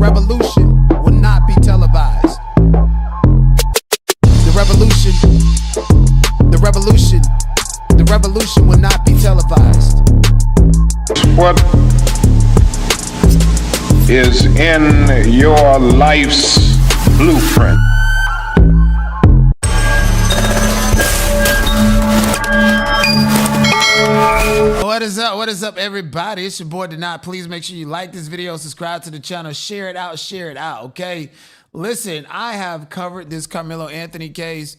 revolution will not be televised. The revolution will not be televised. What is in your life's blueprint? What is up, everybody? It's your boy Cenat. Please make sure you like this video, subscribe to the channel, share it out, okay? Listen, I have covered this Karmelo Anthony case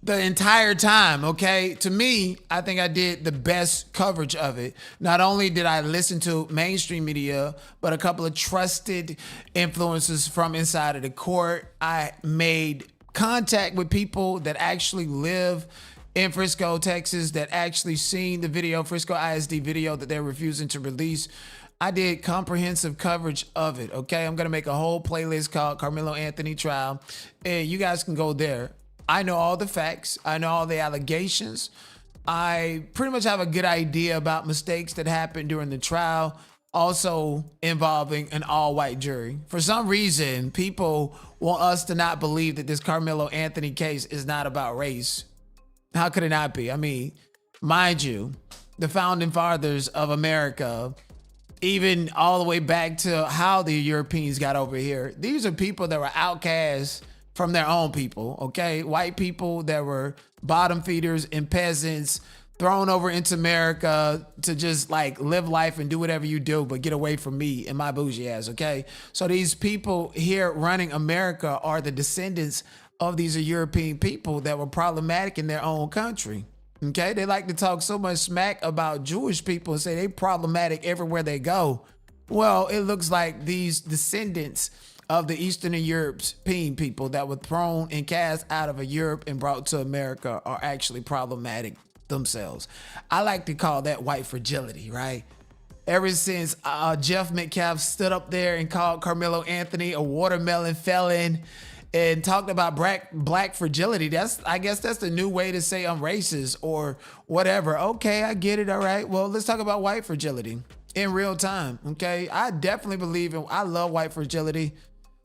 the entire time, okay? To me, I think I did the best coverage of it. Not only did I listen to mainstream media, but a couple of trusted influencers from inside of the court. I made contact with people that actually live in Frisco, Texas, that actually seen the video, Frisco ISD video that they're refusing to release. I did comprehensive coverage of it, okay? I'm gonna make a whole playlist called Karmelo Anthony Trial, and you guys can go there. I know all the facts. I know all the allegations. I pretty much have a good idea about mistakes that happened during the trial, also involving an all-white jury. For some reason, people want us to not believe that this Karmelo Anthony case is not about race. How could it not be? I mean, mind you, the founding fathers of America, even all the way back to how the Europeans got over here, these are people that were outcasts from their own people, okay? White people that were bottom feeders and peasants thrown over into America to just like live life and do whatever you do, but get away from me and my bougie ass, okay? So these people here running America are the descendants of these European people that were problematic in their own country, okay? They like to talk so much smack about Jewish people and say they problematic everywhere they go. Well, it looks like these descendants of the Eastern European people that were thrown and cast out of Europe and brought to America are actually problematic themselves. I like to call that white fragility, right? Ever since Jeff Metcalf stood up there and called Karmelo Anthony a watermelon felon and talked about black fragility, I guess that's the new way to say I'm racist or whatever. Okay, I get it, all right. Well, let's talk about white fragility in real time, okay? I definitely believe I love white fragility.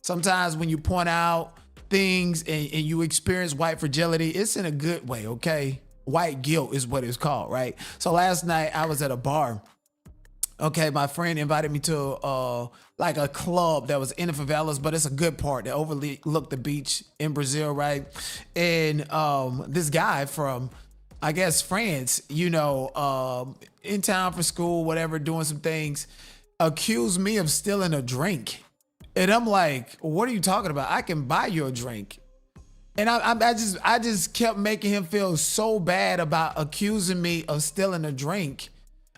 Sometimes when you point out things and you experience white fragility, it's in a good way, okay? White guilt is what it's called, right? So last night I was at a bar. Okay, my friend invited me to like a club that was in the favelas, but it's a good part that overlooked the beach in Brazil, right? And this guy from, I guess, France, you know, in town for school, whatever, doing some things, accused me of stealing a drink. And I'm like, what are you talking about? I can buy you a drink. And I just kept making him feel so bad about accusing me of stealing a drink.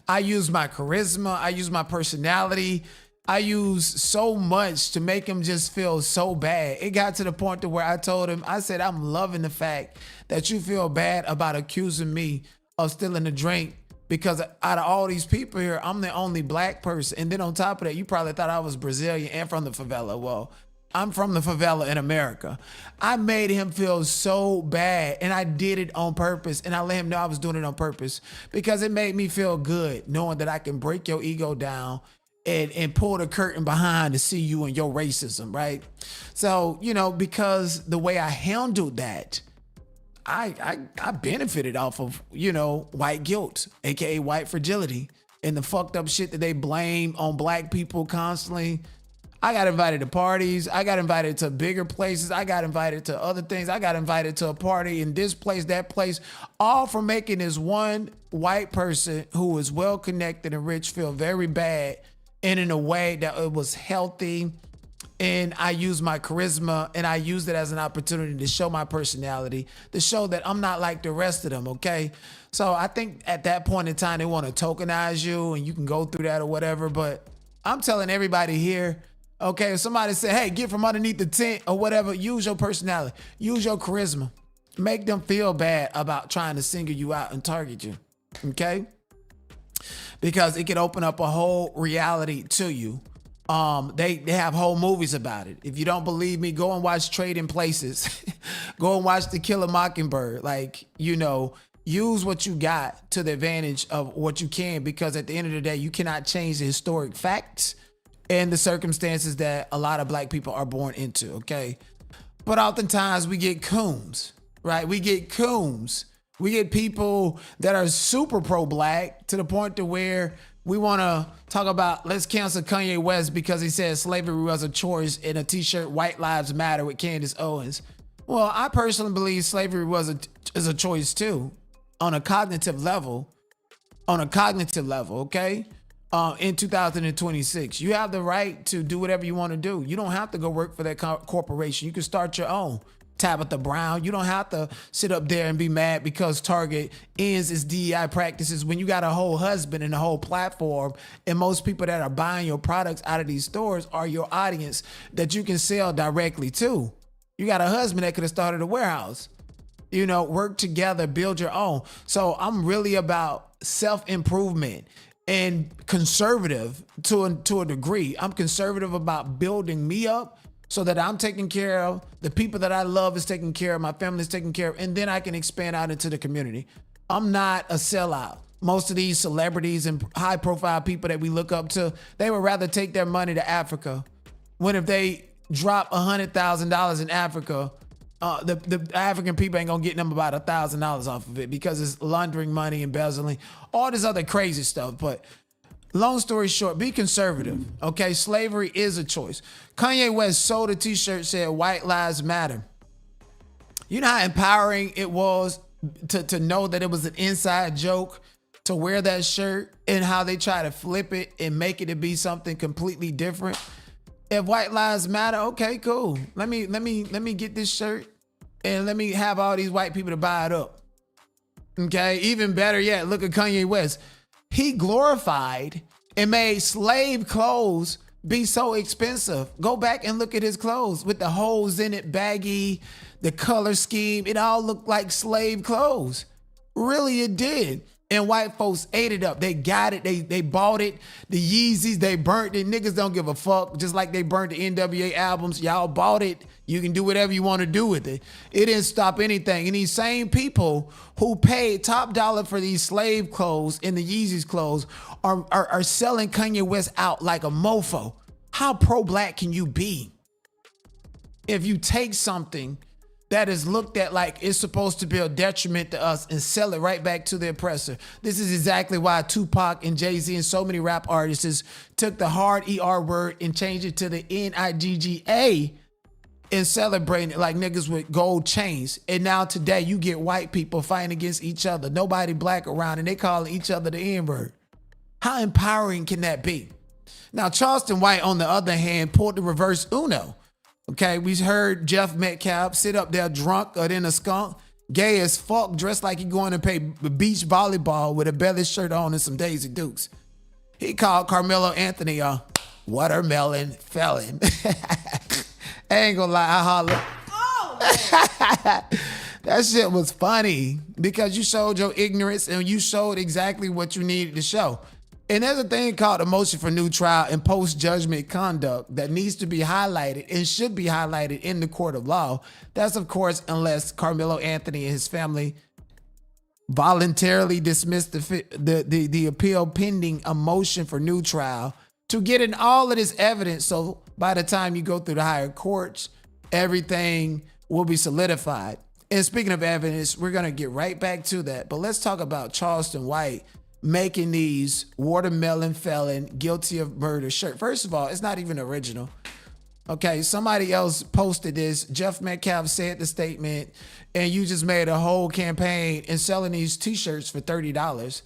I used my charisma. I used my personality. I used so much to make him just feel so bad. It got to the point to where I told him, I said, I'm loving the fact that you feel bad about accusing me of stealing a drink, because out of all these people here, I'm the only black person. And then on top of that, you probably thought I was Brazilian and from the favela. Well, I'm from the favela in America. I made him feel so bad, and I did it on purpose. And I let him know I was doing it on purpose because it made me feel good knowing that I can break your ego down and pull the curtain behind to see you and your racism, right? So, you know, because the way I handled that, I benefited off of, you know, white guilt, aka white fragility, and the fucked up shit that they blame on black people constantly. I got invited to parties. I got invited to bigger places. I got invited to other things. I got invited to a party in this place, that place, all for making this one white person who is well connected and rich feel very bad, and in a way that it was healthy. And I used my charisma, and I used it as an opportunity to show my personality, to show that I'm not like the rest of them, okay? So I think at that point in time, they want to tokenize you, and you can go through that or whatever. But I'm telling everybody here, okay, if somebody say, hey, get from underneath the tent or whatever, use your personality, use your charisma. Make them feel bad about trying to single you out and target you, okay? Because it can open up a whole reality to you. They have whole movies about it. If you don't believe me, go and watch Trading Places. Go and watch To Kill a Mockingbird. Like, you know, use what you got to the advantage of what you can, because at the end of the day, you cannot change the historic facts. and the circumstances that a lot of black people are born into, okay? But oftentimes we get coons, right? We get coons. We get people that are super pro-black to the point to where we want to talk about, let's cancel Kanye West because he said slavery was a choice in a t-shirt, White Lives Matter with Candace Owens. Well, I personally believe slavery is a choice too, on a cognitive level, okay? In 2026, you have the right to do whatever you want to do. You don't have to go work for that corporation. You can start your own. Tabitha Brown, you don't have to sit up there and be mad because Target ends its DEI practices when you got a whole husband and a whole platform, and most people that are buying your products out of these stores are your audience that you can sell directly to. You got a husband that could have started a warehouse. You know, work together, build your own. So I'm really about self-improvement and conservative to a degree. I'm conservative about building me up so that I'm taken care of, the people that I love is taken care of, my family is taken care of, and then I can expand out into the community. I'm not a sellout. Most of these celebrities and high profile people that we look up to, they would rather take their money to Africa. When if they drop $100,000 in Africa, the African people ain't gonna get them about $1,000 off of it because it's laundering money, embezzling, all this other crazy stuff. But long story short, be conservative, okay? Slavery is a choice. Kanye West sold a t-shirt said White Lives Matter. You know how empowering it was to know that it was an inside joke to wear that shirt, and how they try to flip it and make it to be something completely different? If White Lives Matter, okay, cool. Let me get this shirt and let me have all these white people to buy it up. Okay, even better yet, look at Kanye West. He glorified and made slave clothes be so expensive. Go back and look at his clothes with the holes in it, baggy, the color scheme. It all looked like slave clothes. Really, it did. And white folks ate it up. They got it. They bought it. The Yeezys, they burnt it. Niggas don't give a fuck. Just like they burnt the NWA albums. Y'all bought it. You can do whatever you want to do with it. It didn't stop anything. And these same people who paid top dollar for these slave clothes and the Yeezys clothes are selling Kanye West out like a mofo. How pro-black can you be if you take something that is looked at like it's supposed to be a detriment to us and sell it right back to the oppressor? This is exactly why Tupac and Jay-Z and so many rap artists took the hard ER word and changed it to the NIGGA and celebrating it like niggas with gold chains. And now today you get white people fighting against each other. Nobody black around and they calling each other the N-word. How empowering can that be? Now, Charleston White, on the other hand, pulled the reverse Uno. Okay, we heard Jeff Metcalf sit up there drunk or in a skunk, gay as fuck, dressed like he going to play beach volleyball with a belly shirt on and some Daisy Dukes. He called Karmelo Anthony a watermelon felon. I ain't gonna lie, I holler. Oh, that shit was funny because you showed your ignorance and you showed exactly what you needed to show. And there's a thing called a motion for new trial and post-judgment conduct that needs to be highlighted and should be highlighted in the court of law. That's, of course, unless Karmelo Anthony and his family voluntarily dismissed the appeal pending a motion for new trial to get in all of this evidence. So by the time you go through the higher courts, everything will be solidified. And speaking of evidence, we're going to get right back to that. But let's talk about Charleston White making these watermelon felon guilty of murder shirt. First of all, it's not even original. Okay, somebody else posted this. Jeff Metcalf said the statement, and you just made a whole campaign and selling these t-shirts for $30.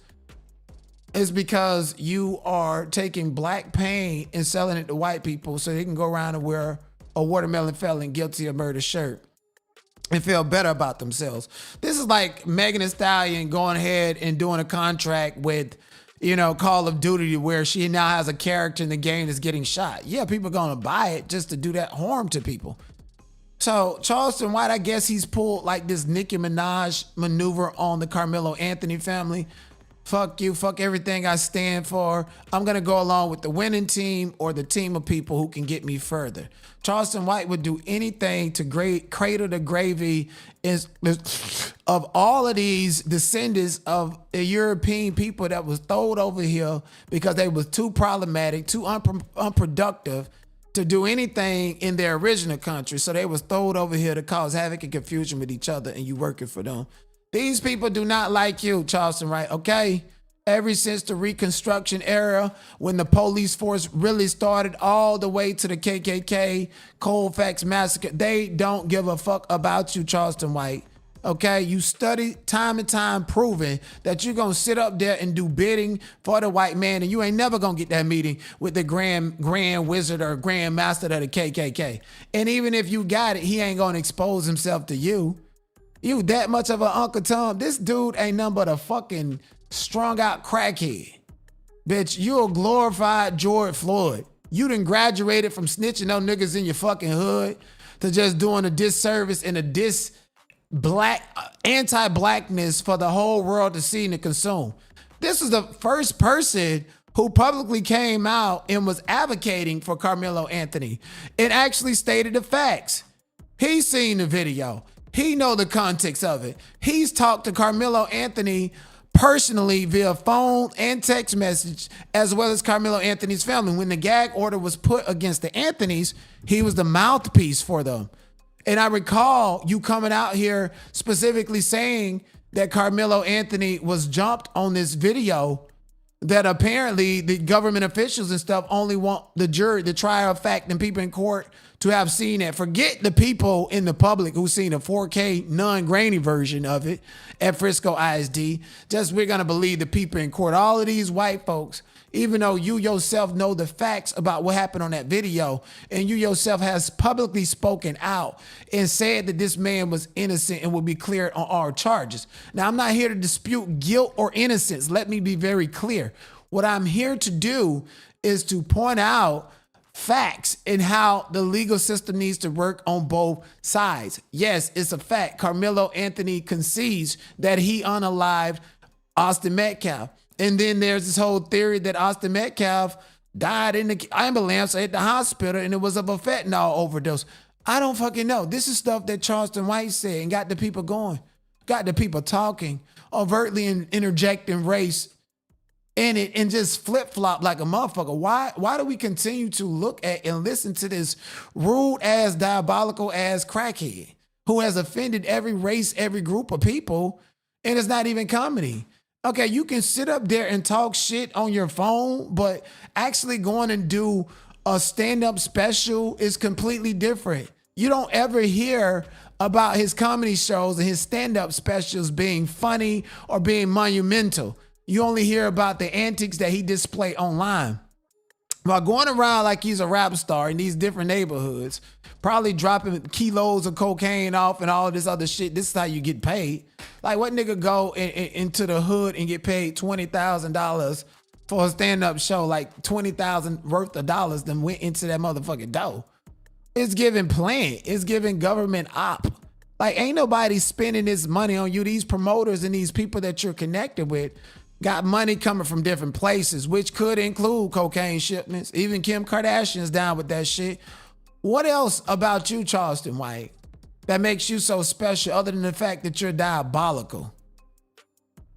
It's because you are taking black pain and selling it to white people so they can go around and wear a watermelon felon guilty of murder shirt and feel better about themselves. This is like Megan Thee Stallion going ahead and doing a contract with, Call of Duty where she now has a character in the game that's getting shot. Yeah, people are going to buy it just to do that harm to people. So Charleston White, I guess he's pulled like this Nicki Minaj maneuver on the Carmelo Anthony family. Fuck you. Fuck everything I stand for. I'm going to go along with the winning team or the team of people who can get me further. Charleston White would do anything to cradle the gravy of all of these descendants of the European people that was thrown over here because they was too problematic, too unproductive to do anything in their original country. So they was thrown over here to cause havoc and confusion with each other, and you working for them. These people do not like you, Charleston, right? Okay? Ever since the Reconstruction era, when the police force really started all the way to the KKK, Colfax Massacre, they don't give a fuck about you, Charleston White. Okay? You study time and time proving that you're going to sit up there and do bidding for the white man, and you ain't never going to get that meeting with the grand wizard or grand master of the KKK. And even if you got it, he ain't going to expose himself to you. You that much of an Uncle Tom. This dude ain't nothing but a fucking strung out crackhead. Bitch, you a glorified George Floyd. You done graduated from snitching on niggas in your fucking hood to just doing a disservice and a anti-blackness for the whole world to see and to consume. This is the first person who publicly came out and was advocating for Karmelo Anthony and actually stated the facts. He's seen the video. He know the context of it. He's talked to Karmelo Anthony personally via phone and text message, as well as Karmelo Anthony's family. When the gag order was put against the Anthonys, he was the mouthpiece for them. And I recall you coming out here specifically saying that Karmelo Anthony was jumped on this video, that apparently the government officials and stuff only want the jury, the trial of fact, and people in court to have seen it. Forget the people in the public who seen a 4K non-grainy version of it at Frisco ISD. Just we're going to believe the people in court. All of these white folks, even though you yourself know the facts about what happened on that video, and you yourself has publicly spoken out and said that this man was innocent and will be cleared on all charges. Now, I'm not here to dispute guilt or innocence. Let me be very clear. What I'm here to do is to point out facts and how the legal system needs to work on both sides. Yes, it's a fact. Karmelo Anthony concedes that he unalived Austin Metcalf. And then there's this whole theory that Austin Metcalf died in the ambulance at the hospital and it was of a fentanyl overdose. I don't fucking know. This is stuff that Charleston White said and got the people going, got the people talking, overtly interjecting race in it and just flip-flop like a motherfucker. Why do we continue to look at and listen to this rude-ass, diabolical-ass crackhead who has offended every race, every group of people, and it's not even comedy? Okay, you can sit up there and talk shit on your phone, but actually going and do a stand-up special is completely different. You don't ever hear about his comedy shows and his stand-up specials being funny or being monumental. You only hear about the antics that he displayed online. While going around like he's a rap star in these different neighborhoods, probably dropping kilos of cocaine off and all of this other shit, this is how you get paid. Like, what nigga go into the hood and get paid $20,000 for a stand-up show, like $20,000 worth of dollars then went into that motherfucking dough? It's giving plant. It's giving government op. Like, ain't nobody spending this money on you. These promoters and these people that you're connected with got money coming from different places, which could include cocaine shipments. Even Kim Kardashian's down with that shit. What else about you, Charleston White, that makes you so special other than the fact that you're diabolical?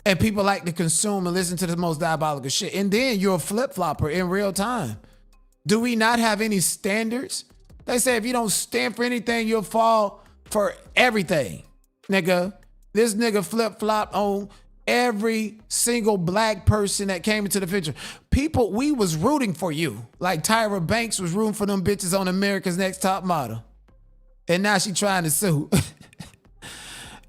And people like to consume and listen to the most diabolical shit. And then you're a flip-flopper in real time. Do we not have any standards? They say if you don't stand for anything, you'll fall for everything. Nigga, this nigga flip-flop on every single black person that came into the picture. People, we was rooting for you. Like Tyra Banks was rooting for them bitches on America's Next Top Model. And now she trying to sue.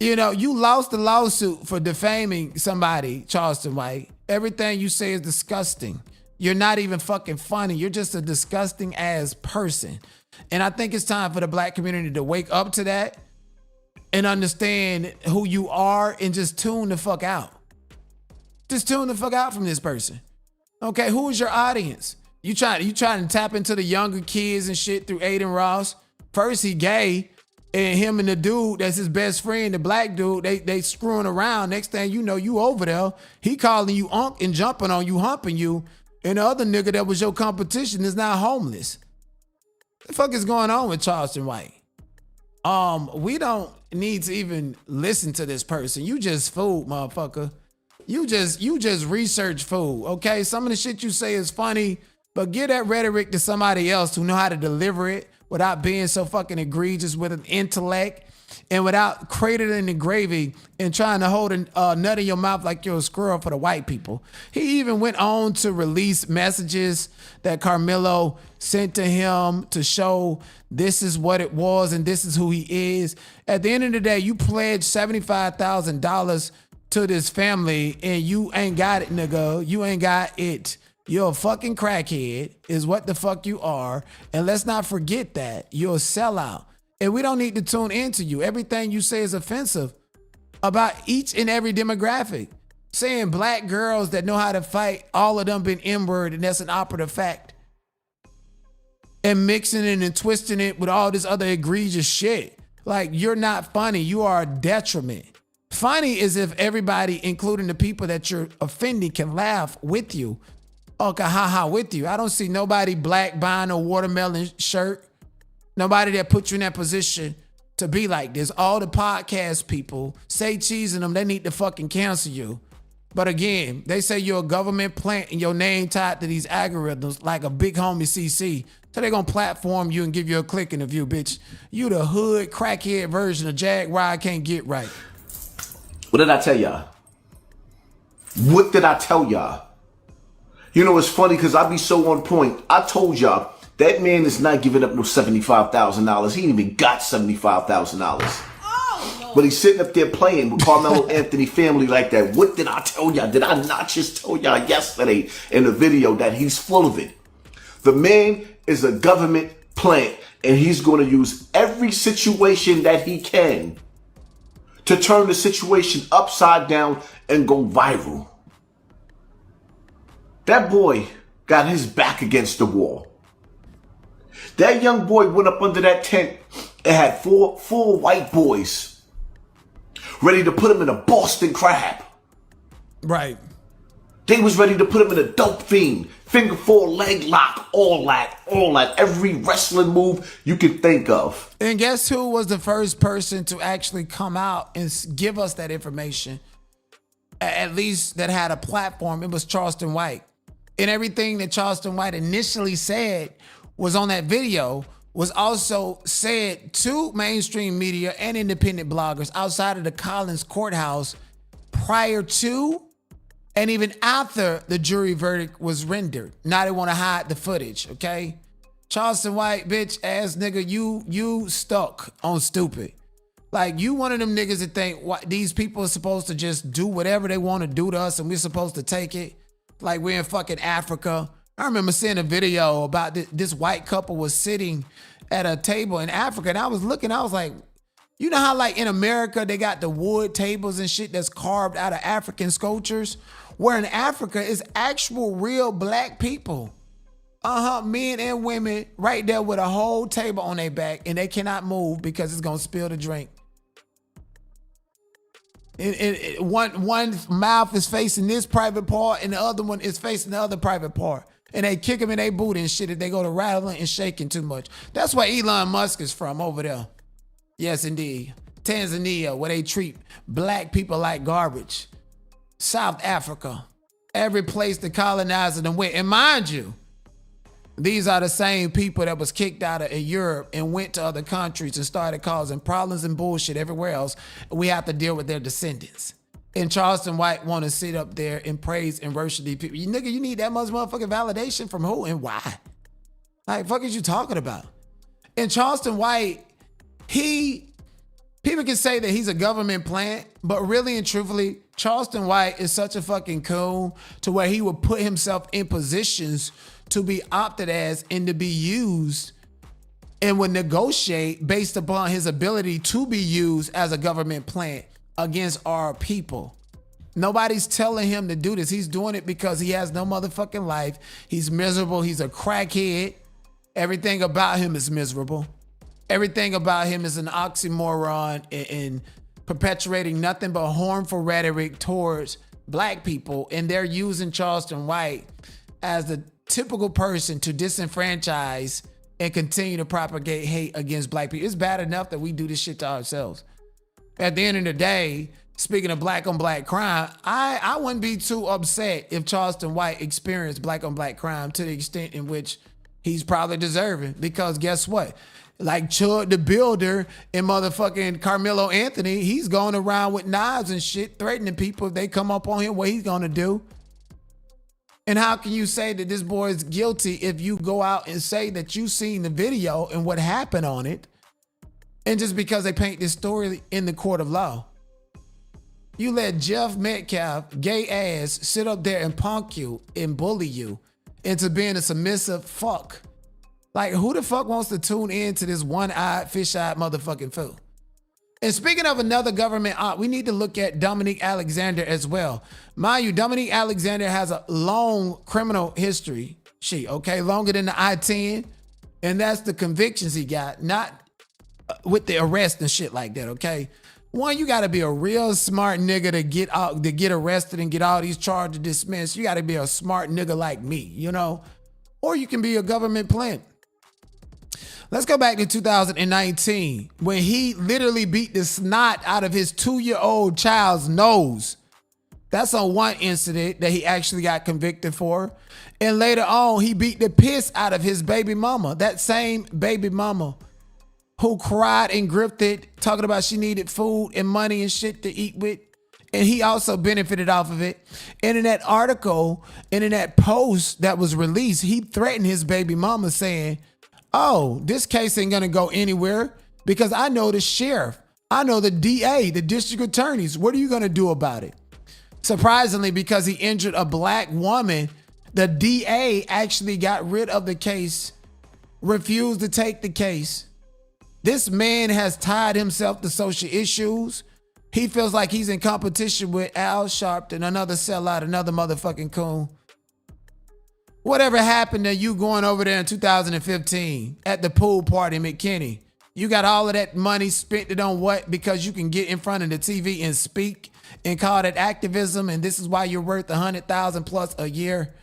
You know, you lost the lawsuit for defaming somebody, Charleston White. Everything you say is disgusting. You're not even fucking funny. You're just a disgusting ass person. And I think it's time for the black community to wake up to that and understand who you are and just tune the fuck out. Just tune the fuck out from this person. Okay, who is your audience? You trying to tap into the younger kids and shit through Aiden Ross? First he gay, And him and the dude that's his best friend, the black dude, they screwing around. Next thing you know, you over there. He calling you unk and jumping on you, humping you. And the other nigga that was your competition is now homeless. What the fuck is going on with Charleston White? We don't need to even listen to this person. You just fooled, motherfucker. You just research fool, okay? Some of the shit you say is funny, but give that rhetoric to somebody else who know how to deliver it without being so fucking egregious with an intellect and without cradling the gravy and trying to hold a nut in your mouth like you're a squirrel for the white people. He even went on to release messages that Karmelo sent to him to show this is what it was and this is who he is. At the end of the day, you pledged $75,000 to this family and you ain't got it, nigga. You ain't got it. You're a fucking crackhead is what the fuck you are. And let's not forget that. You're a sellout. And we don't need to tune into you. Everything you say is offensive about each and every demographic. Saying black girls that know how to fight, all of them been N-word, and that's an operative fact. And mixing it and twisting it with all this other egregious shit. Like, you're not funny. You are a detriment. Funny is if everybody, including the people that you're offending, can laugh with you. Or can ha-ha with you. I don't see nobody black buying a watermelon shirt. Nobody that put you in that position to be like this. All the podcast people say cheese in them, they need to fucking cancel you. But again, they say you're a government plant and your name tied to these algorithms like a big homie CC. So they're gonna platform you and give you a click in the view, bitch. You the hood crackhead version of Jaguar I can't get right. What did I tell y'all? What did I tell y'all? You know, it's funny because I be so on point. I told y'all that man is not giving up no $75,000. He ain't even got $75,000. Oh, but he's sitting up there playing with Karmelo Anthony family like that. What did I tell y'all? Did I not just tell y'all yesterday in the video that he's full of it? The man is a government plant and he's going to use every situation that he can to turn the situation upside down and go viral. That boy got his back against the wall. That young boy went up under that tent and had four white boys ready to put him in a Boston Crab. Right. They was ready to put him in a dope fiend, finger four, leg lock, all that, every wrestling move you could think of. And guess who was the first person to actually come out and give us that information? At least that had a platform. It was Charleston White. And everything that Charleston White initially said was on that video was also said to mainstream media and independent bloggers outside of the Collins courthouse prior to and even after the jury verdict was rendered. Now they want to hide the footage, okay? Charleston White, bitch ass nigga, you stuck on stupid. Like, you one of them niggas that think what these people are supposed to just do whatever they want to do to us and we're supposed to take it like we're in fucking Africa. I remember seeing a video about this white couple was sitting at a table in Africa and I was looking, I was like, you know how like in America they got the wood tables and shit that's carved out of African sculptures? Where in Africa is actual real black people. Men and women right there with a whole table on their back and they cannot move because it's gonna spill the drink. One mouth is facing this private part and the other one is facing the other private part. And they kick them in their booty and shit if they go to rattling and shaking too much. That's where Elon Musk is from, over there. Yes, indeed. Tanzania, where they treat black people like garbage. South Africa. Every place the colonizer done went. And mind you, these are the same people that was kicked out of Europe and went to other countries and started causing problems and bullshit everywhere else. We have to deal with their descendants. And Charleston White want to sit up there and praise and worship these people. You need that much motherfucking validation from who and why? Like, fuck is you talking about? And Charleston White, people can say that he's a government plant, but really and truthfully, Charleston White is such a fucking coon to where he would put himself in positions to be opted as and to be used and would negotiate based upon his ability to be used as a government plant against our people. Nobody's telling him to do this. He's doing it because he has no motherfucking life. He's miserable. He's a crackhead. Everything about him is miserable. Everything about him is an oxymoron and perpetuating nothing but harmful rhetoric towards black people. And they're using Charleston White as the typical person to disenfranchise and continue to propagate hate against black people. It's bad enough that we do this shit to ourselves. At the end of the day, speaking of black on black crime, I wouldn't be too upset if Charleston White experienced black on black crime to the extent in which he's probably deserving. Because guess what? Like Chud the Builder and motherfucking Karmelo Anthony, he's going around with knives and shit, threatening people if they come up on him, what he's gonna do. And how can you say that this boy is guilty if you go out and say that you seen the video and what happened on it, and just because they paint this story in the court of law? You let Jeff Metcalf, gay ass, sit up there and punk you and bully you into being a submissive fuck. Like, who the fuck wants to tune in to this one-eyed, fish-eyed motherfucking fool? And speaking of another government op, we need to look at Dominique Alexander as well. Mind you, Dominique Alexander has a long criminal history. Longer than the I-10. And that's the convictions he got, not with the arrest and shit like that, okay? One, you gotta be a real smart nigga to get arrested and get all these charges dismissed. You gotta be a smart nigga like me, you know? Or you can be a government plant. Let's go back to 2019 when he literally beat the snot out of his 2-year-old child's nose. That's on one incident that he actually got convicted for. And later on, he beat the piss out of his baby mama. That same baby mama who cried and grifted, talking about she needed food and money and shit to eat with. And he also benefited off of it. And in that article and in that post that was released, he threatened his baby mama saying, oh, this case ain't gonna go anywhere because I know the sheriff. I know the DA, the district attorneys. What are you gonna do about it? Surprisingly, because he injured a black woman, the DA actually got rid of the case, refused to take the case. This man has tied himself to social issues. He feels like he's in competition with Al Sharpton, another sellout, another motherfucking coon. Whatever happened to you going over there in 2015 at the pool party in McKinney? You got all of that money, spent it on what? Because you can get in front of the TV and speak and call that activism, and this is why you're worth $100,000 plus a year.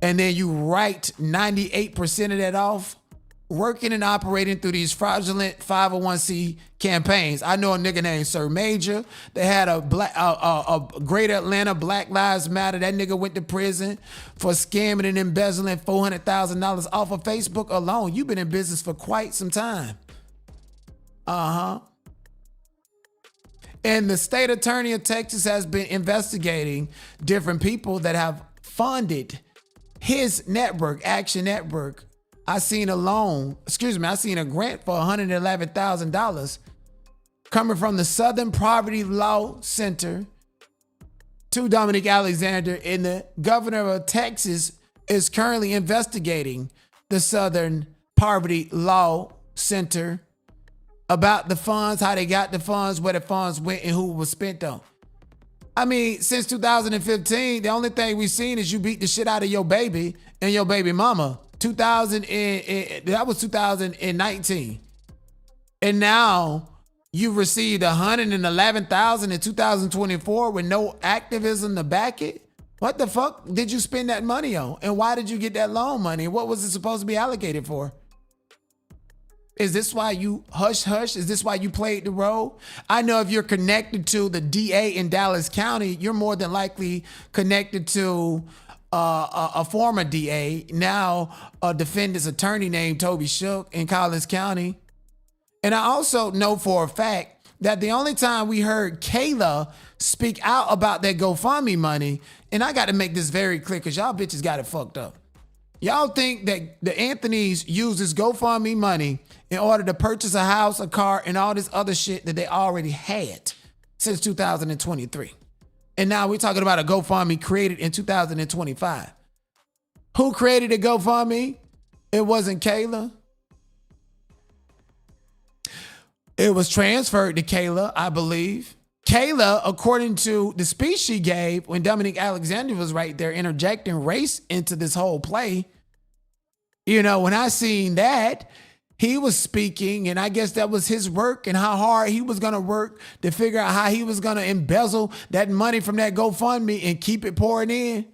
And then you write 98% of that off, working and operating through these fraudulent 501c campaigns. I know a nigga named Sir Major. They had a Greater Atlanta Black Lives Matter. That nigga went to prison for scamming and embezzling $400,000 off of Facebook alone. You've been in business for quite some time. And the state attorney of Texas has been investigating different people that have funded his network, Action Network. I seen a grant for $111,000 coming from the Southern Poverty Law Center to Dominique Alexander, and the governor of Texas is currently investigating the Southern Poverty Law Center about the funds, how they got the funds, where the funds went, and who was spent on. I mean, since 2015, the only thing we've seen is you beat the shit out of your baby and your baby mama. That was 2019. And now you received $111,000 in 2024 with no activism to back it. What the fuck did you spend that money on? And why did you get that loan money? What was it supposed to be allocated for? Is this why you hush? Is this why you played the role? I know if you're connected to the DA in Dallas County, you're more than likely connected to a former DA, now a defendant's attorney named Toby Shook in Collins County. And I also know for a fact that the only time we heard Kayla speak out about that GoFundMe money, and I got to make this very clear because y'all bitches got it fucked up. Y'all think that the Anthonys use this GoFundMe money in order to purchase a house, a car, and all this other shit that they already had since 2023. And now we're talking about a GoFundMe created in 2025. Who created a GoFundMe? It wasn't Kayla. It was transferred to Kayla, I believe. Kayla, according to the speech she gave when Dominique Alexander was right there interjecting race into this whole play, you know, when I seen that, he was speaking, and I guess that was his work and how hard he was going to work to figure out how he was going to embezzle that money from that GoFundMe and keep it pouring in.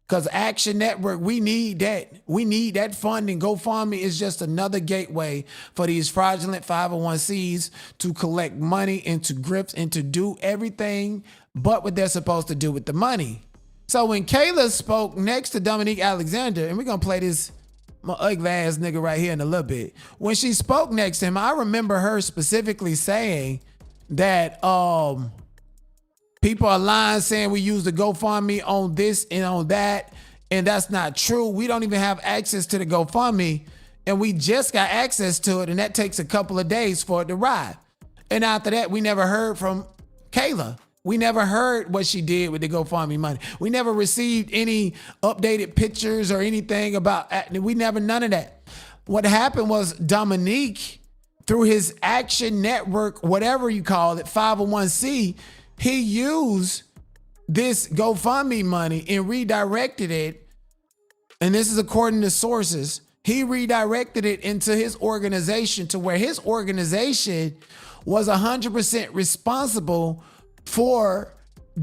Because Action Network, we need that. We need that funding. GoFundMe is just another gateway for these fraudulent 501c to collect money and to grift and to do everything but what they're supposed to do with the money. So when Kayla spoke next to Dominique Alexander, and we're going to play this my ugly ass nigga right here in a little bit. When she spoke next to him, I remember her specifically saying that people are lying, saying we use the GoFundMe on this and on that, and that's not true. We don't even have access to the GoFundMe, and we just got access to it, and that takes a couple of days for it to arrive. And after that, we never heard from Kayla. We never heard what she did with the GoFundMe money. We never received any updated pictures or anything about, none of that. What happened was Dominique, through his Action Network, whatever you call it, 501c, he used this GoFundMe money and redirected it. And this is according to sources. He redirected it into his organization, to where his organization was 100% responsible for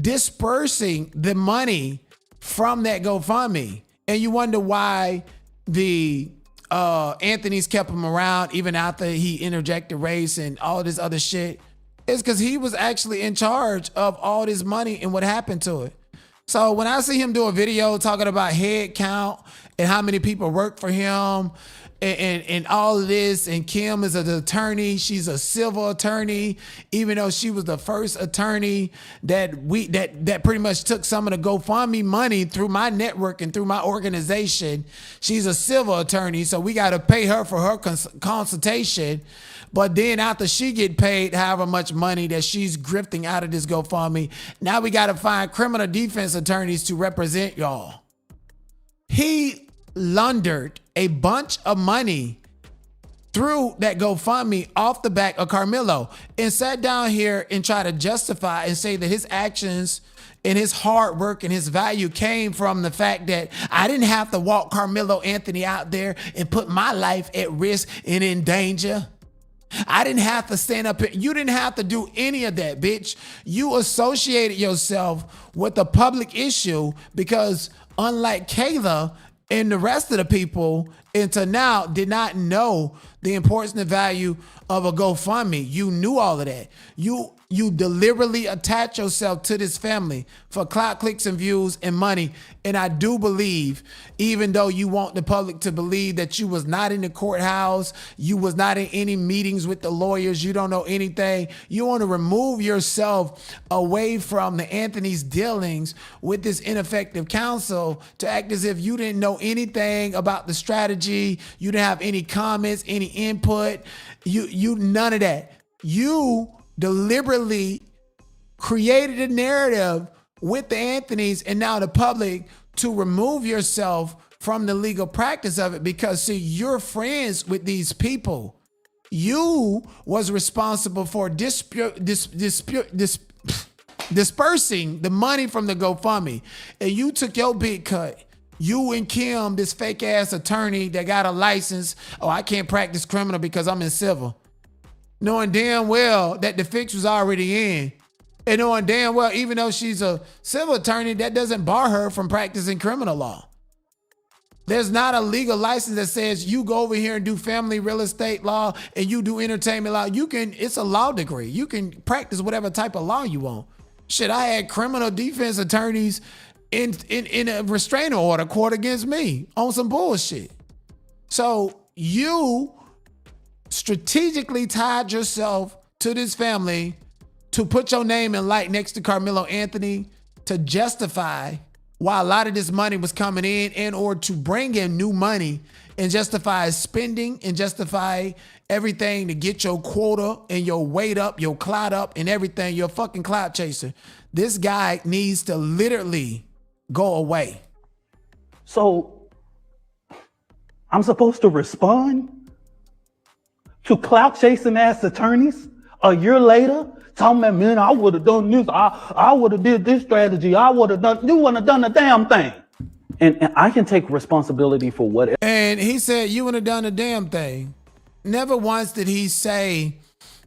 dispersing the money from that GoFundMe. And you wonder why the Anthony's kept him around even after he interjected race and all this other shit. It's because he was actually in charge of all this money and what happened to it. So when I see him do a video talking about head count and how many people work for him and all of this, and Kim is an attorney, she's a civil attorney, even though she was the first attorney that pretty much took some of the GoFundMe money through my network and through my organization. She's a civil attorney, so we got to pay her for her consultation. But then after she get paid however much money that she's grifting out of this GoFundMe, now we got to find criminal defense attorneys to represent y'all. He laundered a bunch of money through that GoFundMe off the back of Karmelo, and sat down here and try to justify and say that his actions and his hard work and his value came from the fact that I didn't have to walk Karmelo Anthony out there and put my life at risk and in danger. I didn't have to stand up here. You didn't have to do any of that, bitch. You associated yourself with a public issue because, unlike Kayla and the rest of the people until now, did not know the importance and value of a GoFundMe. You knew all of that. You deliberately attach yourself to this family for clout, clicks, and views and money. And I do believe, even though you want the public to believe that you was not in the courthouse, you was not in any meetings with the lawyers, you don't know anything, you want to remove yourself away from the Anthony's dealings with this ineffective counsel to act as if you didn't know anything about the strategy, you didn't have any comments, any input, you none of that. You deliberately created a narrative with the Anthonys and now the public to remove yourself from the legal practice of it, because see, you're friends with these people. You was responsible for dispersing the money from the GoFundMe, and you took your big cut. You and Kim, this fake ass attorney that got a license. Oh, I can't practice criminal because I'm in civil. Knowing damn well that the fix was already in. And knowing damn well, even though she's a civil attorney, that doesn't bar her from practicing criminal law. There's not a legal license that says you go over here and do family real estate law and you do entertainment law. It's a law degree. You can practice whatever type of law you want. Shit, I had criminal defense attorneys in a restraining order court against me on some bullshit. So you strategically tied yourself to this family to put your name in light next to Karmelo Anthony to justify why a lot of this money was coming in and or to bring in new money and justify spending and justify everything to get your quota and your weight up, your clout up and everything. You're a fucking clout chaser. This guy needs to literally go away. So I'm supposed to respond to clout chasing ass attorneys a year later, talking about, man, I would have done this, I would have did this strategy, I would have done, you wouldn't have done a damn thing. And I can take responsibility for whatever. And he said, you would have done a damn thing. Never once did he say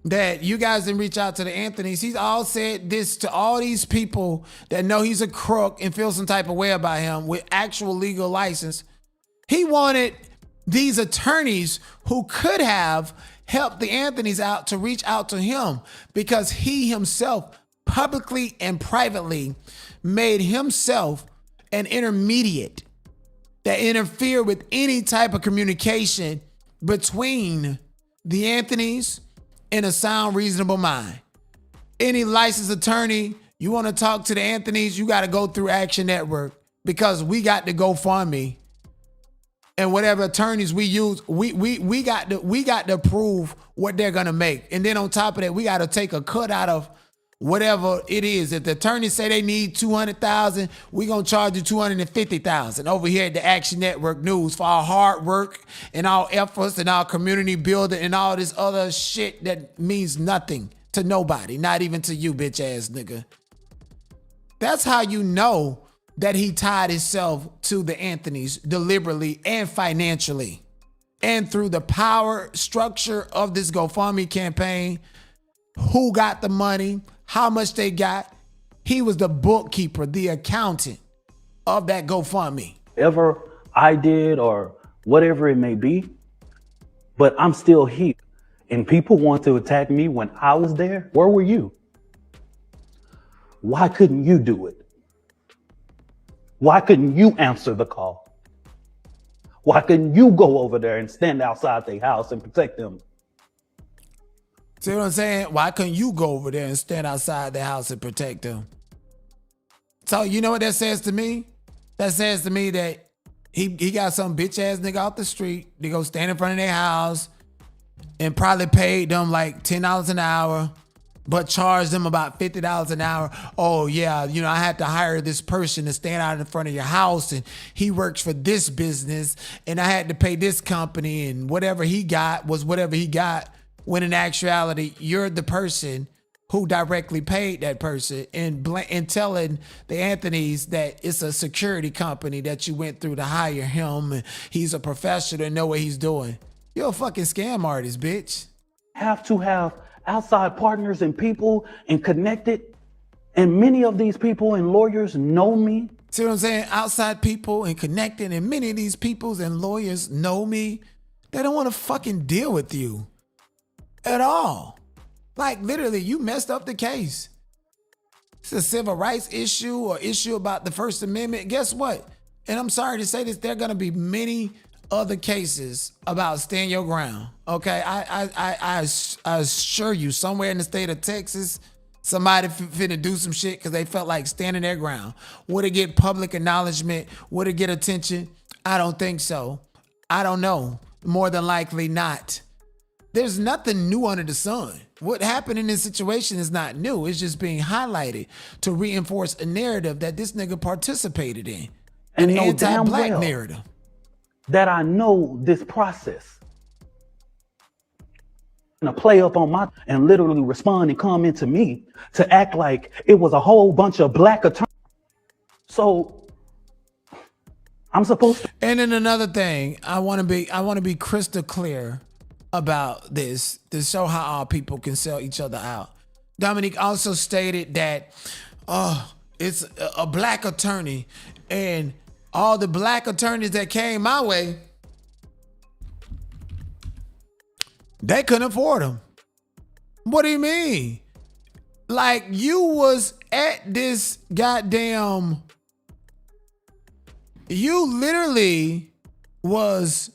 that you guys didn't reach out to the Anthonys. He's all said this to all these people that know he's a crook and feel some type of way about him with actual legal license. He wanted these attorneys who could have helped the Anthonys out to reach out to him, because he himself publicly and privately made himself an intermediate that interfered with any type of communication between the Anthonys in a sound, reasonable mind. Any licensed attorney, you want to talk to the Anthonys, you got to go through Action Network, because we got to GoFundMe. And whatever attorneys we use, we got to prove what they're gonna make. And then on top of that, we got to take a cut out of whatever it is. If the attorneys say they need $200,000, we gonna charge you $250,000 over here at the Action Network News for our hard work and our efforts and our community building and all this other shit that means nothing to nobody, not even to you, bitch ass nigga. That's how you know that he tied himself to the Anthonys deliberately and financially. And through the power structure of this GoFundMe campaign, who got the money, how much they got. He was the bookkeeper, the accountant of that GoFundMe. Whatever I did or whatever it may be, but I'm still here. And people want to attack me when I was there. Where were you? Why couldn't you do it? Why couldn't you answer the call? Why couldn't you go over there and stand outside their house and protect them? See what I'm saying? Why couldn't you go over there and stand outside the house and protect them? So you know what that says to me? That says to me that he got some bitch ass nigga off the street to go stand in front of their house and probably paid them like $10 an hour, but charged them about $50 an hour. Oh yeah, you know, I had to hire this person to stand out in front of your house and he works for this business and I had to pay this company, and whatever he got was whatever he got, when in actuality, you're the person who directly paid that person and telling the Anthonys that it's a security company that you went through to hire him and he's a professional and know what he's doing. You're a fucking scam artist, bitch. Have to have outside partners and people and connected. And many of these people and lawyers know me. See what I'm saying? Outside people and connected, and many of these peoples and lawyers know me. They don't want to fucking deal with you at all. Like literally, you messed up the case. It's a civil rights issue or issue about the First Amendment. Guess what? And I'm sorry to say this, there are going to be many other cases about stand your ground. Okay, I assure you, somewhere in the state of Texas, somebody finna do some shit because they felt like standing their ground. Would it get public acknowledgement? Would it get attention? I don't think so. I don't know. More than likely not. There's nothing new under the sun. What happened in this situation is not new. It's just being highlighted to reinforce a narrative that this nigga participated in. An anti-black narrative. That I know this process. And to play up on my and literally respond and comment to me to act like it was a whole bunch of black attorneys. So I'm supposed to. And then another thing, I want to be crystal clear about this to show how all people can sell each other out. Dominique also stated that it's a black attorney, and all the black attorneys that came my way, they couldn't afford them. What do you mean? Like you was at this goddamn, you literally was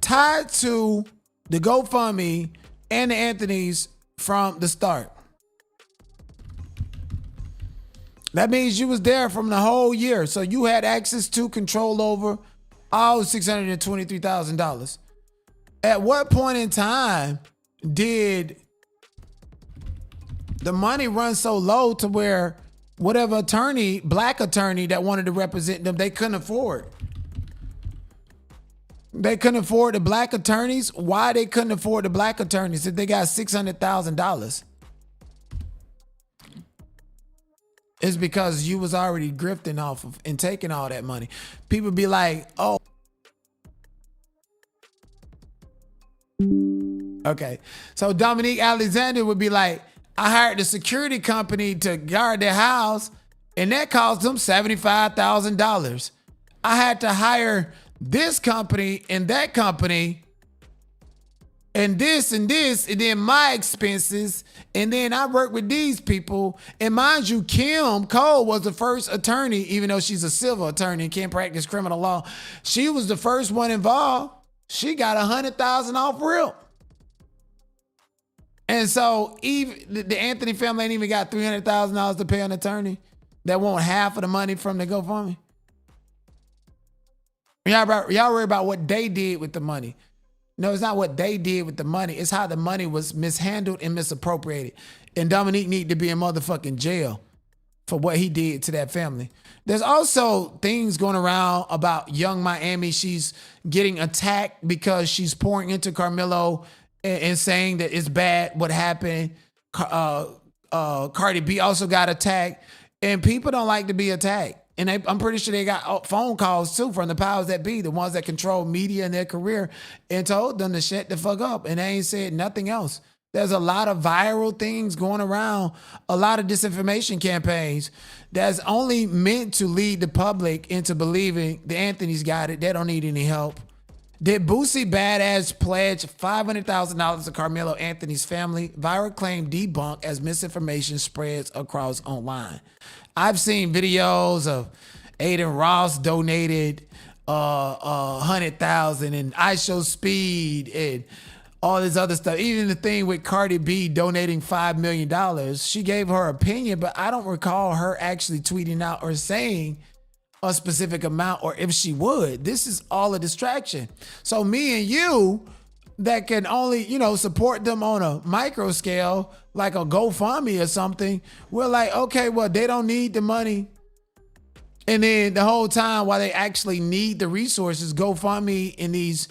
tied to the GoFundMe and the Anthonys from the start. That means you was there from the whole year. So you had access to, control over all $623,000. At what point in time did the money run so low to where whatever attorney, black attorney that wanted to represent them, they couldn't afford? They couldn't afford the black attorneys. Why they couldn't afford the black attorneys if they got $600,000? It's because you was already grifting off of and taking all that money. People be like, oh. Okay. So Dominique Alexander would be like, I hired the security company to guard their house, and that cost them $75,000. I had to hire this company and that company and this, and then my expenses, and then I work with these people. And mind you, Kim Cole was the first attorney, even though she's a civil attorney and can't practice criminal law. She was the first one involved. She got $100,000 off rip. And so even the Anthony family ain't even got $300,000 to pay an attorney that want half of the money from the GoFundMe. Y'all worry about what they did with the money. No, it's not what they did with the money. It's how the money was mishandled and misappropriated. And Dominique need to be in motherfucking jail for what he did to that family. There's also things going around about Young Miami. She's getting attacked because she's pouring into Karmelo and saying that it's bad what happened. Cardi B also got attacked. And people don't like to be attacked. And I'm pretty sure they got phone calls too from the powers that be, the ones that control media in their career, and told them to shut the fuck up. And they ain't said nothing else. There's a lot of viral things going around, a lot of disinformation campaigns that's only meant to lead the public into believing the Anthony's got it. They don't need any help. Did Boosie Badass pledge $500,000 to Carmelo Anthony's family? Viral claim debunked as misinformation spreads across online. I've seen videos of Aiden Ross donated $100,000 and IShowSpeed and all this other stuff. Even the thing with Cardi B donating $5 million. She gave her opinion, but I don't recall her actually tweeting out or saying a specific amount, or if she would. This is all a distraction. So me and you that can only, support them on a micro scale, like a GoFundMe or something, we're like, okay, well, they don't need the money. And then the whole time while they actually need the resources, GoFundMe and these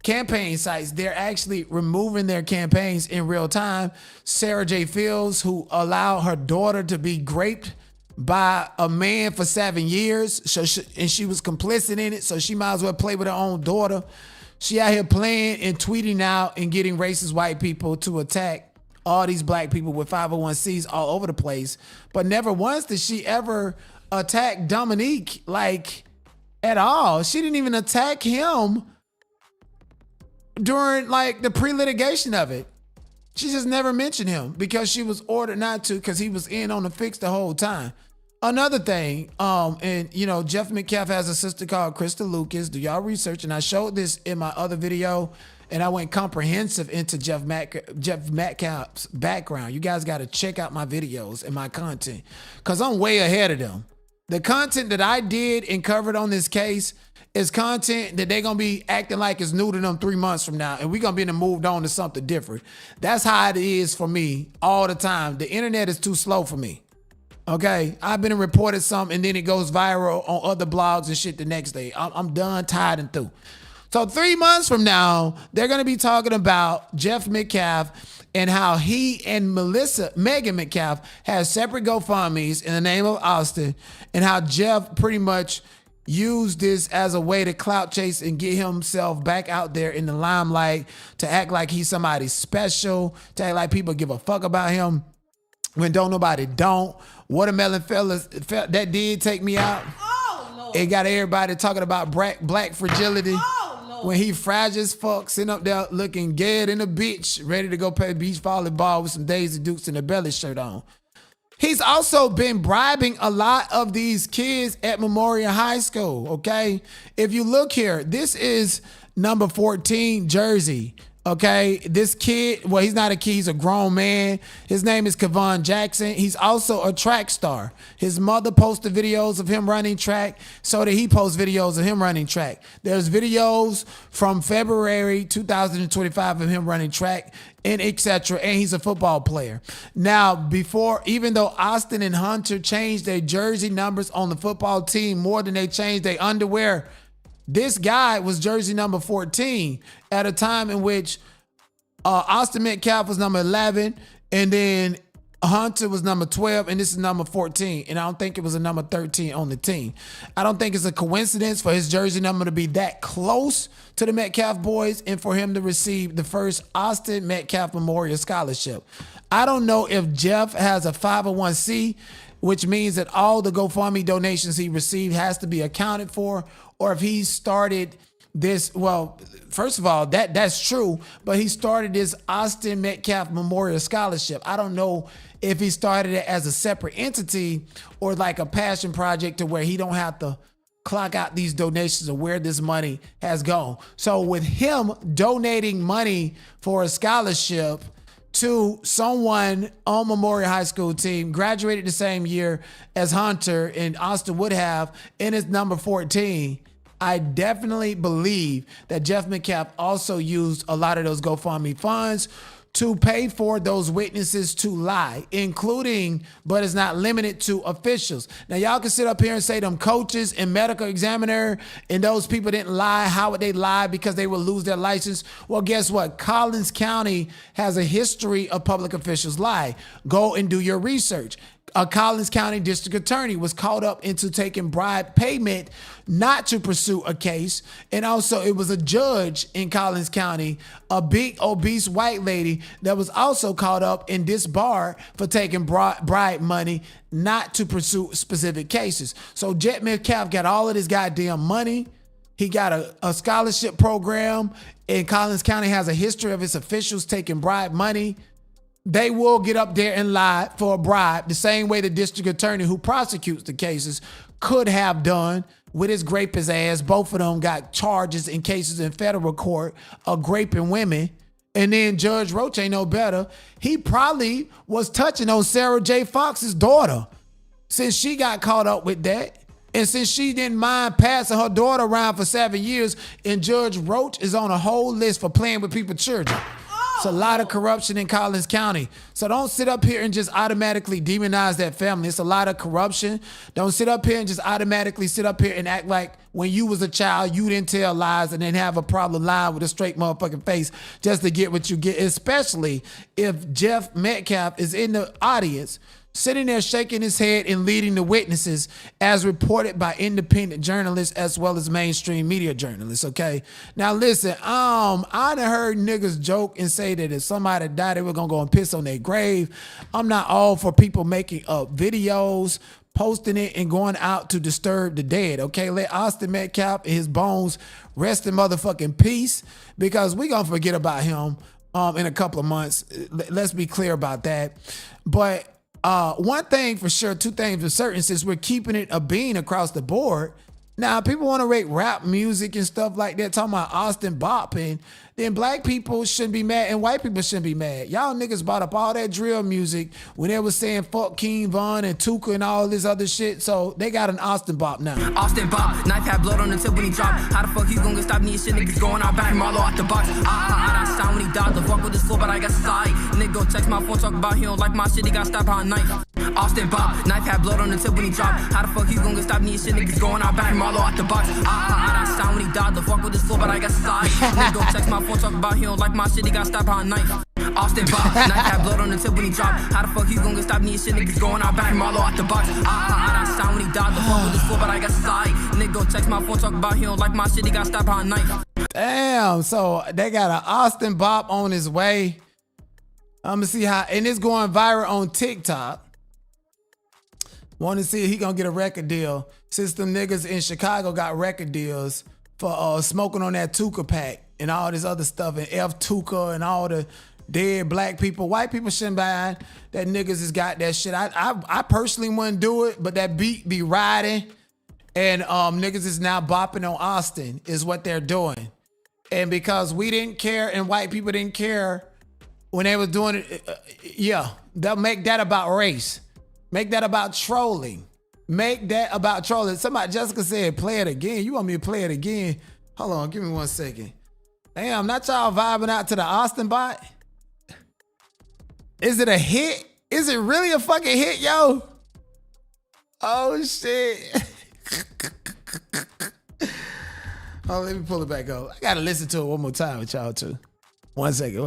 campaign sites, they're actually removing their campaigns in real time. Sarah J. Fields, who allowed her daughter to be raped by a man for 7 years, and she was complicit in it, so she might as well play with her own daughter. She out here playing and tweeting out and getting racist white people to attack all these black people with 501c all over the place. But never once did she ever attack Dominique, like, at all. She didn't even attack him during, like, the pre-litigation of it. She just never mentioned him because she was ordered not to, because he was in on the fix the whole time. Another thing, Jeff Metcalf has a sister called Krista Lucas. Do y'all research? And I showed this in my other video, and I went comprehensive into Jeff Metcalf's background. You guys got to check out my videos and my content, because I'm way ahead of them. The content that I did and covered on this case is content that they're going to be acting like it's new to them 3 months from now, and we're going to be moved on to something different. That's how it is for me all the time. The internet is too slow for me. Okay, I've been reported something and then it goes viral on other blogs and shit the next day. I'm done, tired, and through. So 3 months from now, they're going to be talking about Jeff Metcalf and how he and Megan Metcalf have separate GoFundMes in the name of Austin, and how Jeff pretty much used this as a way to clout chase and get himself back out there in the limelight, to act like he's somebody special, to act like people give a fuck about him when don't nobody don't. Watermelon fellas, that did take me out. Oh, Lord. It got everybody talking about black fragility. Oh, Lord. When he fragile as fuck, sitting up there looking good in a bitch, ready to go play beach volleyball with some Daisy Dukes and a belly shirt on. He's also been bribing a lot of these kids at Memorial High School, okay? If you look here, this is number 14 jersey. Okay, this kid, well, he's not a kid, he's a grown man. His name is Kevon Jackson. He's also a track star. His mother posted videos of him running track, so that he posts videos of him running track. There's videos from February 2025 of him running track and etc. And he's a football player. Now, even though Austin and Hunter changed their jersey numbers on the football team more than they changed their underwear, this guy was jersey number 14 at a time in which Austin Metcalf was number 11, and then Hunter was number 12, and this is number 14. And I don't think it was a number 13 on the team. I don't think it's a coincidence for his jersey number to be that close to the Metcalf boys and for him to receive the first Austin Metcalf Memorial Scholarship. I don't know if Jeff has a 501c, which means that all the GoFundMe donations he received has to be accounted for, or if he started this, well, first of all, that's true, but he started this Austin Metcalf Memorial Scholarship. I don't know if he started it as a separate entity or like a passion project to where he don't have to clock out these donations of where this money has gone. So with him donating money for a scholarship to someone on Memorial High School team, graduated the same year as Hunter and Austin would have, and is number 14, I definitely believe that Jeff Metcalf also used a lot of those GoFundMe funds to pay for those witnesses to lie, including, but it's not limited to, officials. Now, y'all can sit up here and say them coaches and medical examiner and those people didn't lie. How would they lie? Because they will lose their license. Well, guess what? Collins County has a history of public officials lie. Go and do your research. A Collins County district attorney was caught up into taking bribe payment not to pursue a case. And also it was a judge in Collins County, a big obese white lady that was also caught up in this bar for taking bribe money not to pursue specific cases. So Jet Metcalf got all of this goddamn money. He got a scholarship program, and Collins County has a history of its officials taking bribe money. They will get up there and lie for a bribe the same way the district attorney who prosecutes the cases could have done with his rapist ass. Both of them got charges in cases in federal court of raping women. And then Judge Roach ain't no better. He probably was touching on Sarah J. Fox's daughter since she got caught up with that. And since she didn't mind passing her daughter around for 7 years, and Judge Roach is on a whole list for playing with people's children. It's a lot of corruption in Collins County. So don't sit up here and just automatically demonize that family. It's a lot of corruption. Don't sit up here and just automatically sit up here and act like when you was a child, you didn't tell lies and then have a problem lying with a straight motherfucking face just to get what you get, especially if Jeff Metcalf is in the audience sitting there shaking his head and leading the witnesses as reported by independent journalists as well as mainstream media journalists, okay? Now listen, I done heard niggas joke and say that if somebody died, they were gonna go and piss on their grave. I'm not all for people making up videos, posting it, and going out to disturb the dead, okay? Let Austin Metcalf and his bones rest in motherfucking peace, because we gonna forget about him in a couple of months. Let's be clear about that. But one thing for sure, two things for certain, since we're keeping it a bean across the board. Now, people want to rate rap music and stuff like that, talking about Austin bopping, then black people shouldn't be mad and white people shouldn't be mad. Y'all niggas bought up all that drill music when they was saying fuck King Von and Tuka and all this other shit, so they got an Austin bop now. Austin bop, knife had blood on the tip when he dropped. How the fuck he gonna get stop me and shit? Niggas going out back Marlo out the box. That sound when he died. The fuck with this floor, but I got side. Nigga go text my phone, talk about he don't like my shit. He got stopped by a knife. Austin bop, knife had blood on the tip when he dropped. How the fuck he gonna get stop me and shit? Niggas going out back Marlo out the box. That sound when he died. The fuck with this floor, but I got side. Nigga go text my phone, talk about he don't like my shit. He got stopped by a knife. Austin bop, knife had blood on the tip when he dropped. How the fuck he gonna get stop me and shit? Niggas going out back Marlo out the box. That sound when he died. The fuck with this floor, but I got side. Nigga go text my phone, talk about he don't like my shit. He got stopped by a knife. Damn, so they got an Austin bop on his way. I'm gonna see how, and it's going viral on TikTok. Want to see if he gonna get a record deal, since them niggas in Chicago got record deals for smoking on that Tuka pack and all this other stuff, and F Tuka and all the dead black people. White people shouldn't mind that niggas has got that shit. I personally wouldn't do it, but that beat be riding, and niggas is now bopping on Austin is what they're doing. And because we didn't care and white people didn't care when they was doing it, yeah, they'll make that about race. Make that about trolling. Make that about trolling. Somebody, Jessica said, play it again. You want me to play it again? Hold on, give me 1 second. Damn, not y'all vibing out to the Austin bot? Is it a hit? Is it really a fucking hit, yo? Oh, shit. Oh, let me pull it back up. I gotta listen to it one more time with y'all, too. One second.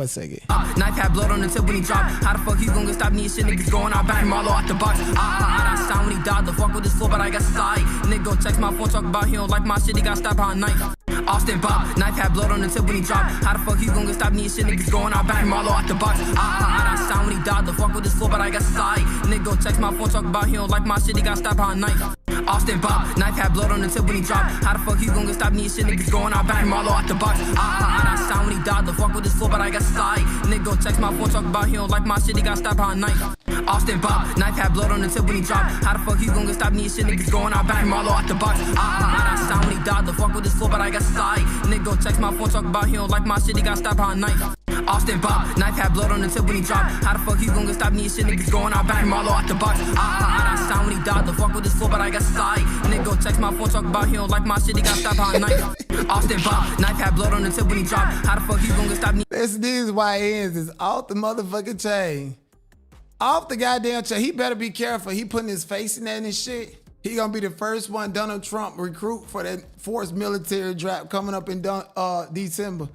Knife had blood on the tip when he dropped. How the fuck he gon' get stopped? Need shit, niggas going out back. Marlo out the box. That sound when he died. The fuck with this floor, but I got side. Nigga text my phone, talk about he don't like my shit. He got stopped by a knife. Austin Bob, knife had blood on the tip when he dropped. How the fuck he gon' get stopped? Need shit, niggas going out back. Marlo out the box. That sound when he died. The fuck with this floor, but I got side. Nigga text my phone, talk about he don't like my shit. He got stopped by a knife. Austin Bob, knife had blood on the tip when he dropped. How the fuck he gon' get stopped? Need shit, niggas going out back. Marlo out the box. That sound when he died. The fuck with this floor, but I got side. Nigga text my phone, talk about he don't like my shit. He got stopped by a knife. Austin Bob, knife had blood on the tip when he dropped. How the fuck he gon' get stopped? Need shit, niggas going out back. Marlo out the box. That sound when he died. The fuck with this floor, but I got side. Nigga text my phone, talk about he don't like my shit. He got stopped by a knife. Austin Bob, knife had blood on the tip when he dropped. How the fuck he gon' get stopped? Need shit, niggas going out back. Marlo out the box. That sound when he died. The fuck with this floor, but I got side. Nigga text my phone, talk about he don't like my shit. He got stopped by a knife. Austin Bob, knife had blood on the tip when he dropped. How the fuck he gon' get stopped? These YNs is off the motherfucking chain. Off the goddamn chain. He better be careful. He putting his face in that and shit. He gonna be the first one Donald Trump recruit for that forced military draft coming up in December.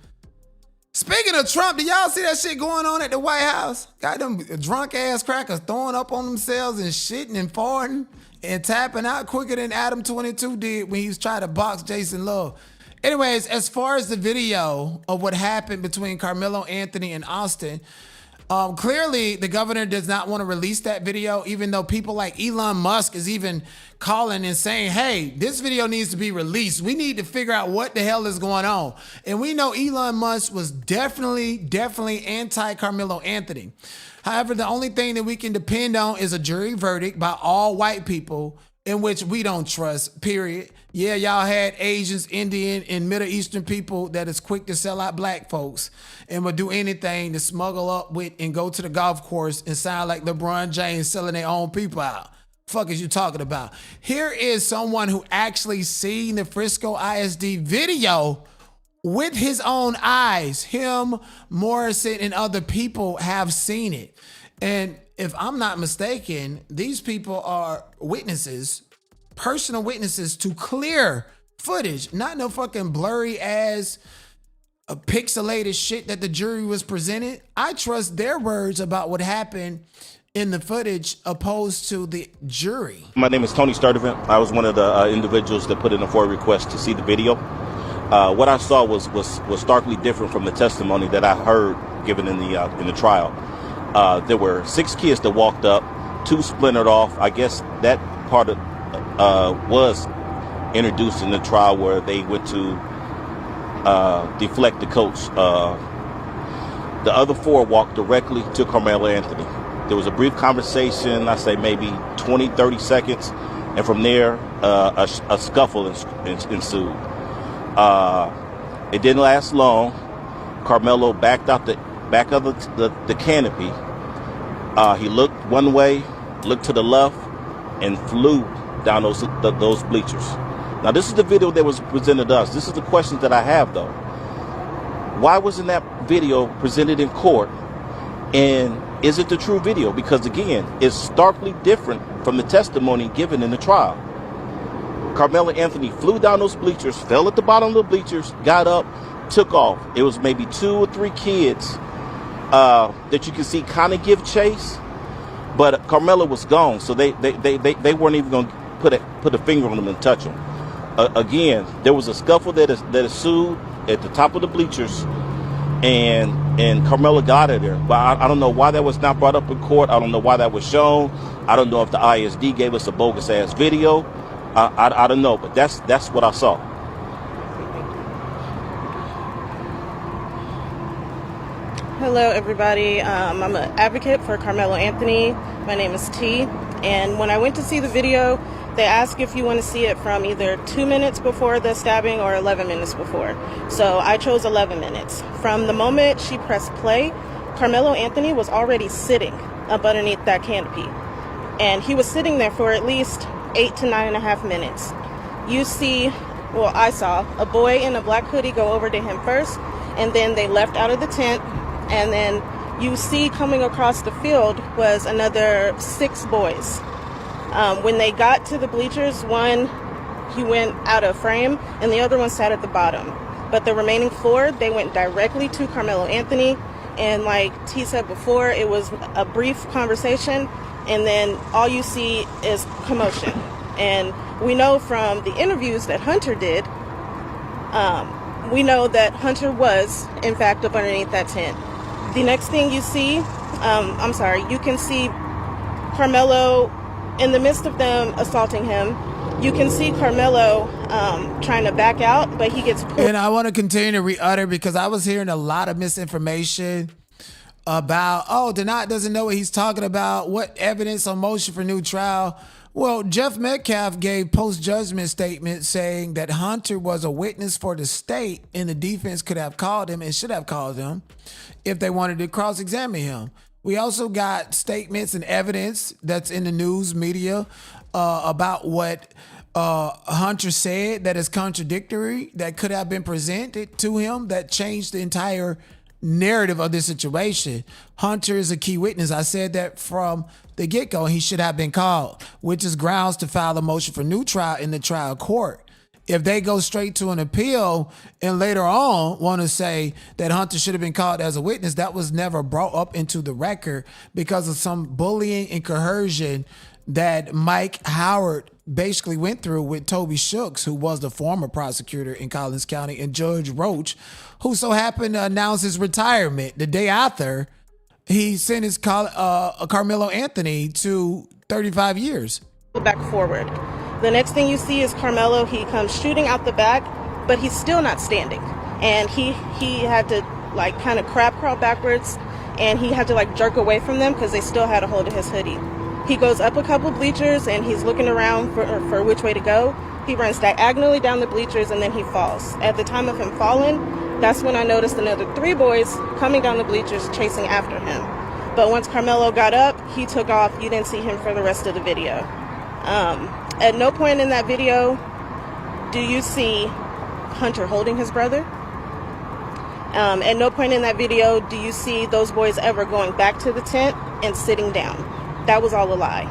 Speaking of Trump, did y'all see that shit going on at the White House? Got them drunk ass crackers throwing up on themselves and shitting and farting and tapping out quicker than Adam 22 did when he was trying to box Jason Love. Anyways, as far as the video of what happened between Karmelo Anthony and Austin, clearly the governor does not want to release that video, even though people like Elon Musk is even calling and saying, hey, this video needs to be released. We need to figure out what the hell is going on. And we know Elon Musk was definitely anti-Karmelo Anthony. However, the only thing that we can depend on is a jury verdict by all white people in which we don't trust, period. Yeah, y'all had Asians, Indian, and Middle Eastern people that is quick to sell out black folks and would do anything to smuggle up with and go to the golf course and sound like LeBron James selling their own people out. Fuck is you talking about? Here is someone who actually seen the Frisco ISD video with his own eyes. Him, Morrison, and other people have seen it. And if I'm not mistaken, these people are witnesses, personal witnesses to clear footage, not no fucking blurry ass pixelated shit that the jury was presented. I trust their words about what happened in the footage opposed to the jury. My name is Tony Sturdivant. I was one of the individuals that put in a FOIA request to see the video. What I saw was starkly different from the testimony that I heard given in the trial. There were 6 kids that walked up, 2 splintered off. I guess that part of, was introduced in the trial where they went to deflect the coach. The other 4 walked directly to Karmelo Anthony. There was a brief conversation, I say maybe 20, 30 seconds, and from there, a scuffle ensued. It didn't last long. Karmelo backed out the back of the canopy. He looked one way, looked to the left, and flew down those bleachers. Now, this is the video that was presented to us. This is the questions that I have, though. Why wasn't that video presented in court? And is it the true video? Because, again, it's starkly different from the testimony given in the trial. Karmelo Anthony flew down those bleachers, fell at the bottom of the bleachers, got up, took off. It was maybe 2 or 3 kids that you can see kind of give chase, but Karmelo was gone, so they weren't even going to put a finger on him and touch him. Again, there was a scuffle that ensued at the top of the bleachers, and Karmelo got it there. But I don't know why that was not brought up in court. I don't know why that was shown. I don't know if the ISD gave us a bogus ass video. I don't know, but that's what I saw. Hello, everybody. I'm an advocate for Karmelo Anthony. My name is T. And when I went to see the video, they asked if you want to see it from either 2 minutes before the stabbing or 11 minutes before. So I chose 11 minutes. From the moment she pressed play, Karmelo Anthony was already sitting up underneath that canopy. And he was sitting there for at least 8 to 9.5 minutes. You see, well, I saw a boy in a black hoodie go over to him first, and then they left out of the tent. And then you see coming across the field was another 6 boys. When they got to the bleachers, one, he went out of frame, and the other one sat at the bottom. But the remaining 4, they went directly to Karmelo Anthony. And like T said before, it was a brief conversation, and then all you see is commotion. And we know from the interviews that Hunter did, we know that Hunter was, in fact, up underneath that tent. The next thing you see, you can see Karmelo, in the midst of them assaulting him, you can see Karmelo trying to back out, but he gets pulled. And I want to continue to re-utter because I was hearing a lot of misinformation about, Cenat doesn't know what he's talking about. What evidence on motion for new trial? Well, Jeff Metcalf gave post-judgment statement saying that Hunter was a witness for the state and the defense could have called him and should have called him if they wanted to cross-examine him. We also got statements and evidence that's in the news media about what Hunter said that is contradictory, that could have been presented to him, that changed the entire narrative of this situation. Hunter is a key witness. I said that from the get-go. He should have been called, which is grounds to file a motion for new trial in the trial court. If they go straight to an appeal and later on want to say that Hunter should have been called as a witness, that was never brought up into the record because of some bullying and coercion that Mike Howard basically went through with Toby Shooks, who was the former prosecutor in Collins County, and Judge Roach, who so happened to announce his retirement the day after he sentenced Karmelo Anthony to 35 years. Back forward. The next thing you see is Karmelo. He comes shooting out the back, but he's still not standing. And he had to like kind of crab crawl backwards, and he had to like jerk away from them because they still had a hold of his hoodie. He goes up a couple bleachers and he's looking around for which way to go. He runs diagonally down the bleachers and then he falls. At the time of him falling, that's when I noticed another 3 boys coming down the bleachers chasing after him. But once Karmelo got up, he took off. You didn't see him for the rest of the video. At no point in that video do you see Hunter holding his brother. At no point in that video do you see those boys ever going back to the tent and sitting down. That was all a lie.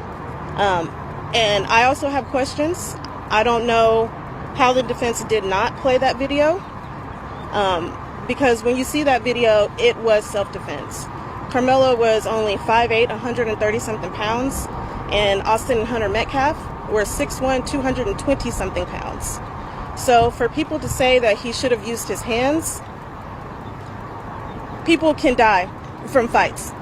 And I also have questions. I don't know how the defense did not play that video. Because when you see that video, it was self-defense. Karmelo was only 5'8", 130-something pounds, and Austin and Hunter Metcalf were 6'1", 220-something pounds. So for people to say that he should have used his hands, people can die from fights.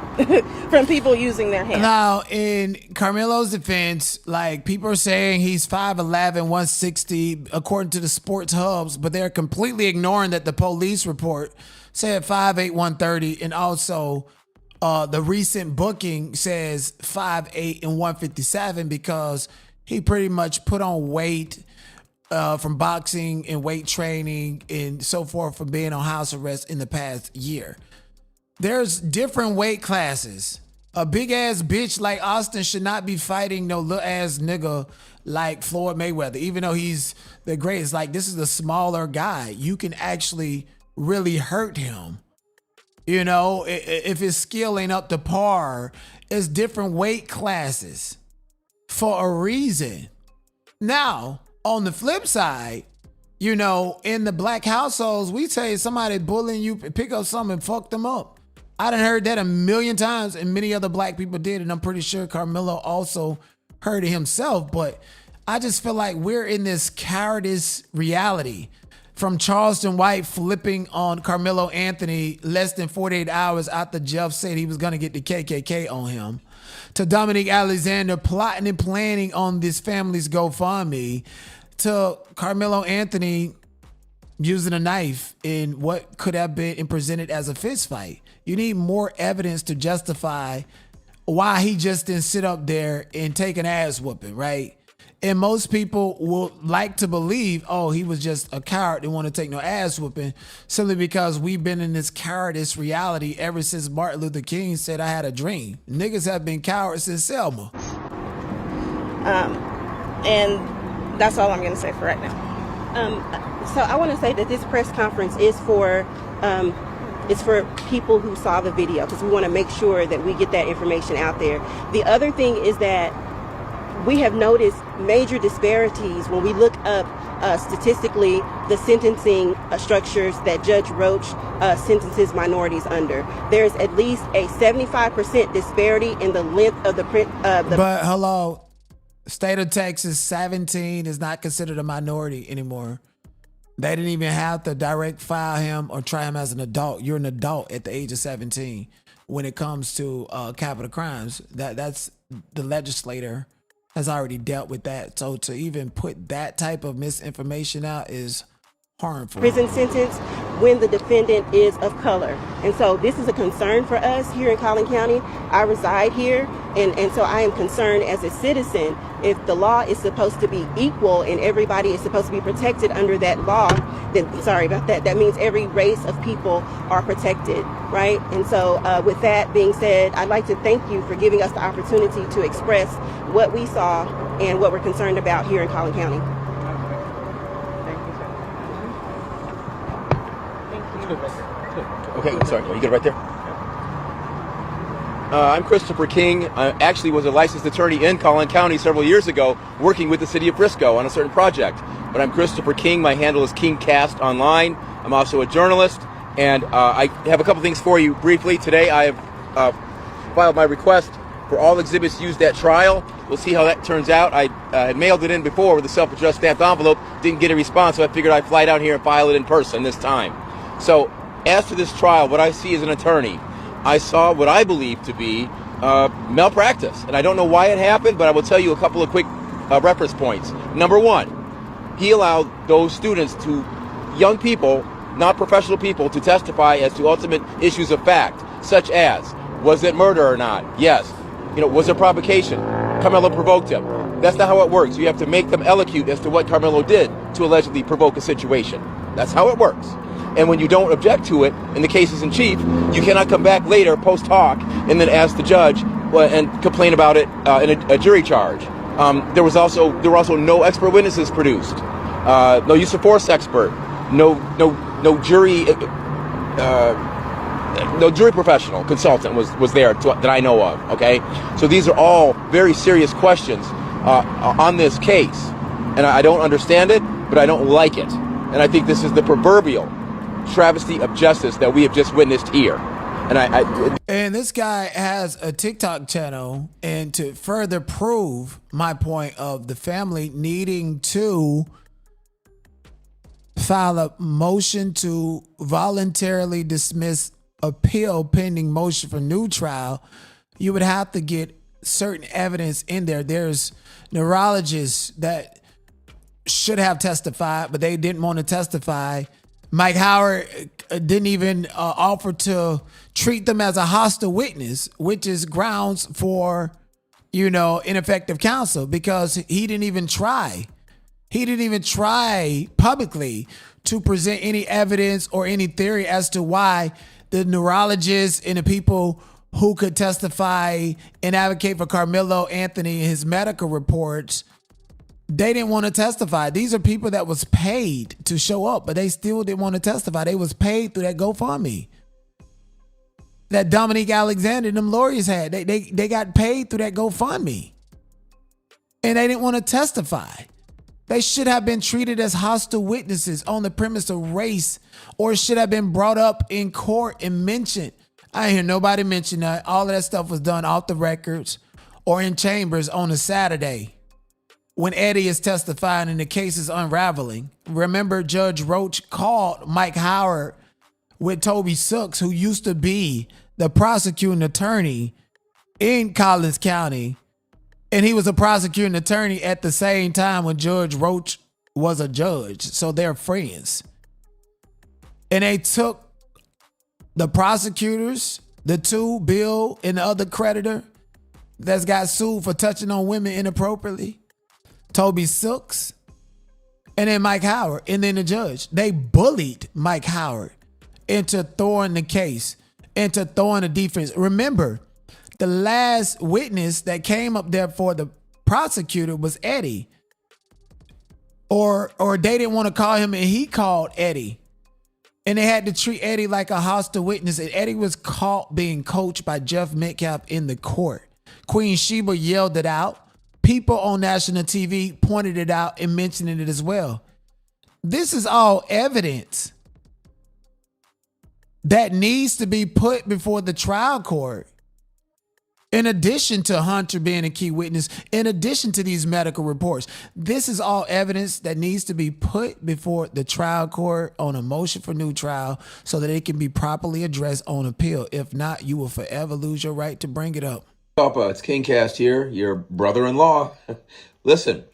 From people using their hands. Now, in Karmelo's defense, like, people are saying he's 5'11", 160, according to the sports hubs, but they're completely ignoring that the police report said 5'8", 130, and also the recent booking says 5'8" and 157 because he pretty much put on weight from boxing and weight training and so forth from being on house arrest in the past year. There's different weight classes. A big ass bitch like Austin should not be fighting no little ass nigga like Floyd Mayweather, even though he's the greatest. Like, this is a smaller guy. You can actually really hurt him. You know, if his skill ain't up to par, it's different weight classes for a reason. Now, on the flip side, you know, in the black households, we say somebody bullying you, pick up something and fuck them up. I done heard that a million times, and many other black people did, and I'm pretty sure Karmelo also heard it himself. But I just feel like we're in this cowardice reality. From Charleston White flipping on Karmelo Anthony less than 48 hours after Jeff said he was going to get the KKK on him, to Dominique Alexander plotting and planning on this family's GoFundMe, to Karmelo Anthony using a knife in what could have been and presented as a fist fight. You need more evidence to justify why he just didn't sit up there and take an ass whooping, right? And most people will like to believe, oh, he was just a coward, didn't want to take no ass whooping, simply because we've been in this cowardice reality ever since Martin Luther King said, I had a dream. Niggas have been cowards since Selma. And that's all I'm going to say for right now. So I want to say that this press conference is for people who saw the video, because we want to make sure that we get that information out there. The other thing is that we have noticed major disparities when we look up statistically the sentencing structures that Judge Roach sentences minorities under. There's at least a 75% disparity in the length of the print. But hello, state of Texas, 17 is not considered a minority anymore. They didn't even have to direct file him or try him as an adult. You're an adult at the age of 17 when it comes to capital crimes. That's the legislator has already dealt with that. So to even put that type of misinformation out is harmful. Prison sentence when the defendant is of color. And so this is a concern for us here in Collin County. I reside here, and so I am concerned as a citizen. If the law is supposed to be equal and everybody is supposed to be protected under that law, then sorry about that. That means every race of people are protected, right? And so with that being said, I'd like to thank you for giving us the opportunity to express what we saw and what we're concerned about here in Collin County. Okay, sorry. You get it right there. I'm Christopher King. I actually was a licensed attorney in Collin County several years ago, working with the city of Frisco on a certain project. But I'm Christopher King. My handle is KingCast online. I'm also a journalist, and I have a couple things for you briefly. Today I have filed my request for all exhibits used at trial. We'll see how that turns out. I had mailed it in before with a self-addressed stamped envelope, didn't get a response, so I figured I'd fly down here and file it in person this time. So as to this trial, what I see as an attorney, I saw what I believe to be malpractice. And I don't know why it happened, but I will tell you a couple of quick reference points. Number one, he allowed those students young people, not professional people, to testify as to ultimate issues of fact, such as, was it murder or not? Yes. Was there provocation? Karmelo provoked him. That's not how it works. You have to make them elocute as to what Karmelo did to allegedly provoke a situation. That's how it works. And when you don't object to it, in the cases in chief, you cannot come back later, post hoc, and then ask the judge and complain about it in a jury charge. There were also no expert witnesses produced, no use of force expert, no jury professional consultant was there that I know of. Okay, so these are all very serious questions on this case, and I don't understand it, but I don't like it, and I think this is the proverbial travesty of justice that we have just witnessed here. And this guy has a TikTok channel, and to further prove my point of the family needing to file a motion to voluntarily dismiss appeal pending motion for new trial, you would have to get certain evidence in there. There's neurologists that should have testified, but they didn't want to testify. Mike Howard didn't even offer to treat them as a hostile witness, which is grounds for, ineffective counsel, because he didn't even try. He didn't even try publicly to present any evidence or any theory as to why the neurologists and the people who could testify and advocate for Karmelo Anthony and his medical reports, they didn't want to testify. These are people that was paid to show up, but they still didn't want to testify. They was paid through that GoFundMe that Dominique Alexander and them lawyers had. They got paid through that GoFundMe, and they didn't want to testify. They should have been treated as hostile witnesses on the premise of race, or should have been brought up in court and mentioned. I ain't hear nobody mention that. All of that stuff was done off the records or in chambers on a Saturday when Eddie is testifying and the case is unraveling. Remember, Judge Roach called Mike Howard with Toby Sooks, who used to be the prosecuting attorney in Collins County. And he was a prosecuting attorney at the same time when Judge Roach was a judge. So they're friends. And they took the prosecutors, the two, Bill and the other creditor that's got sued for touching on women inappropriately, Toby Sooks, and then Mike Howard, and then the judge. They bullied Mike Howard into throwing the case, into throwing the defense. Remember, the last witness that came up there for the prosecutor was Eddie. Or they didn't want to call him, and he called Eddie. And they had to treat Eddie like a hostile witness. And Eddie was caught being coached by Jeff Metcalf in the court. Queen Sheba yelled it out. people on national TV pointed it out and mentioned it as well. This is all evidence that needs to be put before the trial court. In addition to Hunter being a key witness, in addition to these medical reports, this is all evidence that needs to be put before the trial court on a motion for new trial so that it can be properly addressed on appeal. If not, you will forever lose your right to bring it up. Papa, it's King Cast here, your brother-in-law. Listen,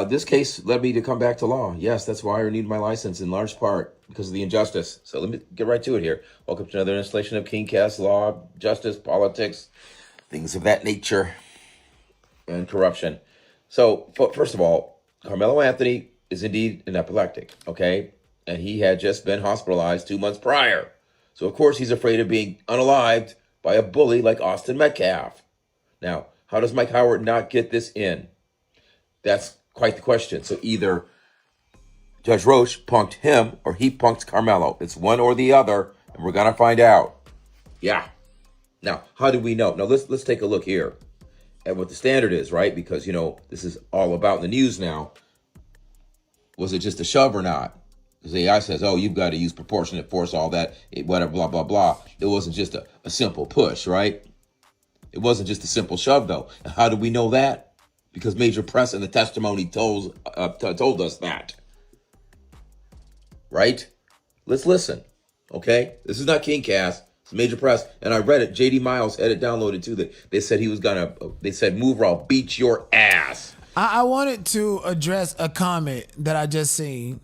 this case led me to come back to law. Yes, that's why I renewed my license in large part because of the injustice. So let me get right to it here. Welcome to another installation of King Cast, law, justice, politics, things of that nature, and corruption. So first of all, Karmelo Anthony is indeed an epileptic, okay? And he had just been hospitalized 2 months prior. So of course he's afraid of being unalived by a bully like Austin Metcalf. Now, how does Mike Howard not get this in? That's quite the question. So either Judge Roche punked him or he punked Karmelo. It's one or the other, and we're gonna find out. Yeah. Now, how do we know? Now, let's take a look here at what the standard is, right? Because, you know, this is all about the news now. Was it just a shove or not? Because AI says, oh, you've got to use proportionate force, all that, whatever, blah, blah, blah. It wasn't just a simple push, right? It wasn't just a simple shove, though. And how do we know that? Because major press in the testimony told us that. Right? Let's listen, okay? This is not King Cast. It's major press. And I read it. JD Miles had it downloaded, too. That they said he was going to, they said, move or I'll beat your ass. I wanted to address a comment that I just seen.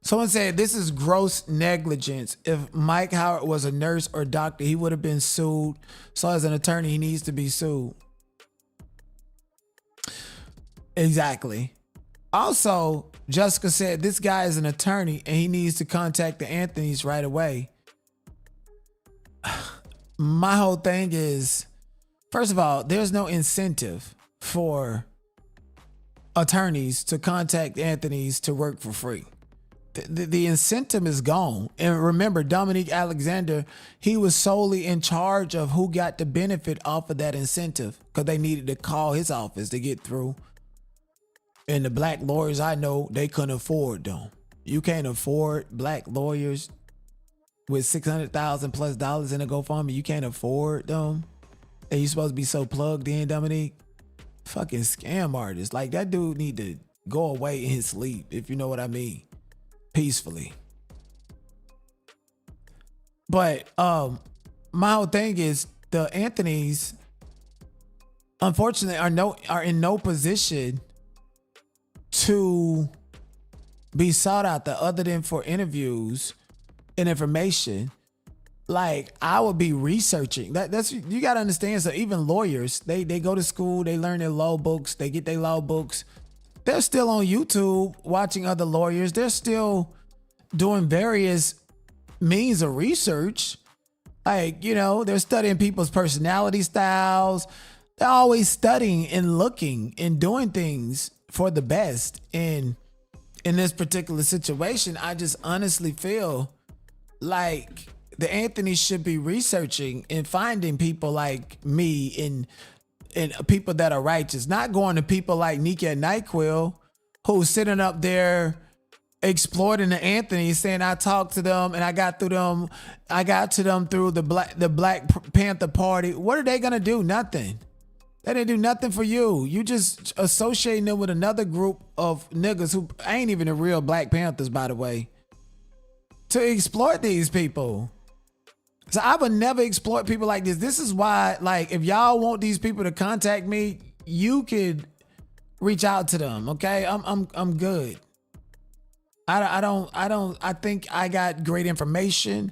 Someone said this is gross negligence. If Mike Howard was a nurse or doctor, he would have been sued. So as an attorney, he needs to be sued. Exactly. Also, Jessica said this guy is an attorney and he needs to contact the Anthonys right away. My whole thing is, first of all, there's no incentive for attorneys to contact Anthonys to work for free. The incentive is gone. And remember, Dominique Alexander, he was solely in charge of who got the benefit off of that incentive because they needed to call his office to get through. And the black lawyers I know, they couldn't afford them. You can't afford black lawyers with $600,000 plus in a GoFundMe. You can't afford them. And you supposed to be so plugged in, Dominique. Fucking scam artist. Like, that dude need to go away in his sleep, if you know what I mean. Peacefully. But my whole thing is the Anthonys, unfortunately, are in no position to be sought after other than for interviews and information. Like, I would be researching. That's you gotta understand. So even lawyers, they go to school, they learn their law books, they get their law books. They're still on YouTube watching other lawyers. They're still doing various means of research. Like, you know, they're studying people's personality styles. They're always studying and looking and doing things for the best. And in this particular situation, I just honestly feel like the Anthonys should be researching and finding people like me and people that are righteous, not going to people like Nika and NyQuil who's sitting up there exploiting the Anthonys, saying I talked to them and I got to them through the Black Panther Party. What are they gonna do? Nothing. They didn't do nothing for you. You just associating them with another group of niggas who ain't even the real Black Panthers, by the way, to exploit these people. So I would never exploit people like this. This is why, like, if y'all want these people to contact me, you could reach out to them. Okay, I'm good. I think I got great information.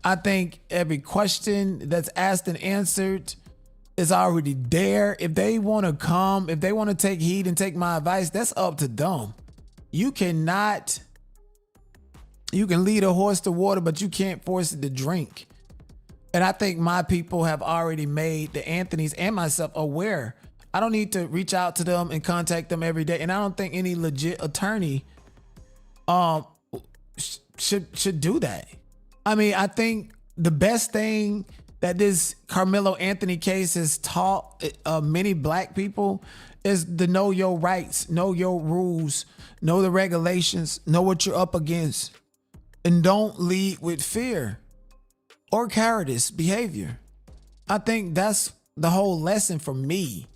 I think every question that's asked and answered is already there. If they want to come, if they want to take heed and take my advice, that's up to them. You can lead a horse to water, but you can't force it to drink. And I think my people have already made the Anthonys and myself aware. I don't need to reach out to them and contact them every day. And I don't think any legit attorney should do that. I mean, I think the best thing that this Karmelo Anthony case has taught many black people is to know your rights, know your rules, know the regulations, know what you're up against, and don't lead with fear or cowardice behavior. I think that's the whole lesson for me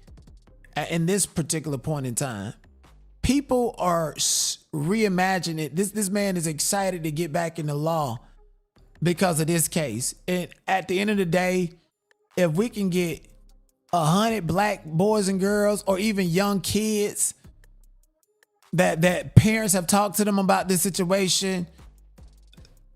in this particular point in time. People are reimagining it. This man is excited to get back in the law because of this case. And at the end of the day, if we can get 100 black boys and girls, or even young kids that parents have talked to them about this situation,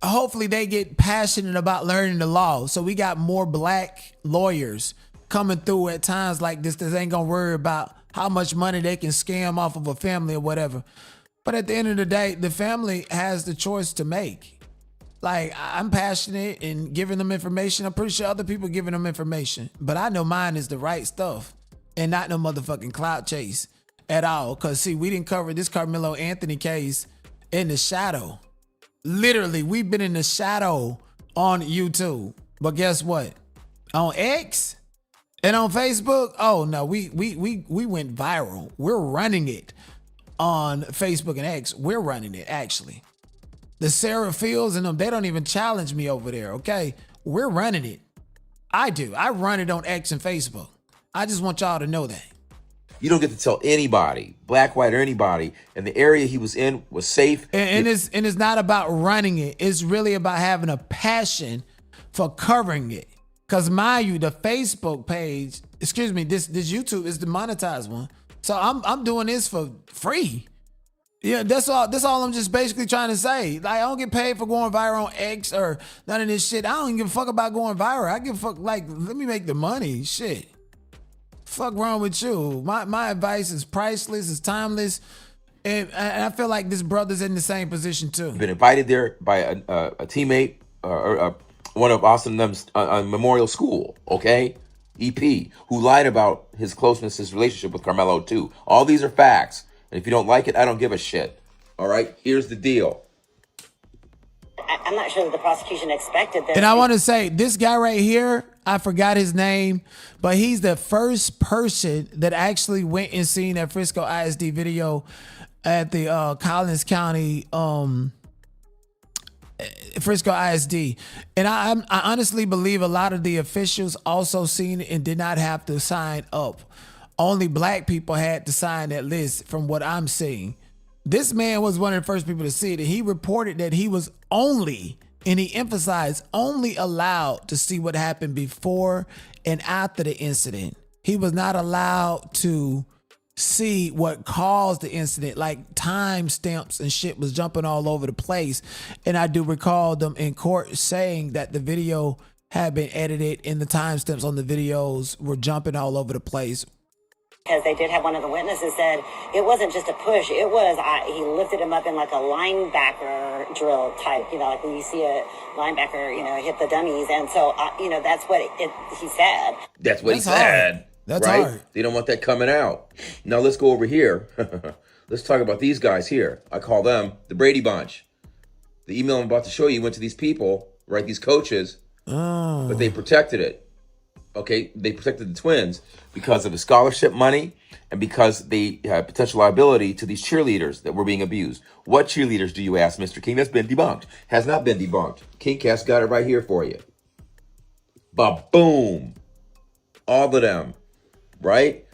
hopefully they get passionate about learning the law. So we got more black lawyers coming through at times like this that ain't gonna worry about how much money they can scam off of a family or whatever. But at the end of the day, the family has the choice to make. Like, I'm passionate in giving them information. I'm pretty sure other people giving them information. But I know mine is the right stuff and not no motherfucking clout chase at all. Because, see, we didn't cover this Karmelo Anthony case in the shadow. Literally, we've been in the shadow on YouTube. But guess what? On X and on Facebook, oh no, we went viral. We're running it on Facebook and X. We're running it, actually. The Sarah Fields and them, they don't even challenge me over there, okay? We're running it. I do. I run it on X and Facebook. I just want y'all to know that. You don't get to tell anybody, black, white, or anybody, and the area he was in was safe. And it's not about running it. It's really about having a passion for covering it. Because mind you, the Facebook page, this YouTube is the monetized one. So I'm doing this for free. Yeah, that's all I'm just basically trying to say. Like, I don't get paid for going viral on X or none of this shit. I don't give a fuck about going viral. I give a fuck, like, let me make the money. Shit. Fuck wrong with you? My advice is priceless, it's timeless. And I feel like this brother's in the same position too. Been invited there by a teammate, or one of Austin them's Memorial School, okay? EP, who lied about his closeness, his relationship with Karmelo too. All these are facts. And if you don't like it, I don't give a shit. All right, here's the deal. I'm not sure that the prosecution expected this. And I want to say, this guy right here, I forgot his name, but he's the first person that actually went and seen that Frisco ISD video at the Collins County Frisco ISD. And I honestly believe a lot of the officials also seen it and did not have to sign up. Only black people had to sign that list from what I'm seeing. This man was one of the first people to see it, and he reported that he was only, and he emphasized, only allowed to see what happened before and after the incident. He was not allowed to see what caused the incident, like time stamps and shit was jumping all over the place. And I do recall them in court saying that the video had been edited and the timestamps on the videos were jumping all over the place. Because they did have one of the witnesses said it wasn't just a push. It was, he lifted him up in like a linebacker drill type, like when you see a linebacker, hit the dummies. And so, that's what he said. That's what he said. That's right? hard. They don't want that coming out. Now let's go over here. Let's talk about these guys here. I call them the Brady Bunch. The email I'm about to show you went to these people, right? These coaches, but they protected it. Okay, they protected the twins because of the scholarship money and because they had potential liability to these cheerleaders that were being abused. What cheerleaders, do you ask, Mr. King? That's been debunked. Has not been debunked. Kingcast got it right here for you. Ba-boom. All of them, right?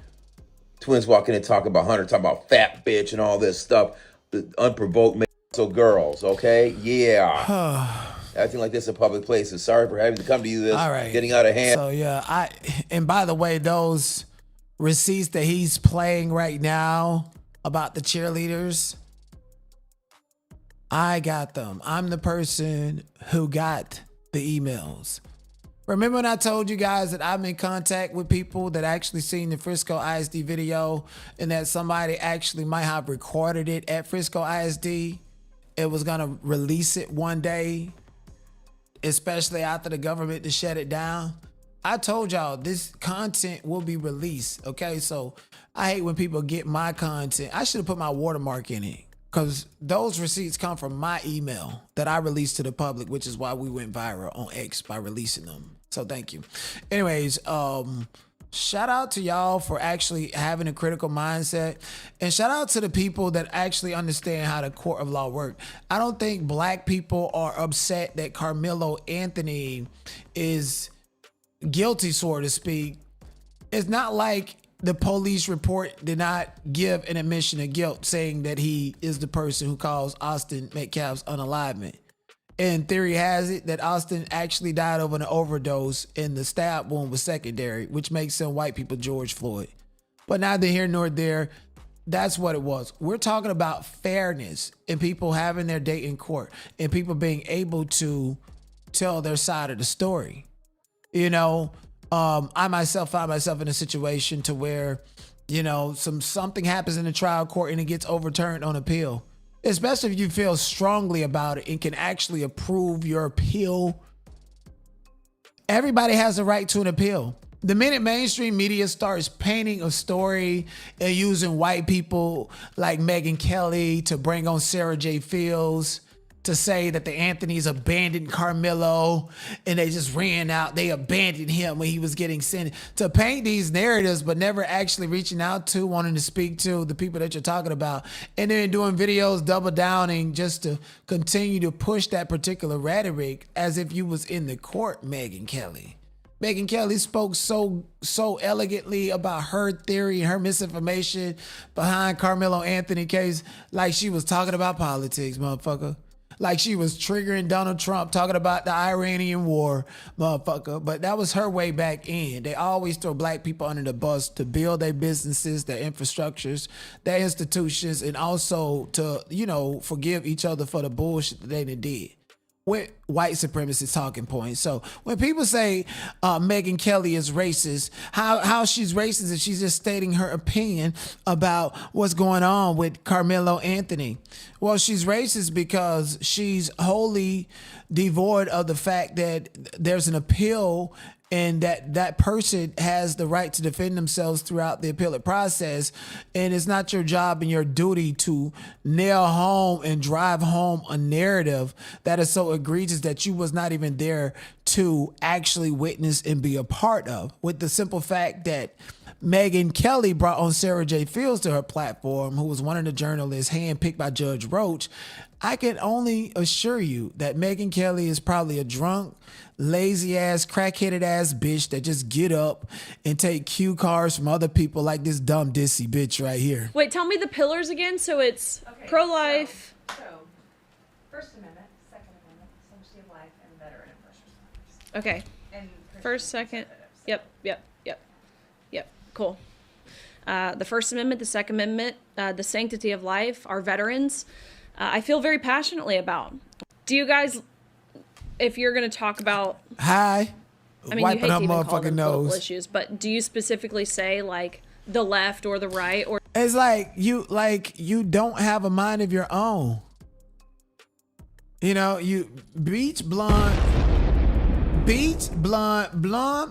Twins walking in talking about Hunter, talking about fat bitch and all this stuff. The unprovoked so girls, okay? Yeah. Acting like this in public places. Sorry for having to come to you this. All right. Getting out of hand. So yeah, and by the way, those receipts that he's playing right now about the cheerleaders, I got them. I'm the person who got the emails. Remember when I told you guys that I'm in contact with people that actually seen the Frisco ISD video and that somebody actually might have recorded it at Frisco ISD? It was gonna release it one day, especially after the government to shut it down. I told y'all this content will be released, okay? So I hate when people get my content. I should have put my watermark in it because those receipts come from my email that I released to the public, which is why we went viral on X by releasing them. So thank you. Anyways, Shout out to y'all for actually having a critical mindset, and shout out to the people that actually understand how the court of law works. I don't think black people are upset that Karmelo Anthony is guilty, so to speak. It's not like the police report did not give an admission of guilt saying that he is the person who caused Austin Metcalf's unalivement. And theory has it that Austin actually died of an overdose and the stab wound was secondary, which makes some white people George Floyd. But neither here nor there, that's what it was. We're talking about fairness and people having their day in court and people being able to tell their side of the story. You know, I myself find myself in a situation to where, you know, something happens in the trial court and it gets overturned on appeal. Especially if you feel strongly about it and can actually approve your appeal. Everybody has a right to an appeal. The minute mainstream media starts painting a story and using white people like Megyn Kelly to bring on Sarah J. Fields to say that the Anthonys abandoned Karmelo and they just ran out, they abandoned him when he was getting sentenced. To paint these narratives but never actually reaching out to, wanting to speak to the people that you're talking about, and then doing videos double downing just to continue to push that particular rhetoric as if you was in the court, Megyn Kelly. Megyn Kelly spoke so elegantly about her theory and her misinformation behind Karmelo Anthony case like she was talking about politics, motherfucker. Like she was triggering Donald Trump talking about the Iranian war, motherfucker. But that was her way back in. They always throw black people under the bus to build their businesses, their infrastructures, their institutions, and also to, you know, forgive each other for the bullshit that they did with white supremacist talking points. So when people say Megyn Kelly is racist, how she's racist if she's just stating her opinion about what's going on with Karmelo Anthony? Well, she's racist because she's wholly devoid of the fact that there's an appeal and that person has the right to defend themselves throughout the appellate process. And it's not your job and your duty to nail home and drive home a narrative that is so egregious that you was not even there to actually witness and be a part of, with the simple fact that Megyn Kelly brought on Sarah J. Fields to her platform, who was one of the journalists handpicked by Judge Roach. I can only assure you that Megyn Kelly is probably a drunk, lazy ass, crackheaded ass bitch that just get up and take cue cards from other people like this dumb dissy bitch right here. Wait, tell me the pillars again. So it's pro-life. So, First Amendment, Second Amendment, sanctity of life, and veteran and first responders. Okay. And First, second. Yep. Cool. The First Amendment, the Second Amendment, the sanctity of life, our veterans, I feel very passionately about. Do you guys, if you're going to talk about... Hi. I mean, wiping you hate her to even call motherfucking them political nose. issues, but do you specifically say, like, the left or the right? Or It's like you don't have a mind of your own. You know, you Beach Blonde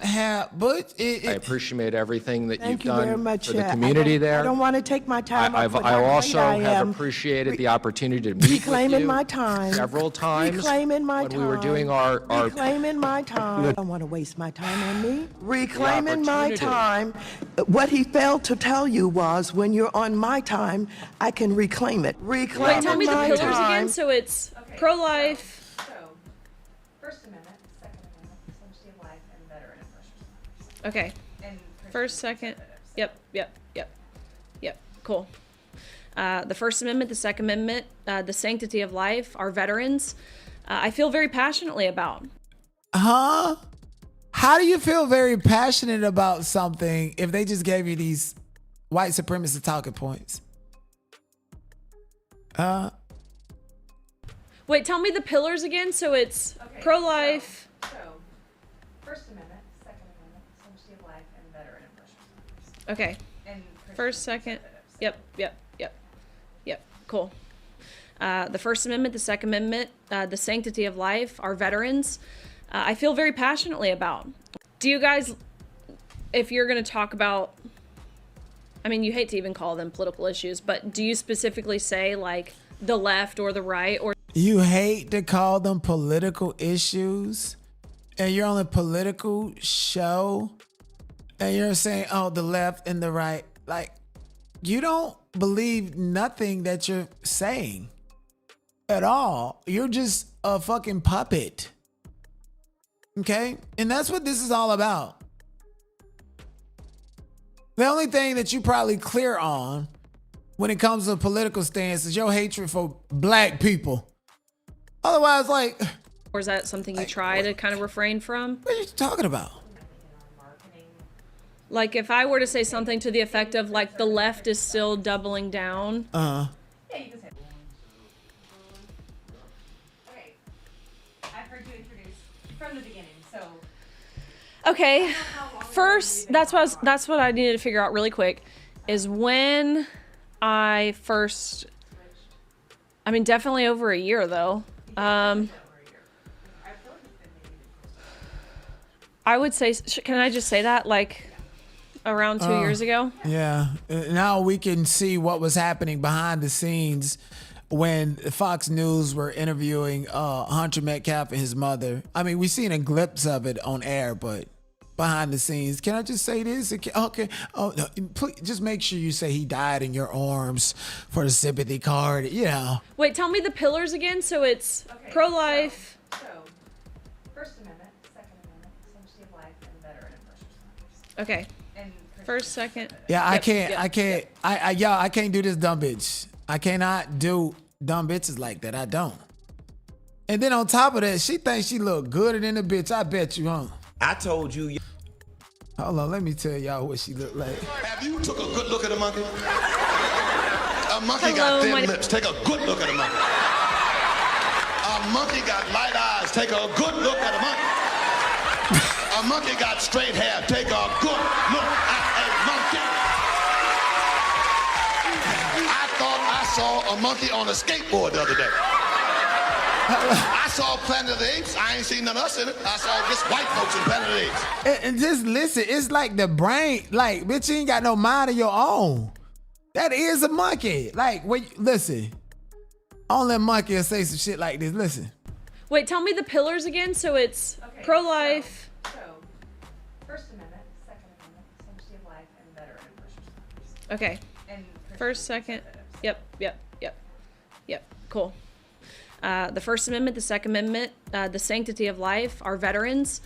have, but I appreciate everything that Thank you've you very done much. for the community there. I don't want to take my time. I also have appreciated the opportunity to meet with Reclaiming you my time. several times Reclaiming my when time. we were doing our Reclaiming my time. I don't want to waste my time on me. Reclaiming my opportunity. time. What he failed to tell you was when you're on my time, I can reclaim it. Reclaiming wait, tell me the my pillars time. again. So it's pro-life. So, First Amendment, Second Amendment, sanctity of life, and veteran and first responders. Okay. And First, second. Yep. Cool. The First Amendment, the Second Amendment, the sanctity of life, our veterans, I feel very passionately about. Huh? How do you feel very passionate about something if they just gave you these white supremacist talking points? Wait, tell me the pillars again. So it's pro-life. So, First Amendment, Second Amendment, sanctity of life, and veteran and first responders. Okay. And First, second. Yep. Cool. The First Amendment, the Second Amendment, the sanctity of life, our veterans, I feel very passionately about. Do you guys, if you're going to talk about, I mean, you hate to even call them political issues, but do you specifically say, like, the left or the right? Or You hate to call them political issues, and you're on a political show. And you're saying, oh, the left and the right. Like, you don't believe nothing that you're saying at all. You're just a fucking puppet. Okay? And that's what this is all about. The only thing that you probably clear on when it comes to political stance is your hatred for black people. Otherwise, like... Or is that something you try to kind of refrain from? What are you talking about? Like, if I were to say something to the effect of, like, the left is still doubling down. Yeah, you can say that. Okay. I've heard you introduce from the beginning, so. Okay. First, that's what I needed to figure out really quick, is when I first, I mean, definitely over a year, though. I would say, can I just say that, like, around 2 years ago? Yeah. Now we can see what was happening behind the scenes when Fox News were interviewing Hunter Metcalf and his mother. I mean, we've seen a glimpse of it on air, but behind the scenes, can I just say this? Okay. Oh, no, please, just make sure you say he died in your arms for the sympathy card, you know. Wait, tell me the pillars again. So it's pro-life. So, First Amendment, Second Amendment, sanctity of life, and veteran and first responders. Okay. And First, second. Yeah, I can't do this dumb bitch. I cannot do dumb bitches like that. I don't. And then on top of that, she thinks she look gooder than the bitch. I bet you, huh? I told you. Hold on, let me tell y'all what she look like. Have you took a good look at a monkey? A monkey got thin lips. Take a good look at a monkey. A monkey got light eyes. Take a good look at a monkey. A monkey got straight hair. Take a good look at a monkey. I thought I saw a monkey on a skateboard the other day. I saw Planet of the Apes. I ain't seen none of us in it. I saw just white folks in Planet of the Apes. And just listen, it's like the brain, like, bitch, you ain't got no mind of your own. That is a monkey. Like, listen, only a monkey will say some shit like this. Listen. Wait, tell me the pillars again. So it's pro-life. So, First Amendment, Second Amendment, sanctity of life, and veteran and first responders. Okay. And First, second. Yep. Cool. The First Amendment, the Second Amendment, the sanctity of life, our veterans,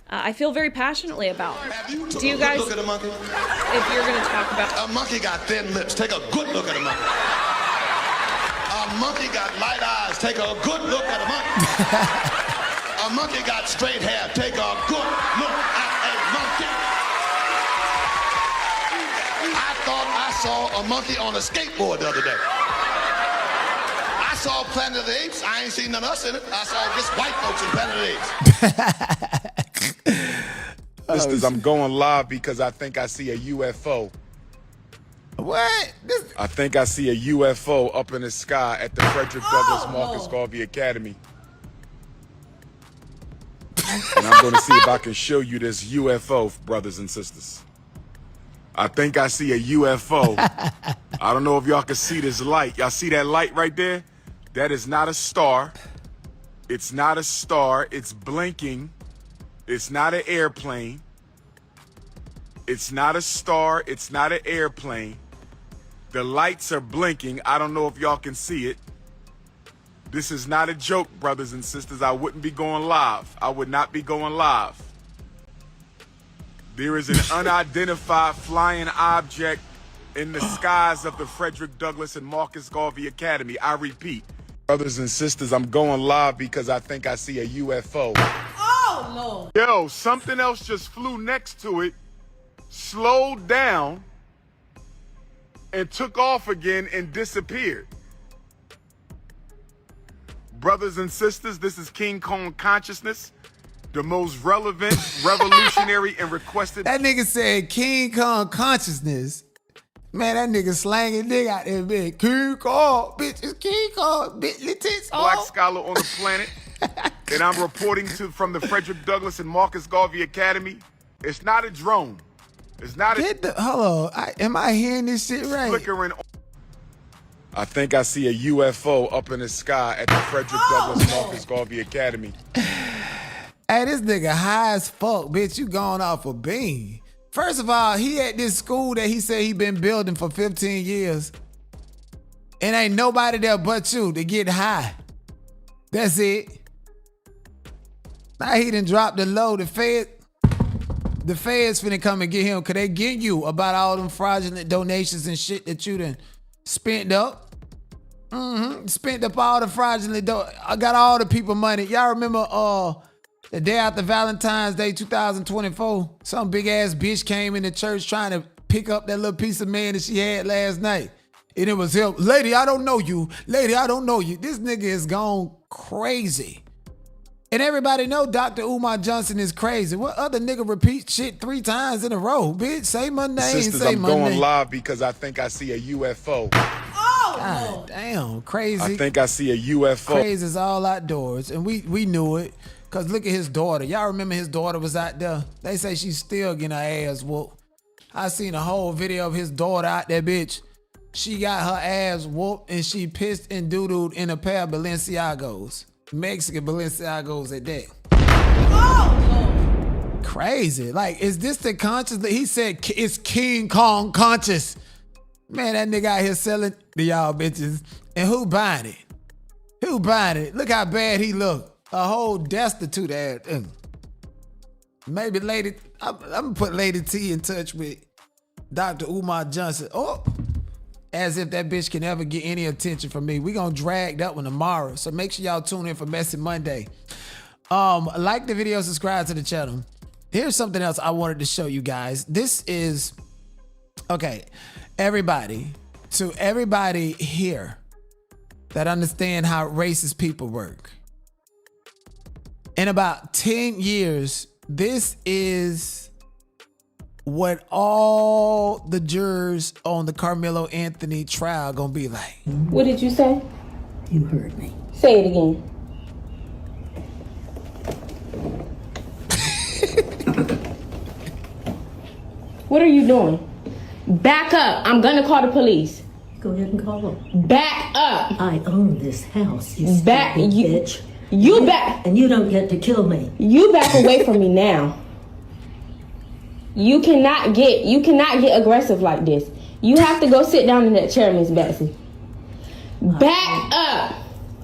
I feel very passionately about. Do you guys, look at a monkey? if you're going to talk about... A monkey got thin lips. Take a good look at a monkey. A monkey got light eyes. Take a good look at a monkey. A monkey got straight hair. Take a good look at a monkey. I thought I saw a monkey on a skateboard the other day. I saw Planet of the Apes. I ain't seen none of us in it. I saw just white folks in Planet of the Apes. Sisters, I'm going live because I think I see a UFO. What? I think I see a UFO up in the sky at the Frederick Douglass Marcus Garvey Academy. And I'm going to see if I can show you this UFO, brothers and sisters. I think I see a UFO. I don't know if y'all can see this light. Y'all see that light right there? That is not a star. It's not a star. It's blinking. It's not an airplane. It's not a star. It's not an airplane. The lights are blinking. I don't know if y'all can see it. This is not a joke, brothers and sisters. I wouldn't be going live. I would not be going live. There is an unidentified flying object in the skies of the Frederick Douglass and Marcus Garvey Academy. I repeat, brothers and sisters, I'm going live because I think I see a UFO. Oh, Lord. Yo, something else just flew next to it, slowed down, and took off again and disappeared. Brothers and sisters, this is King Kong Consciousness, the most relevant, revolutionary, and requested. That nigga said King Kong Consciousness. Man, that nigga slanging nigga out there, man. King Kong, bitch, it's King Kong, bitch, it's Black scholar on the planet. And I'm reporting from the Frederick Douglass and Marcus Garvey Academy. It's not a drone. It's not hold on. Am I hearing this shit right? Flickering. I think I see a UFO up in the sky at the Frederick Douglass Marcus Garvey Academy. Hey, this nigga high as fuck, bitch. You going off a bean. First of all, he at this school that he said he been building for 15 years. And ain't nobody there but you to get high. That's it. Now he done dropped the low. The feds finna come and get him because they get you about all them fraudulent donations and shit that you done spent up. Spent up all the fraudulent I got all the people money. Y'all remember the day after Valentine's Day 2024? Some big ass bitch came in the church trying to pick up that little piece of man that she had last night. And it was him. Lady, I don't know you. Lady, I don't know you. This nigga is gone crazy. And everybody know Dr. Umar Johnson is crazy. What other nigga repeat shit 3 times in a row? Bitch, say my name. Sisters, say I'm my going name. live because I think I see a UFO. God damn, crazy. I think I see a UFO. Crazy is all outdoors. And we knew it. Because look at his daughter. Y'all remember his daughter was out there? They say she's still getting her ass whooped. I seen a whole video of his daughter out there, bitch. She got her ass whooped and she pissed and doodled in a pair of Balenciagos. Mexican Balenciagos at that. Crazy. Like, is this the conscious? He said it's King Kong conscious. Man, that nigga out here selling to y'all bitches. And who buying it? Who buying it? Look how bad he look. A whole destitute ass. Maybe Lady, I'm gonna put Lady T in touch with Dr. Umar Johnson. Oh, as if that bitch can ever get any attention from me. We gonna drag that one tomorrow. So make sure y'all tune in for Messy Monday. Like the video, subscribe to the channel. Here's something else I wanted to show you guys. This is, okay, everybody here that understand how racist people work. In about 10 years, this is what all the jurors on the Karmelo Anthony trial gonna be like. What did you say? You heard me. Say it again. What are you doing? Back up. I'm gonna call the police. Go ahead and call them. Back up. I own this house, you Back, stupid you, bitch. You back. And you don't get to kill me. You back away from me now. You cannot get aggressive like this. You have to go sit down in that chair, Miss Betsy. Back up.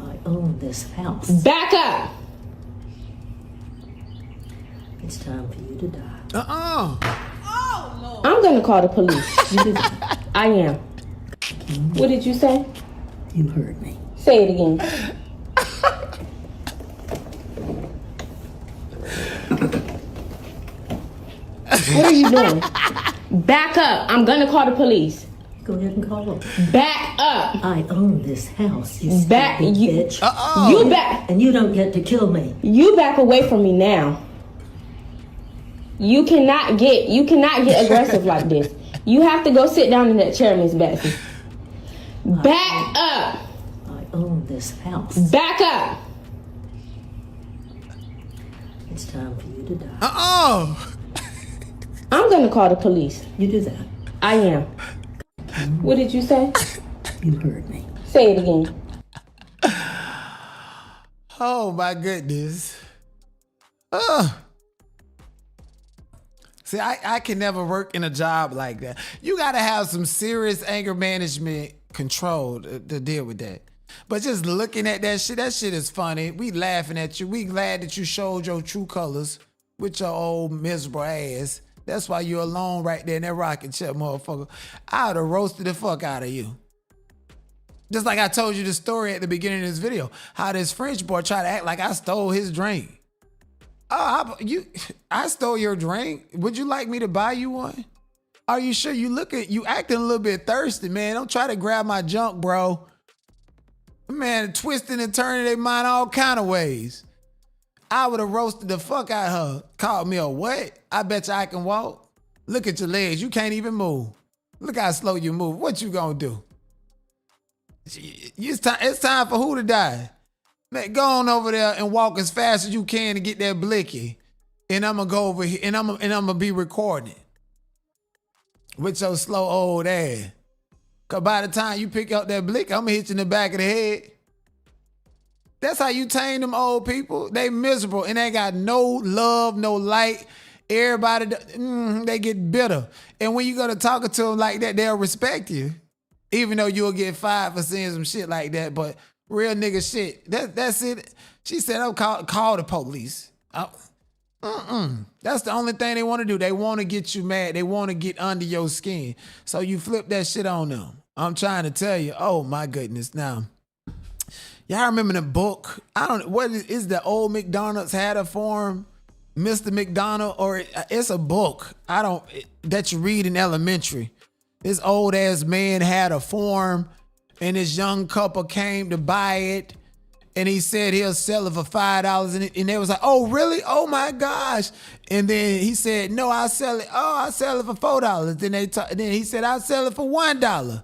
I own this house. Back up. It's time for you to die. I'm gonna call the police. I am. What did you say? You heard me. Say it again. What are you doing? Back up. I'm gonna call the police. Go ahead and call them. Back up. I own this house, you Back, stupid you, bitch. You back. And you don't get to kill me. You back away from me now. You cannot get aggressive like this. You have to go sit down in that chair, Miss Betsy. Back up. I own this house. Back up. It's time for you to die. I'm gonna call the police. You do that. I am. What did you say? You heard me. Say it again. Oh my goodness. See, I can never work in a job like that. You gotta have some serious anger management control to deal with that. But just looking at that shit is funny. We laughing at you. We glad that you showed your true colors with your old miserable ass. That's why you're alone right there in that rocking chair, motherfucker. I would have roasted the fuck out of you. Just like I told you the story at the beginning of this video, how this French boy tried to act like I stole his drink. Oh, I stole your drink? Would you like me to buy you one? Are you sure? You acting a little bit thirsty, man. Don't try to grab my junk, bro. Man, twisting and turning their mind all kind of ways. I would have roasted the fuck out of her. Called me a what? I bet you I can walk. Look at your legs. You can't even move. Look how slow you move. What you gonna do? It's time for who to die? Man, go on over there and walk as fast as you can to get that blicky. And I'm gonna go over here and I'm gonna be recording with your slow old ass. Cause by the time you pick up that blick, I'm gonna hit you in the back of the head. That's how you tame them old people. They miserable and they got no love, no light, everybody, they get bitter. And when you go to talking to them like that, they'll respect you. Even though you'll get fired for saying some shit like that. But real nigga shit, that's it. She said, "I'll call the police." That's the only thing they want to do. They want to get you mad. They want to get under your skin. So you flip that shit on them. I'm trying to tell you. Oh my goodness. Now, y'all remember the book? What is the old McDonald's had a form? Mr. McDonald, or it's a book. That you read in elementary. This old ass man had a form, and this young couple came to buy it, and he said he'll sell it for $5, and they was like, "Oh really? Oh my gosh!" And then he said, "No, I'll sell it. Oh, I'll sell it for $4." Then he said, "I'll sell it for $1."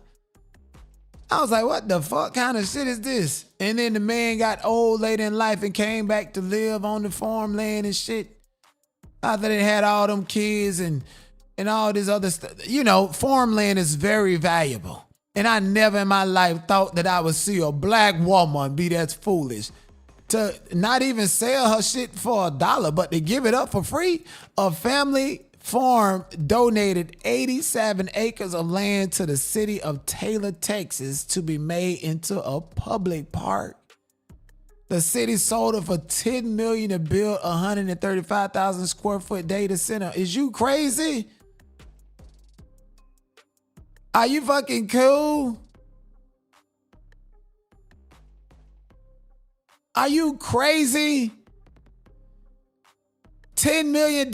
I was like, "What the fuck kind of shit is this?" And then the man got old later in life and came back to live on the farmland and shit. After they had all them kids and all this other stuff. You know, farmland is very valuable. And I never in my life thought that I would see a black woman be that foolish to not even sell her shit for $1, but to give it up for free. A family farm donated 87 acres of land to the city of Taylor, Texas to be made into a public park. The city sold it for $10 million to build a 135,000 square foot data center. Is you crazy? Are you fucking cool? Are you crazy? $10 million?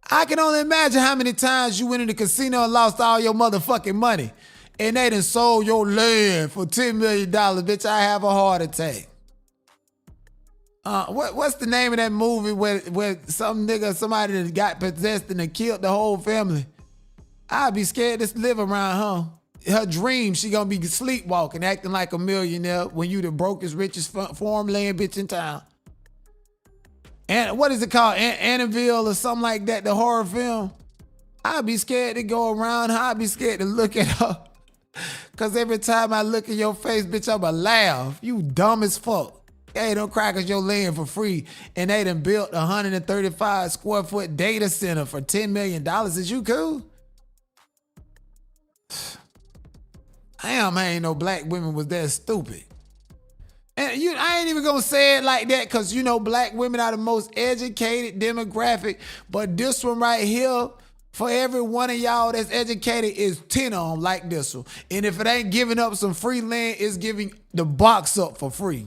I can only imagine how many times you went in the casino and lost all your motherfucking money. And they done sold your land for $10 million. Bitch, I have a heart attack. What's the name of that movie where somebody that got possessed and killed the whole family? I'd be scared to live around her. Her dream, she gonna be sleepwalking, acting like a millionaire when you the brokest, richest farmland bitch in town. And what is it called? Annabelle or something like that, the horror film? I'd be scared to go around her. I'd be scared to look at her. Cause every time I look in your face, bitch, I'ma laugh. You dumb as fuck. Hey, don't crack us your land for free. And they done built a 135 square foot data center for $10 million. Is you cool? Damn, I ain't no black women was that stupid. And I ain't even gonna say it like that because you know black women are the most educated demographic. But this one right here, for every one of y'all that's educated, is 10 of them like this one. And if it ain't giving up some free land, it's giving the box up for free.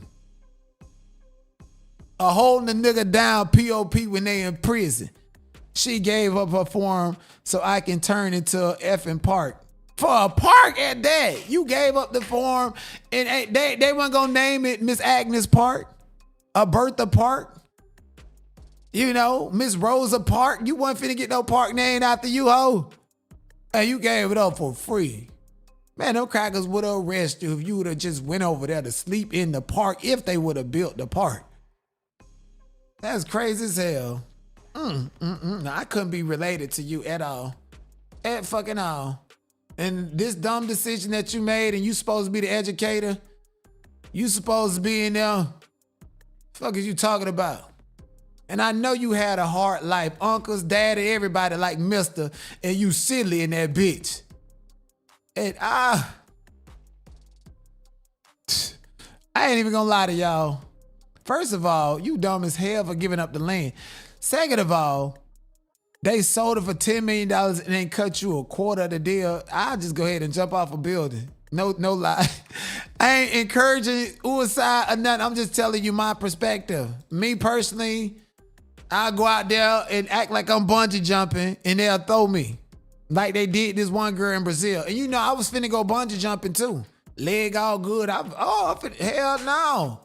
Or holding the nigga down POP when they in prison. She gave up her farm so I can turn into an effing park. For a park at that. You gave up the farm and they weren't gonna name it Miss Agnes Park, or Bertha Park, you know, Miss Rosa Park. You wasn't finna get no park named after you, ho. And you gave it up for free. Man, them crackers would have arrested you if you would have just went over there to sleep in the park if they would have built the park. That's crazy as hell. I couldn't be related to you at all. At fucking all. And this dumb decision that you made and you supposed to be the educator, you supposed to be in there, fuck is you talking about? And I know you had a hard life. Uncles, daddy, everybody like mister, and you silly in that bitch. And I ain't even gonna lie to y'all. First of all, you dumb as hell for giving up the land. Second of all, they sold it for $10 million and then cut you a quarter of the deal. I'll just go ahead and jump off a building. No lie. I ain't encouraging suicide or nothing. I'm just telling you my perspective. Me personally, I'll go out there and act like I'm bungee jumping and they'll throw me. Like they did this one girl in Brazil. And you know, I was finna go bungee jumping too. Leg all good. Hell no.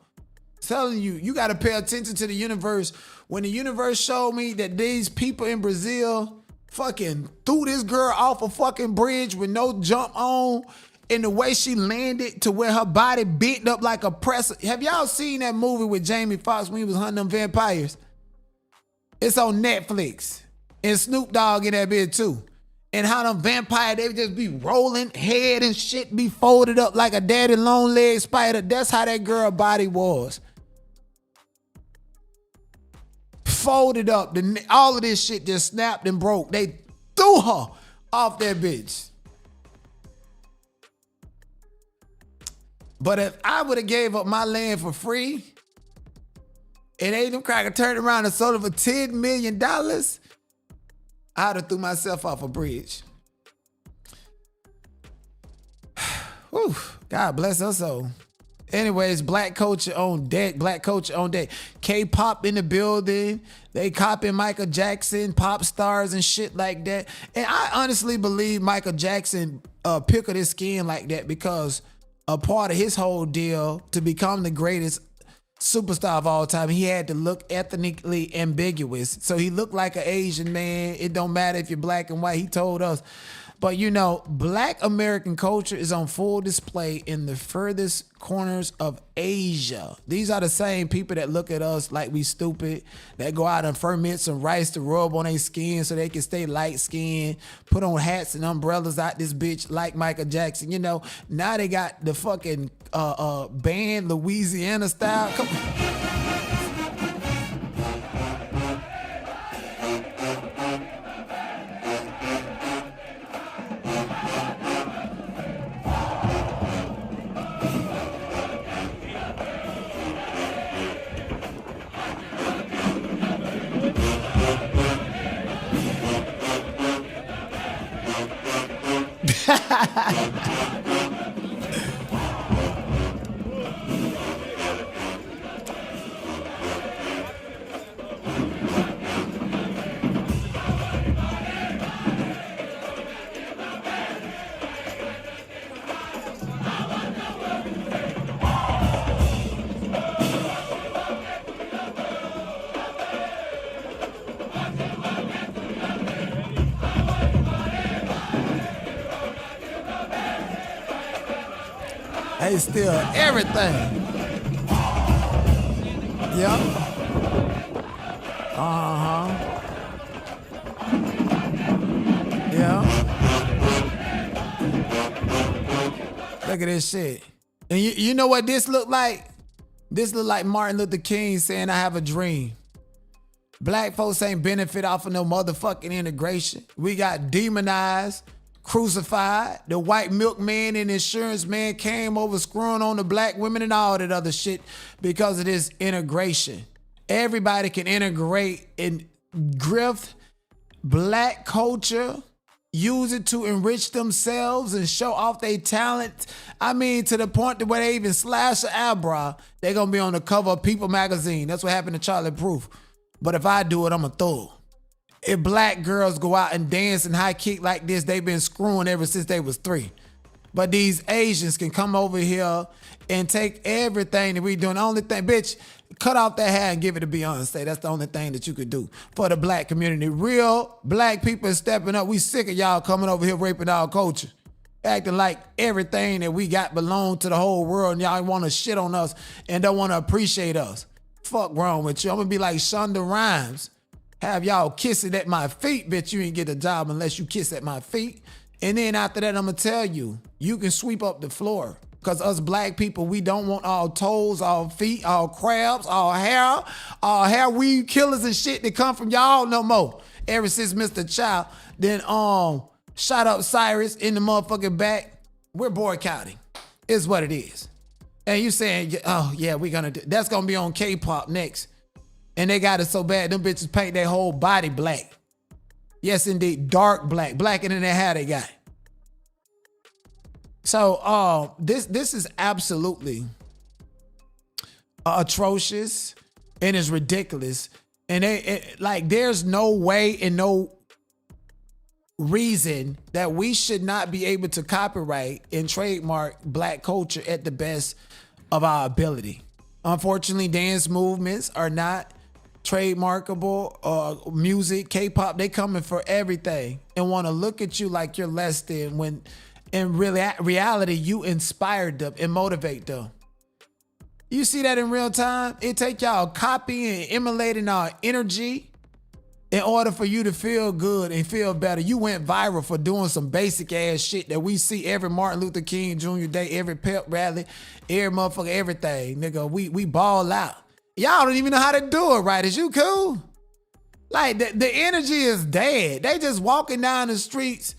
Telling you, you got to pay attention to the universe. When the universe showed me that these people in Brazil fucking threw this girl off a fucking bridge with no jump on, and the way she landed to where her body bent up like a press. Have y'all seen that movie with Jamie Foxx when he was hunting them vampires? It's on Netflix. And Snoop Dogg in that bit too. And how them vampires, they just be rolling head and shit be folded up like a daddy long leg spider. That's how that girl body was. folded up. All of this shit just snapped and broke. They threw her off that bitch. But if I would have gave up my land for free and Adam Cracker turned around and sold it for $10 million, I'd have threw myself off a bridge. Whew, God bless her soul. Anyways, black culture on deck. Black culture on deck. K-pop in the building. They copying Michael Jackson, pop stars and shit like that. And I honestly believe Michael Jackson pickled his skin like that because a part of his whole deal to become the greatest superstar of all time, he had to look ethnically ambiguous. So he looked like an Asian man. It don't matter if you're black and white, he told us. But you know, black American culture is on full display in the furthest corners of Asia. These are the same people that look at us like we stupid, that go out and ferment some rice to rub on their skin so they can stay light skinned, put on hats and umbrellas out this bitch like Michael Jackson. You know, now they got the fucking band Louisiana style. Come on. They still everything. Yep. Uh-huh. Yeah. Look at this shit. And you know what this look like? This look like Martin Luther King saying, I have a dream. Black folks ain't benefit off of no motherfucking integration. We got demonized, crucified. The white milkman and insurance man came over screwing on the black women and all that other shit because of this integration. Everybody can integrate and grift black culture, use it to enrich themselves and show off their talent. I mean, to the point that where they even slash an eyebrow, they're gonna be on the cover of People magazine. That's what happened to Charlie Proof. But if I do it, I'm a thug. If black girls go out and dance and high kick like this, they've been screwing ever since they was 3. But these Asians can come over here and take everything that we doing. The only thing, bitch, cut off that hair and give it to Beyonce. That's the only thing that you could do for the black community. Real black people is stepping up. We sick of y'all coming over here raping our culture, acting like everything that we got belong to the whole world, and y'all want to shit on us and don't want to appreciate us. Fuck wrong with you. I'm gonna be like Shonda Rhimes. Have y'all kissing at my feet, bitch. You ain't get a job unless you kiss at my feet. And then after that, I'm gonna tell you, you can sweep up the floor. Because us black people, we don't want all toes, all feet, all crabs, all hair weed killers and shit that come from y'all no more. Ever since Mr. Child then shot up Cyrus in the motherfucking back, we're boycotting. Is what it is. And you saying, oh yeah, we're gonna do, that's gonna be on K-pop next. And they got it so bad, them bitches paint their whole body black. Yes, indeed, dark black, blacker than that hair they got. So this is absolutely atrocious and it's ridiculous. And there's no way and no reason that we should not be able to copyright and trademark black culture at the best of our ability. Unfortunately, dance movements are not trademarkable. Music, K-pop, they coming for everything and want to look at you like you're less than when in reality you inspired them and motivate them. You see that in real time? It take y'all copying and emulating our energy in order for you to feel good and feel better. You went viral for doing some basic ass shit that we see every Martin Luther King Jr. Day, every pep rally, every motherfucker, everything. Nigga, we ball out. Y'all don't even know how to do it right. Is you cool? Like the energy is dead. They just walking down the streets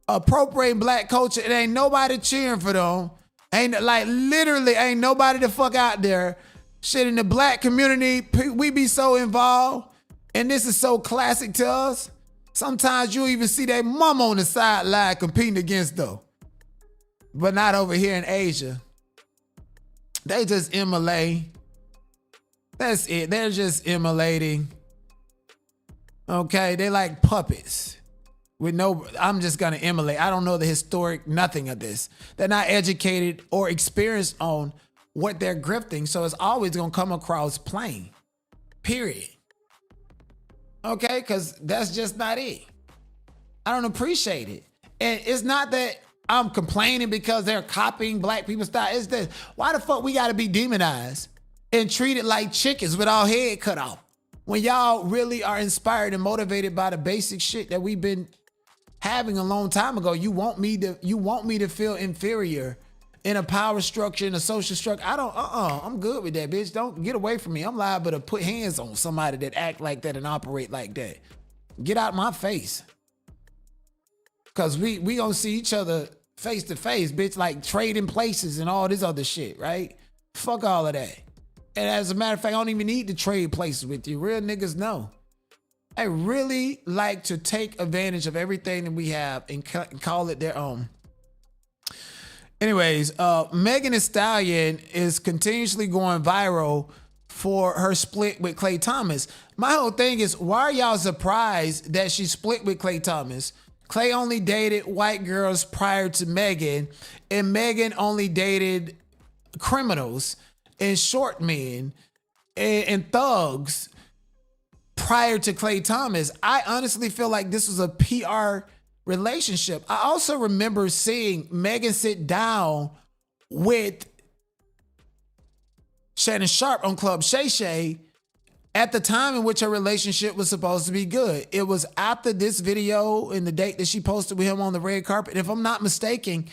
appropriating black culture. It ain't nobody cheering for them. Ain't like literally ain't nobody the fuck out there. Shit, in the black community, we be so involved. And this is so classic to us. Sometimes you even see their mom on the sideline competing against them. But not over here in Asia. They just immolate. That's it. They're just immolating. Okay, they like puppets. With no, I'm just gonna immolate. I don't know the historic nothing of this. They're not educated or experienced on what they're grifting, so it's always gonna come across plain. Period. Okay, because that's just not it. I don't appreciate it. And it's not that I'm complaining because they're copying black people's style. It's that why the fuck we gotta be demonized and treated like chickens with our head cut off? When y'all really are inspired and motivated by the basic shit that we've been having a long time ago. You want me to feel inferior in a power structure, in a social structure. I'm good with that, bitch. Don't get away from me. I'm liable to put hands on somebody that act like that and operate like that. Get out my face. Cause we gonna see each other face to face, bitch, like trading places and all this other shit, right? Fuck all of that. And as a matter of fact, I don't even need to trade places with you. Real niggas know. I really like to take advantage of everything that we have and call it their own. Anyways, Megan Thee Stallion is continuously going viral for her split with Klay Thomas. My whole thing is, why are y'all surprised that she split with Klay Thomas? Klay only dated white girls prior to Megan, and Megan only dated criminals and short men and thugs prior to Klay Thomas. I honestly feel like this was a PR relationship. I also remember seeing Megan sit down with Shannon Sharp on Club Shay Shay at the time in which her relationship was supposed to be good. It was after this video and the date that she posted with him on the red carpet. If I'm not mistaken,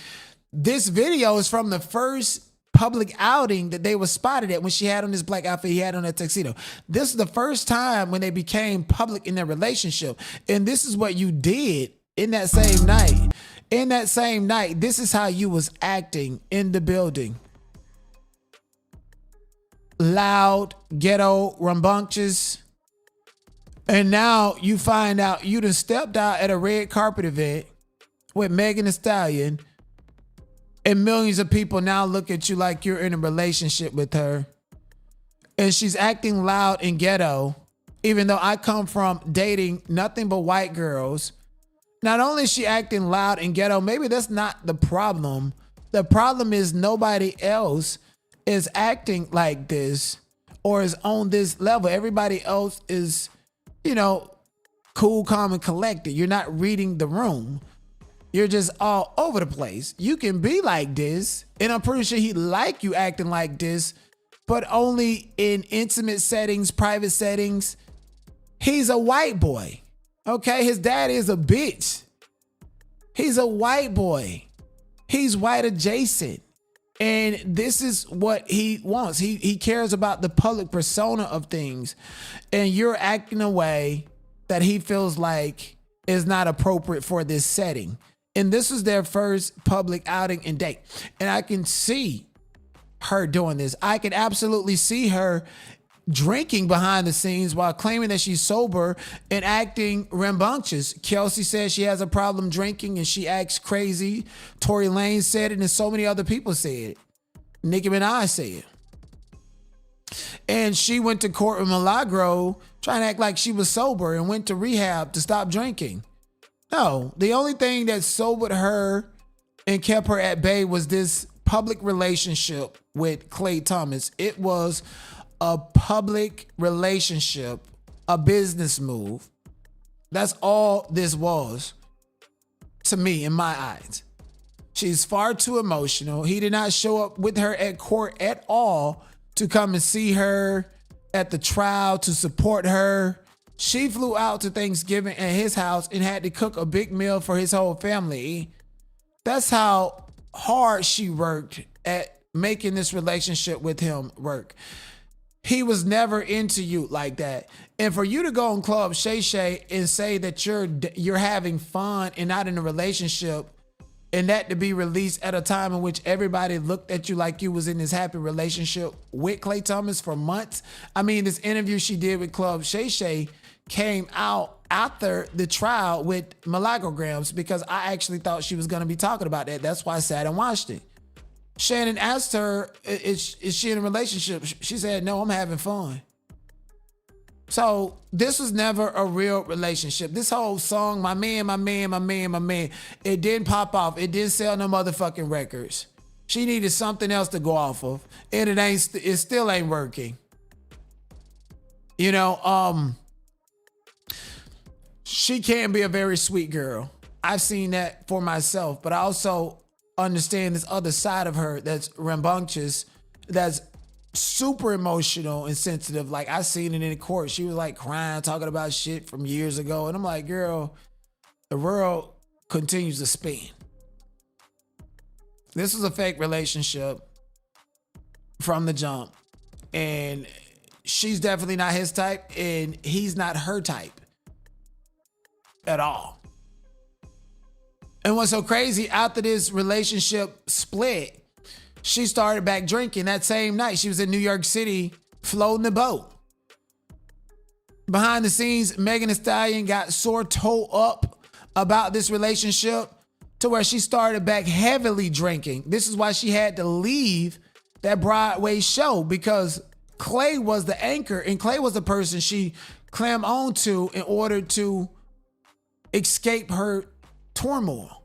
this video is from the first public outing that they were spotted at when she had on this black outfit, he had on that tuxedo. This is the first time when they became public in their relationship. And this is what you did in that same night. In that same night, this is how you was acting in the building. Loud, ghetto, rambunctious. And now you find out you done stepped out at a red carpet event with Megan Thee Stallion, and millions of people now look at you like you're in a relationship with her. And she's acting loud and ghetto, even though I come from dating nothing but white girls. Not only is she acting loud and ghetto, maybe that's not the problem. The problem is nobody else is acting like this or is on this level. Everybody else is, cool, calm, and collected. You're not reading the room. You're just all over the place. You can be like this, and I'm pretty sure he like you acting like this, but only in intimate settings, private settings. He's a white boy, okay? His dad is a bitch. He's a white boy. He's white adjacent. And this is what he wants. He cares about the public persona of things. And you're acting a way that he feels like is not appropriate for this setting. And this was their first public outing and date. And I can see her doing this. I can absolutely see her drinking behind the scenes while claiming that she's sober and acting rambunctious. Kelsey says she has a problem drinking and she acts crazy. Tory Lanez said it and so many other people said it. Nicki Minaj said it. And she went to court with Milagro trying to act like she was sober and went to rehab to stop drinking. No, the only thing that sobered her and kept her at bay was this public relationship with Klay Thomas. It was a public relationship, a business move. That's all this was to me in my eyes. She's far too emotional. He did not show up with her at court at all to come and see her at the trial, to support her. She flew out to Thanksgiving at his house and had to cook a big meal for his whole family. That's how hard she worked at making this relationship with him work. he was never into you like that. And for you to go on Club Shay Shay and say that you're having fun and not in a relationship, and that to be released at a time in which everybody looked at you like you was in this happy relationship with Klay Thomas for months. I mean, this interview she did with Club Shay Shay came out after the trial with Milagograms, because I actually thought she was going to be talking about that. That's why I sat and watched it. Shannon asked her, is she in a relationship? She said, no, I'm having fun. So this was never a real relationship. This whole song, my man, my man, my man, my man, it didn't pop off. It didn't sell no motherfucking records. She needed something else to go off of, and it still ain't working. You know, she can be a very sweet girl. I've seen that for myself, but I also understand this other side of her that's rambunctious, that's super emotional and sensitive. Like, I seen it in the court. She was like crying, talking about shit from years ago. And I'm like, girl, the world continues to spin. This was a fake relationship from the jump. And she's definitely not his type, and he's not her type at all. And what's so crazy, after this relationship split, she started back drinking that same night. She was in New York City floating the boat. Behind the scenes, Megan Thee Stallion got sore toe up about this relationship to where she started back heavily drinking. This is why she had to leave that Broadway show, because Klay was the anchor, and Klay was the person she clammed on to in order to escape her turmoil.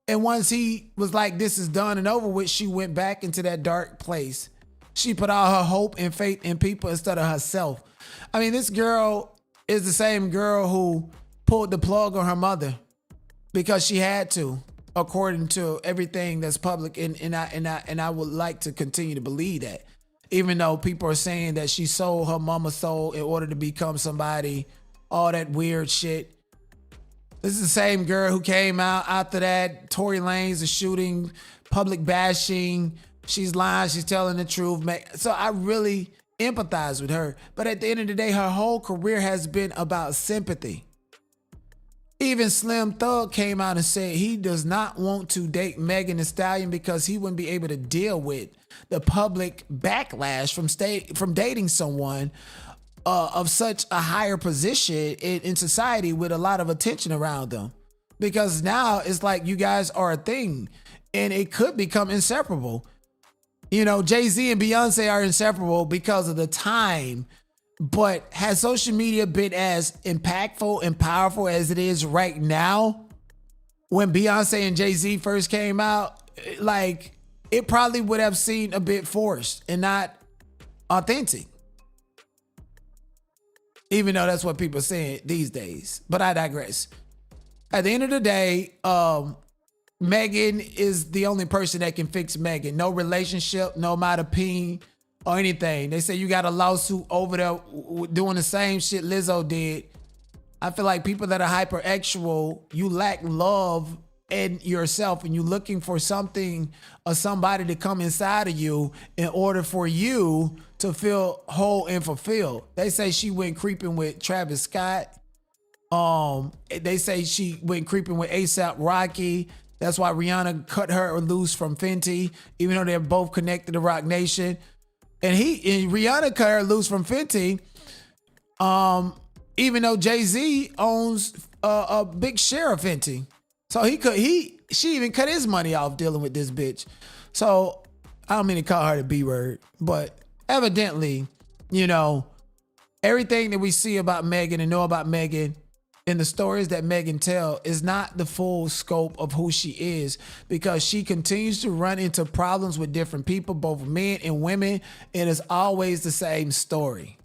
And once he was like, this is done and over with, she went back into that dark place. She put all her hope and faith in people instead of herself. I mean, this girl is the same girl who pulled the plug on her mother because she had to, according to everything that's public. And I would like to continue to believe that, even though people are saying that she sold her mama's soul in order to become somebody, all that weird shit. This is the same girl who came out after that Tory Lanez, a shooting, public bashing. She's lying. She's telling the truth. So I really empathize with her. But at the end of the day, her whole career has been about sympathy. Even Slim Thug came out and said he does not want to date Megan Thee Stallion because he wouldn't be able to deal with the public backlash from dating someone of such a higher position in society with a lot of attention around them. Because now it's like you guys are a thing, and it could become inseparable. You know, Jay-Z and Beyonce are inseparable because of the time, but has social media been as impactful and powerful as it is right now? When Beyonce and Jay-Z first came out, like, it probably would have seemed a bit forced and not authentic. Even though that's what people are saying these days. But I digress. At the end of the day, Megan is the only person that can fix Megan. No relationship, no amount of peen or anything. They say you got a lawsuit over there doing the same shit Lizzo did. I feel like people that are hypersexual, you lack love in yourself, and you're looking for something or somebody to come inside of you in order for you to feel whole and fulfilled. They say she went creeping with Travis Scott. They say she went creeping with A$AP Rocky. That's why Rihanna cut her loose from Fenty, even though they're both connected to Roc Nation. And Rihanna cut her loose from Fenty, even though Jay-Z owns a big share of Fenty. So she even cut his money off dealing with this bitch. So I don't mean to call her the B word, but evidently, you know, everything that we see about Megan and know about Megan and the stories that Megan tell is not the full scope of who she is, because she continues to run into problems with different people, both men and women. It is always the same story.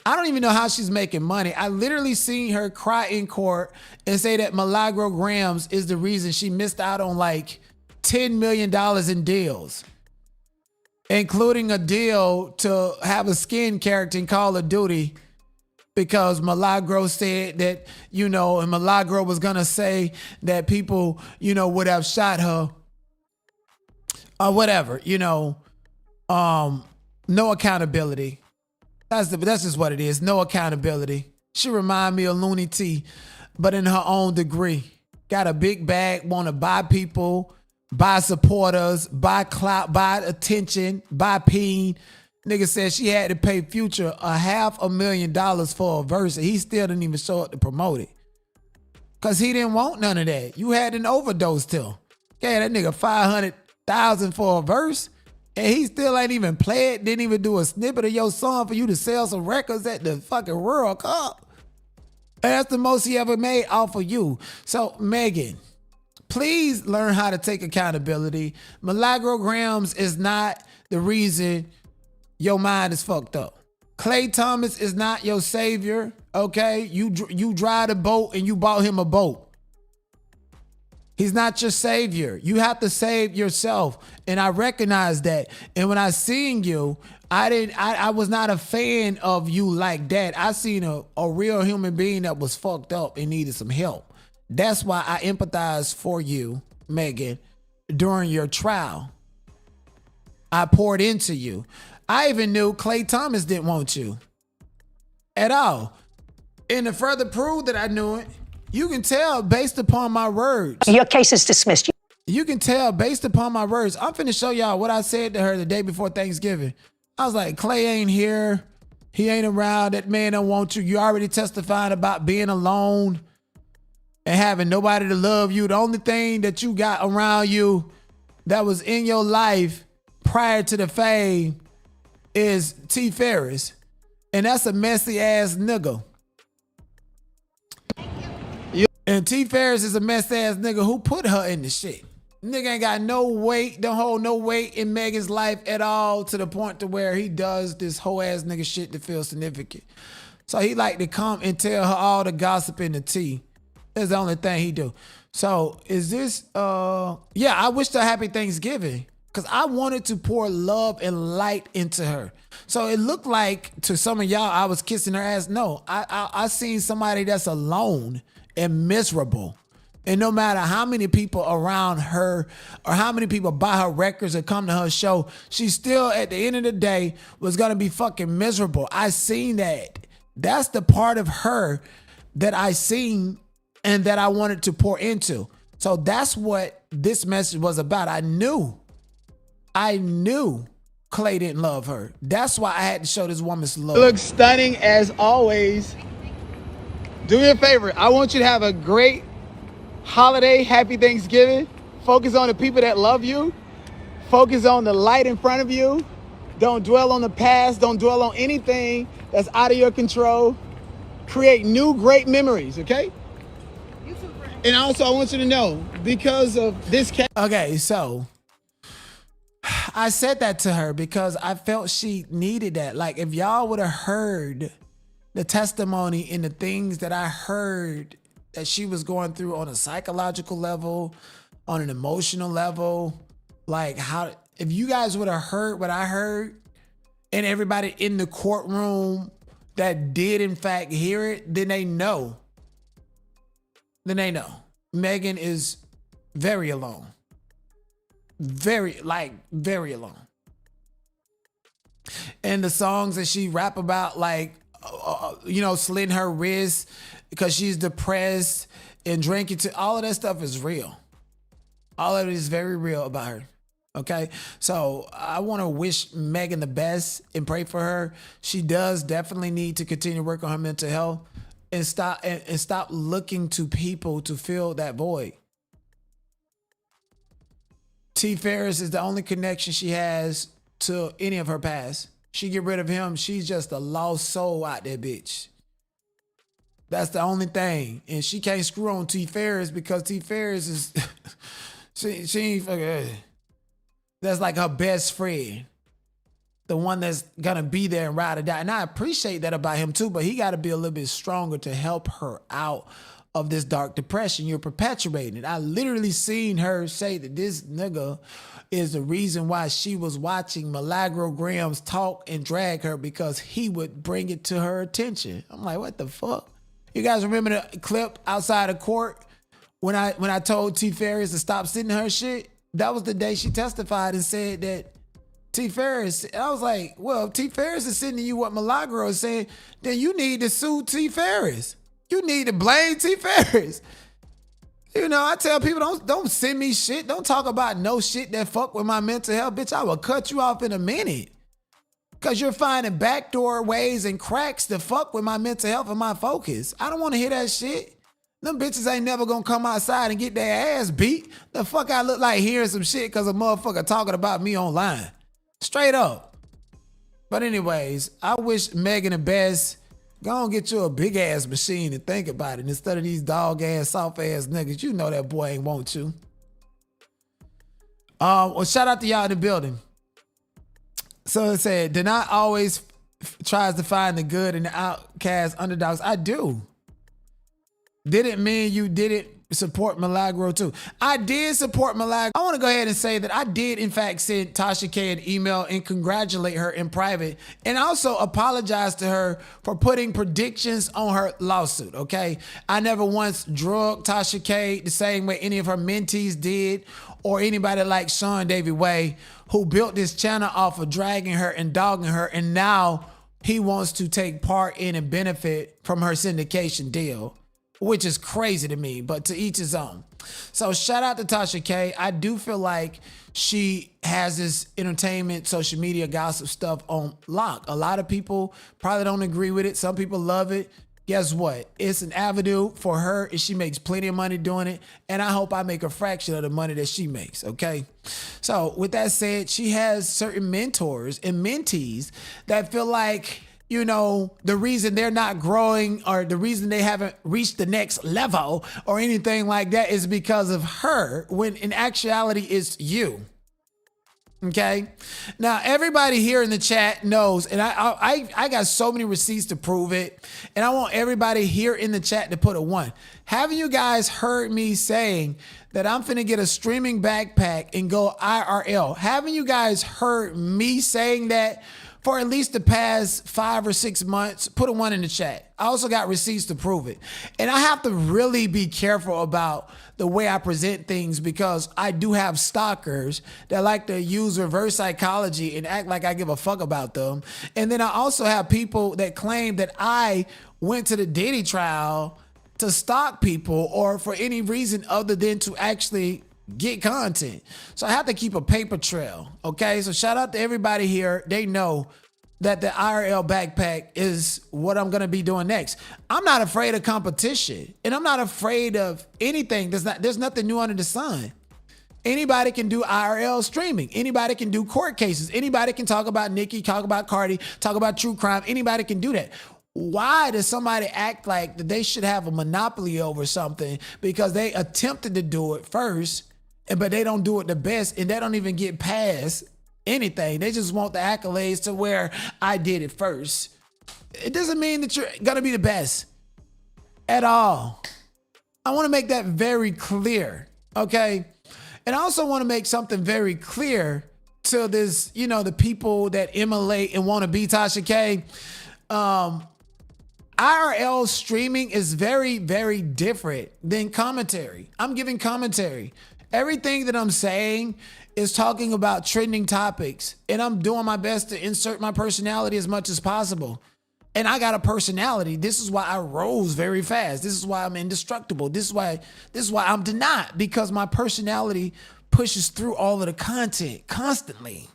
I don't even know how she's making money. I literally seen her cry in court and say that Milagograms is the reason she missed out on like $10 million in deals, including a deal to have a skin character in Call of Duty, because Milagro said that, you know, and Milagro was going to say that people, you know, would have shot her or whatever, you know. No accountability. That's just what it is. No accountability. She remind me of Looney T, but in her own degree. Got a big bag, want to buy people, buy supporters, buy clout, buy attention, buy peen. Nigga said she had to pay Future $500,000 for a verse, and he still didn't even show up to promote it. Cause he didn't want none of that. You had an overdose till. Okay, that nigga $500,000 for a verse, and he still ain't even play it, didn't even do a snippet of your song for you to sell some records at the fucking World Cup. And that's the most he ever made off of you. So, Megan, please learn how to take accountability. Milagro is not the reason your mind is fucked up. Klay Thomas is not your savior, okay? You drive a boat and you bought him a boat. He's not your savior. You have to save yourself. And I recognize that. And when I seen you, I was not a fan of you like that. I seen a real human being that was fucked up and needed some help. That's why I empathize for you, Megan, during your trial. I poured into you. I even knew Klay Thomas didn't want you at all. And to further prove that I knew it, you can tell based upon my words. Your case is dismissed. You can tell based upon my words. I'm finna show y'all what I said to her the day before Thanksgiving. I was like, Klay ain't here. He ain't around. That man don't want you. You already testifying about being alone and having nobody to love you. The only thing that you got around you that was in your life prior to the fame is T. Ferris. And that's a messy ass nigga. And T. Ferris is a messy ass nigga who put her in the shit. Nigga ain't got no weight, don't hold no weight in Megan's life at all, to the point to where he does this whole ass nigga shit to feel significant. So he like to come and tell her all the gossip and the tea. That's the only thing he do. So is this, yeah, I wished her happy Thanksgiving because I wanted to pour love and light into her. So it looked like to some of y'all I was kissing her ass. No, I seen somebody that's alone and miserable. And no matter how many people around her or how many people buy her records or come to her show, she still at the end of the day was gonna be fucking miserable. I seen that. That's the part of her that I seen and that I wanted to pour into. So that's what this message was about. I knew Klay didn't love her. That's why I had to show this woman some love. Looks stunning as always. Do me a favor. I want you to have a great holiday, happy Thanksgiving. Focus on the people that love you. Focus on the light in front of you. Don't dwell on the past. Don't dwell on anything that's out of your control. Create new great memories, okay? And also I want you to know, because of this case. Okay, so I said that to her because I felt she needed that. Like if y'all would have heard the testimony and the things that I heard that she was going through on a psychological level, on an emotional level, like how, if you guys would have heard what I heard and everybody in the courtroom that did in fact hear it, then they know. Megan is very alone. Very alone. And the songs that she rap about, like, slitting her wrist because she's depressed and drinking all of that stuff is real. All of it is very real about her. Okay. So I want to wish Megan the best and pray for her. She does definitely need to continue to work on her mental health and stop looking to people to fill that void. T. Ferris is the only connection she has to any of her past. She get rid of him, she's just a lost soul out there, bitch. That's the only thing. And she can't screw on T. Ferris because T. Ferris is, she ain't fucking, that's like her best friend. The one that's gonna be there and ride or die. And I appreciate that about him too, but he gotta be a little bit stronger to help her out of this dark depression you're perpetuating. I literally seen her say that this nigga is the reason why she was watching Milagro talk and drag her, because he would bring it to her attention. I'm like, what the fuck? You guys remember the clip outside of court when I told T. Ferris to stop sitting her shit? That was the day she testified and said that T. Ferris. I was like, well, if T. Ferris is sending you what Milagro is saying, then you need to sue T. Ferris. You need to blame T. Ferris. You know, I tell people, don't send me shit. Don't talk about no shit that fuck with my mental health. Bitch, I will cut you off in a minute. Because you're finding backdoor ways and cracks to fuck with my mental health and my focus. I don't want to hear that shit. Them bitches ain't never gonna come outside and get their ass beat. The fuck I look like hearing some shit because a motherfucker talking about me online. Straight up. But anyways, I wish Megan the best. Go on get you a big ass machine and think about it. Instead of these dog ass, soft ass niggas, you know that boy ain't want you. Well, shout out to y'all in the building. So it said, Denat always tries to find the good in the outcast underdogs. I do. Didn't mean you didn't support Milagro too. I did support Milagro. I want to go ahead and say that I did in fact send Tasha K an email and congratulate her in private and also apologize to her for putting predictions on her lawsuit, okay? I never once drugged Tasha K the same way any of her mentees did or anybody like Sean Davy Way who built this channel off of dragging her and dogging her and now he wants to take part in and benefit from her syndication deal. Which is crazy to me, but to each his own. So shout out to Tasha K. I do feel like she has this entertainment, social media, gossip stuff on lock. A lot of people probably don't agree with it. Some people love it. Guess what? It's an avenue for her and she makes plenty of money doing it. And I hope I make a fraction of the money that she makes, okay? So with that said, she has certain mentors and mentees that feel like, you know, the reason they're not growing or the reason they haven't reached the next level or anything like that is because of her, when in actuality it's you. Okay. Now, everybody here in the chat knows, and I got so many receipts to prove it. And I want everybody here in the chat to put a 1. Haven't you guys heard me saying that I'm finna get a streaming backpack and go IRL? Haven't you guys heard me saying that for at least the past 5 or 6 months? Put a 1 in the chat. I also got receipts to prove it. And I have to really be careful about the way I present things because I do have stalkers that like to use reverse psychology and act like I give a fuck about them. And then I also have people that claim that I went to the Diddy trial to stalk people or for any reason other than to actually get content. So I have to keep a paper trail, okay? So shout out to everybody here. They know that the IRL backpack is what I'm gonna be doing next. I'm not afraid of competition and I'm not afraid of anything. There's nothing new under the sun. Anybody can do IRL streaming. Anybody can do court cases. Anybody can talk about Nicki, talk about Cardi, talk about true crime. Anybody can do that. Why does somebody act like that they should have a monopoly over something because they attempted to do it first, but they don't do it the best and they don't even get past anything? They just want the accolades to where I did it first. It doesn't mean that you're gonna be the best at all. I want to make that very clear, okay? And I also want to make something very clear to this, you know, the people that emulate and want to be Tasha K. IRL streaming is very, very different than commentary. I'm giving commentary. Everything that I'm saying is talking about trending topics, and I'm doing my best to insert my personality as much as possible. And I got a personality. This is why I rose very fast. This is why I'm indestructible. This is why I'm Denat, because my personality pushes through all of the content constantly.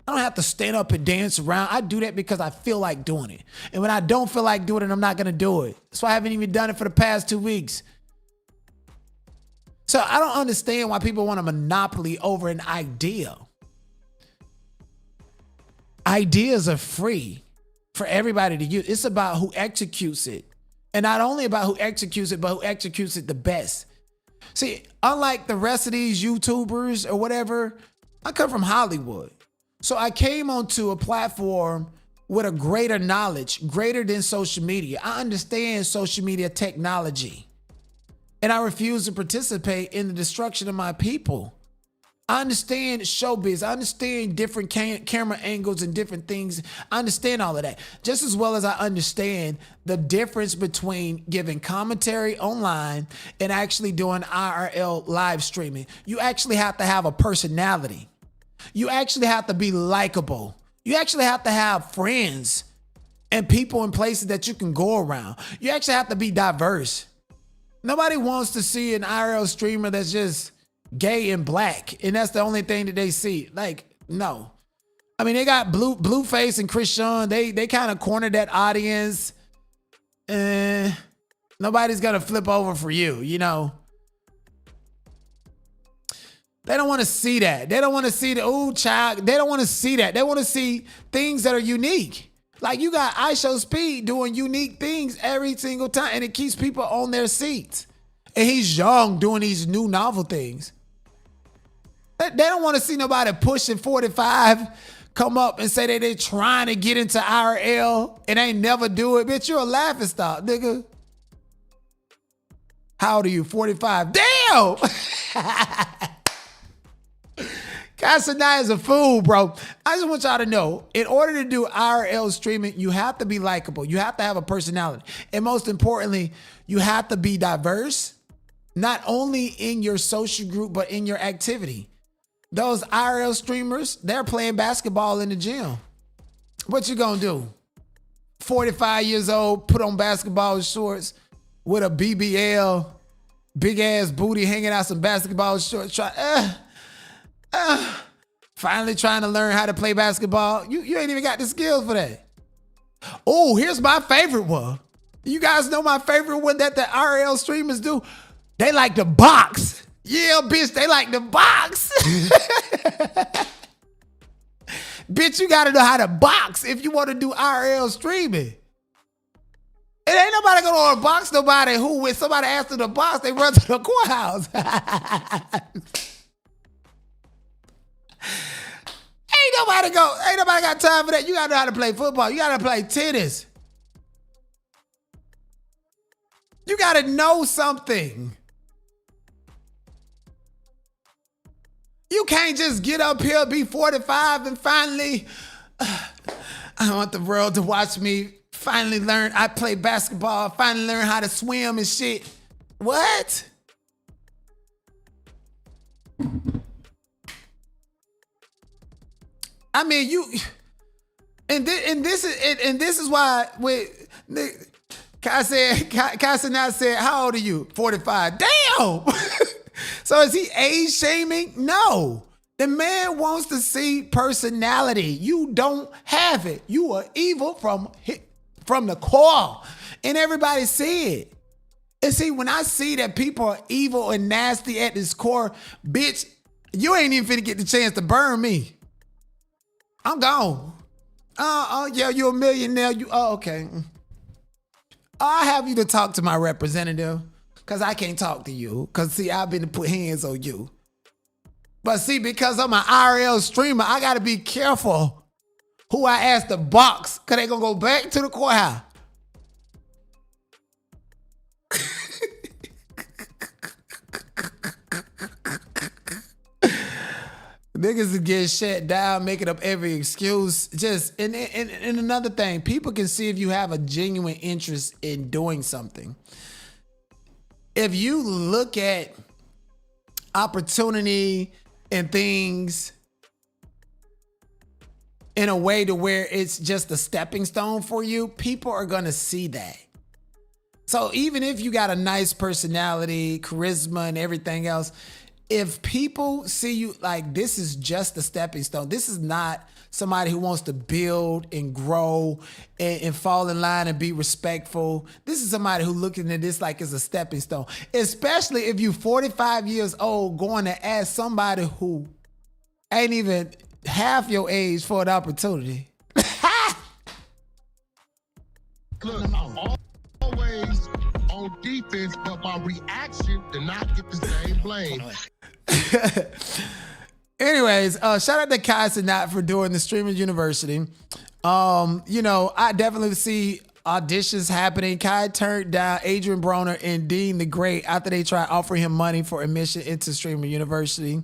I don't have to stand up and dance around. I do that because I feel like doing it. And when I don't feel like doing it, I'm not gonna do it. That's why I haven't even done it for the past 2 weeks. So I don't understand why people want a monopoly over an idea. Ideas are free for everybody to use. It's about who executes it. And not only about who executes it, but who executes it the best. See, unlike the rest of these YouTubers or whatever, I come from Hollywood. So I came onto a platform with a greater knowledge, greater than social media. I understand social media technology. And I refuse to participate in the destruction of my people. I understand showbiz. I understand different camera angles and different things. I understand all of that. Just as well as I understand the difference between giving commentary online and actually doing IRL live streaming. You actually have to have a personality. You actually have to be likable. You actually have to have friends and people in places that you can go around. You actually have to be diverse. Nobody wants to see an IRL streamer that's just gay and black, and that's the only thing that they see. Like, no. I mean, they got BlueFace and Chrisean. They kind of cornered that audience. And nobody's gonna flip over for you, you know. They don't want to see that. They don't want to see the ooh child. They don't want to see that. They want to see things that are unique. Like you got IShowSpeed doing unique things every single time, and it keeps people on their seats. And he's young doing these new novel things. They don't want to see nobody pushing 45 come up and say that they're trying to get into IRL and ain't never do it. Bitch, you're a laughing stock, nigga. How old are you? 45. Damn! Cenat is a fool, bro. I just want y'all to know, in order to do IRL streaming, you have to be likable. You have to have a personality. And most importantly, you have to be diverse, not only in your social group, but in your activity. Those IRL streamers, they're playing basketball in the gym. What you gonna do? 45 years old, put on basketball shorts with a BBL, big ass booty, hanging out some basketball shorts, finally trying to learn how to play basketball. You ain't even got the skills for that. Oh, here's my favorite one. You guys know my favorite one that the IRL streamers do? They like to box. Yeah, bitch, they like to box. Bitch, you gotta know how to box if you want to do IRL streaming. It ain't nobody gonna want to box nobody who, when somebody asks them to box, they run to the courthouse. Ain't nobody got time for that. You gotta know how to play football. You gotta play tennis. You gotta know something. You can't just get up here, be 45, and finally, I want the world to watch me finally learn. I play basketball, finally learn how to swim and shit. What? I mean, you, and this is why with Cenat said, how old are you? 45. Damn. So is he age shaming? No. The man wants to see personality. You don't have it. You are evil from the core, and everybody see it. And see, when I see that people are evil and nasty at this core, bitch, you ain't even finna get the chance to burn me. I'm gone. Yeah, you're a millionaire. Okay. I'll have you to talk to my representative, because I can't talk to you. Because, see, I've been to put hands on you. But, see, because I'm an IRL streamer, I got to be careful who I ask to box, because they're going to go back to the courthouse. Niggas is getting shut down, making up every excuse. Just, and another thing, people can see if you have a genuine interest in doing something. If you look at opportunity and things in a way to where it's just a stepping stone for you, people are gonna see that. So even if you got a nice personality, charisma, and everything else, if people see you like this is just a stepping stone, this is not somebody who wants to build and grow and fall in line and be respectful. This is somebody who looking at this like it's a stepping stone, especially if you 45 years old going to ask somebody who ain't even half your age for an opportunity. Look, I'm always on defense, but my reaction did not get the same blame. Anyways, shout out to Cenat for doing the Streamer University. You know, I definitely see auditions happening. Kai turned down Adrian Broner and Dean the Great after they tried offering him money for admission into Streamer University.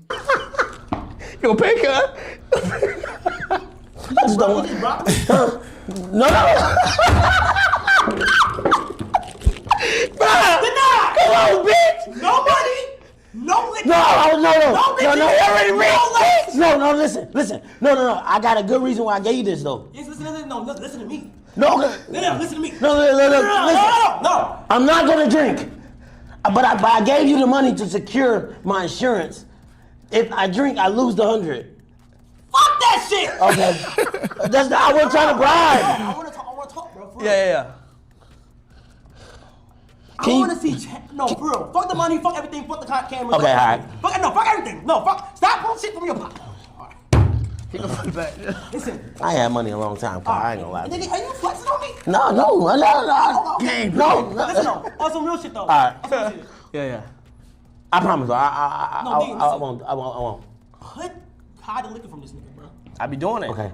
Yo, pay cut. I just don't want to. No. Come on, bitch. Nobody No, he already read. No, listen. No. I got a good reason why I gave you this though. Yes, listen to me. No, listen to me. No. I'm not gonna drink. But I gave you the money to secure my insurance. If I drink, I lose the 100. Fuck that shit. Okay. I wasn't trying to bribe. I want to talk, bro. Yeah. I want to see. No, for real. Fuck the money. Fuck everything. Fuck the cameras. Okay, all right. Fuck everything. No, fuck. Stop pulling shit from your pocket. He gonna put it back. Listen. I had money a long time. I ain't gonna lie. Nigga, are you flexing on me? No. Listen, on some real shit though. All right. Yeah. I promise. I won't. Hide the liquor from this nigga, bro. I be doing it. Okay.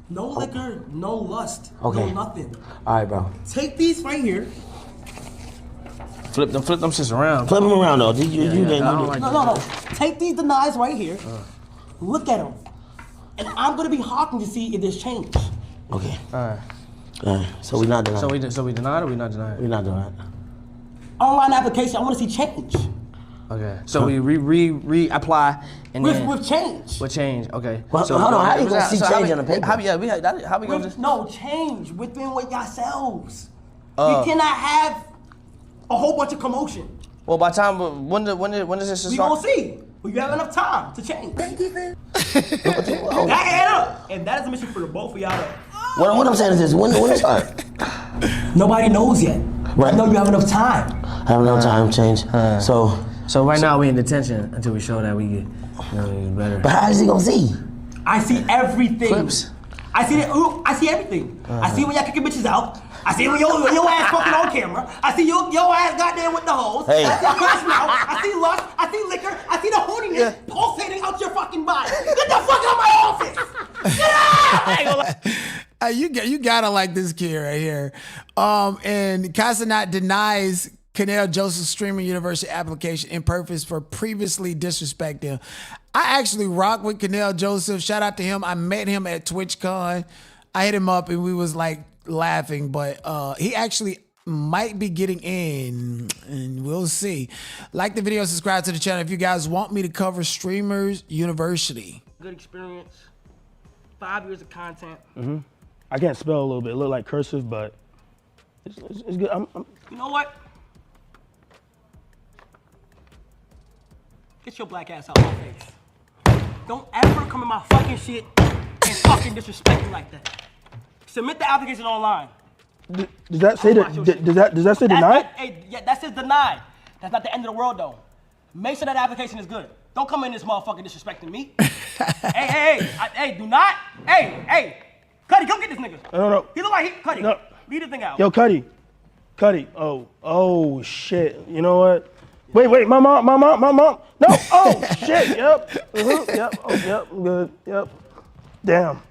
No liquor, no lust, okay. No nothing. All right, bro. Take these right here. Flip them shits around. Flip them around though. No. Take these denies right here. Look at them. And I'm gonna be hawking to see if there's change. Okay. All right. So we not denied. So we denied or we not denied? We not denied. Online application. I want to see change. Okay. So we reapply and with change. With change. Okay. Well, so hold on. How you gonna see change on the paper? How we gonna just no change within with yourselves? We cannot have a whole bunch of commotion. Well, by time when does this start? We gonna see. Well, you have enough time to change. That add up, and that is a mission for the both of y'all. What I'm saying is this: when it start? Nobody knows yet. Right. I know you have enough time. I have enough time to change. So right now we in detention until we show that we get better. But how is he gonna see? I see everything. Clips. I see everything. I see when y'all kicking bitches out. I see when your ass fucking on camera. I see your ass goddamn with the hoes. Hey. I see crashing out. I see lust. I see liquor. I see the horniness pulsating out your fucking body. Get the fuck out of my office. Get out! You gotta like this kid right here. And Cenat denies Cenat Streamer University application in purpose for previously disrespecting him. I actually rock with Cenat Joseph. Shout out to him. I met him at TwitchCon. I hit him up and we was like laughing, but he actually might be getting in, and we'll see. Like the video, subscribe to the channel if you guys want me to cover Streamers University. Good experience. 5 years of content. Mm-hmm. I can't spell a little bit. It look like cursive, but it's good. You know what? Get your black ass out of my face. Don't ever come in my fucking shit and fucking disrespect me like that. Submit the application online. Does that say does that say denied? That says denied. That's not the end of the world though. Make sure that application is good. Don't come in this motherfucker disrespecting me. Hey, do not. Hey, Cuddy, come get this nigga. No. He look like Cuddy. No. Leave the thing out. Yo, Cuddy. Oh shit. You know what? Wait, my mom. No. Oh shit. Yep. Yep. Oh, yep. Good. Yep. Damn.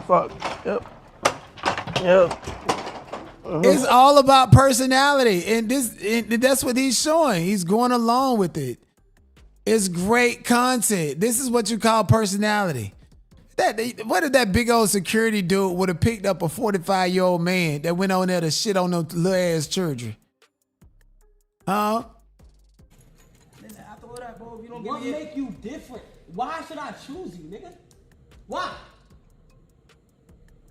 Fuck. Yep. It's all about personality, and that's what he's showing. He's going along with it. It's great content. This is what you call personality. What if that big old security dude would have picked up a 45-year-old man that went on there to shit on those little ass children? Huh? Listen, after all that, bro, if you don't what make you different? Why should I choose you, nigga? Why?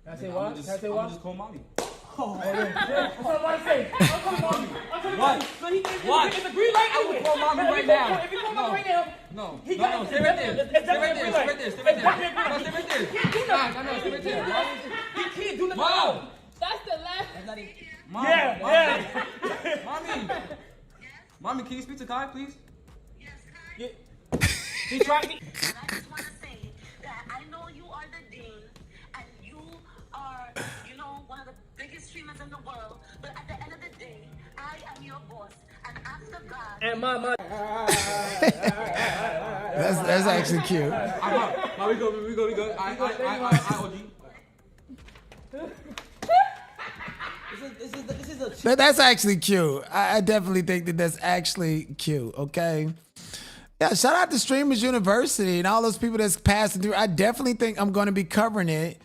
Can I say why? I'm just call mommy. Oh, that's what I'm about to say. I'm calling mommy. What? It's a green light anyway. Call mommy right now. If you call mommy right now, no. Stay right there. Stay right there. Stay right there. He can't do nothing. Mom. That's the last. That's not even. Mom. Yeah. Mommy, can you speak to Kai, please? Yes. He tried me. I just want to say that I know you are the dean, and you are, one of the biggest streamers in the world. But at the end of the day, I am your boss, and after God. And my. That's actually cute. We go. I OG. This is that's actually cute. I definitely think that's actually cute. Okay. Yeah, shout out to Streamers University and all those people that's passing through. I definitely think I'm going to be covering it.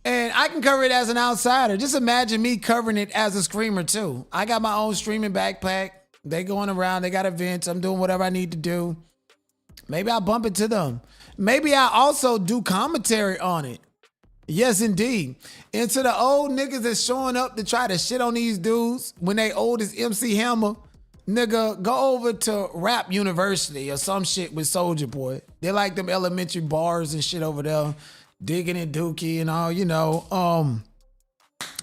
And I can cover it as an outsider. Just imagine me covering it as a streamer too. I got my own streaming backpack. They going around, they got events. I'm doing whatever I need to do. Maybe I'll bump into them. Maybe I also do commentary on it. Yes, indeed. And to the old niggas that's showing up to try to shit on these dudes when they old as MC Hammer, nigga, go over to Rap University or some shit with Soulja Boy. They like them elementary bars and shit over there, digging and dookie and all, you know.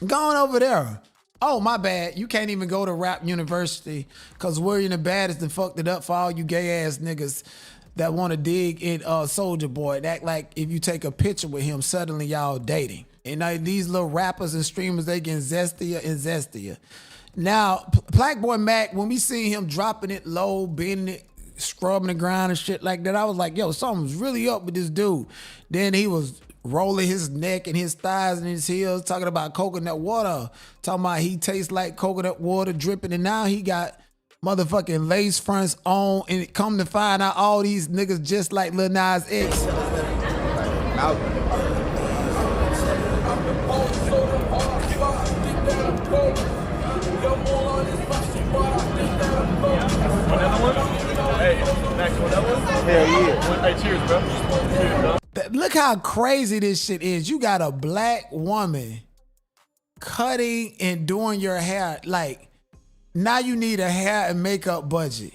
Going over there. Oh, my bad. You can't even go to Rap University because William the Baddest and fucked it up for all you gay ass niggas that want to dig in Soulja Boy. Act like if you take a picture with him, suddenly y'all dating. And these little rappers and streamers, they getting zestier and zestier. Now, Black Boy Mac, when we seen him dropping it low, bending it, scrubbing the ground and shit like that, I was like, yo, something's really up with this dude. Then he was rolling his neck and his thighs and his heels, talking about coconut water, talking about he tastes like coconut water dripping, and now he got motherfucking lace fronts on, and it come to find out all these niggas just like Lil Nas X. Hey, cheers, bro. Cheers, bro. Look how crazy this shit is. You got a black woman cutting and doing your hair. Like, now you need a hair and makeup budget.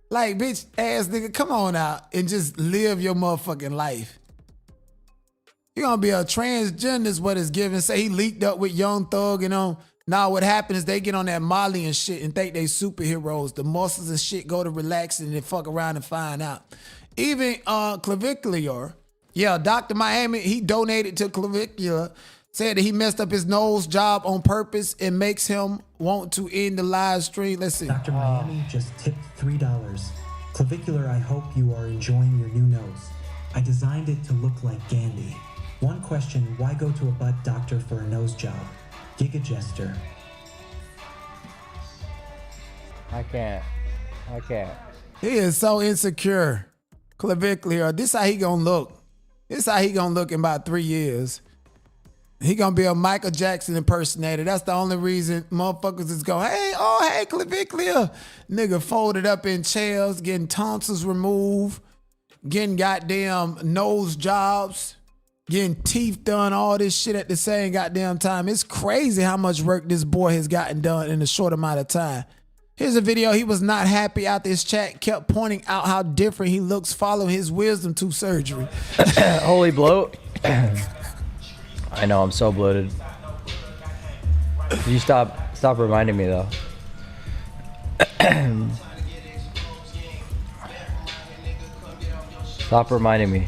Like, bitch ass nigga, come on out and just live your motherfucking life. You're gonna be a transgender is what it's given. Say he leaked up with Young Thug and on. Now what happens is they get on that Molly and shit and think they superheroes. The muscles and shit go to relax and then fuck around and find out. Even clavicular, yeah, Dr. Miami, he donated to clavicular, said that he messed up his nose job on purpose and makes him want to end the live stream. Let's see. Dr. Miami just tipped $3. Clavicular, I hope you are enjoying your new nose. I designed it to look like Gandhi. One question, why go to a butt doctor for a nose job? Giga Jester. I can't. He is so insecure. Clavicular. This how he gonna look. This how he gonna look in about 3 years. He gonna be a Michael Jackson impersonator. That's the only reason motherfuckers is going, hey, clavicular. Nigga folded up in chairs, getting tonsils removed, getting goddamn nose jobs, getting teeth done, all this shit at the same goddamn time. It's crazy how much work this boy has gotten done in a short amount of time. Here's a video. He was not happy after his chat kept pointing out how different he looks following his wisdom tooth surgery. Holy bloat. I know, I'm so bloated. Could you stop reminding me though? Stop reminding me.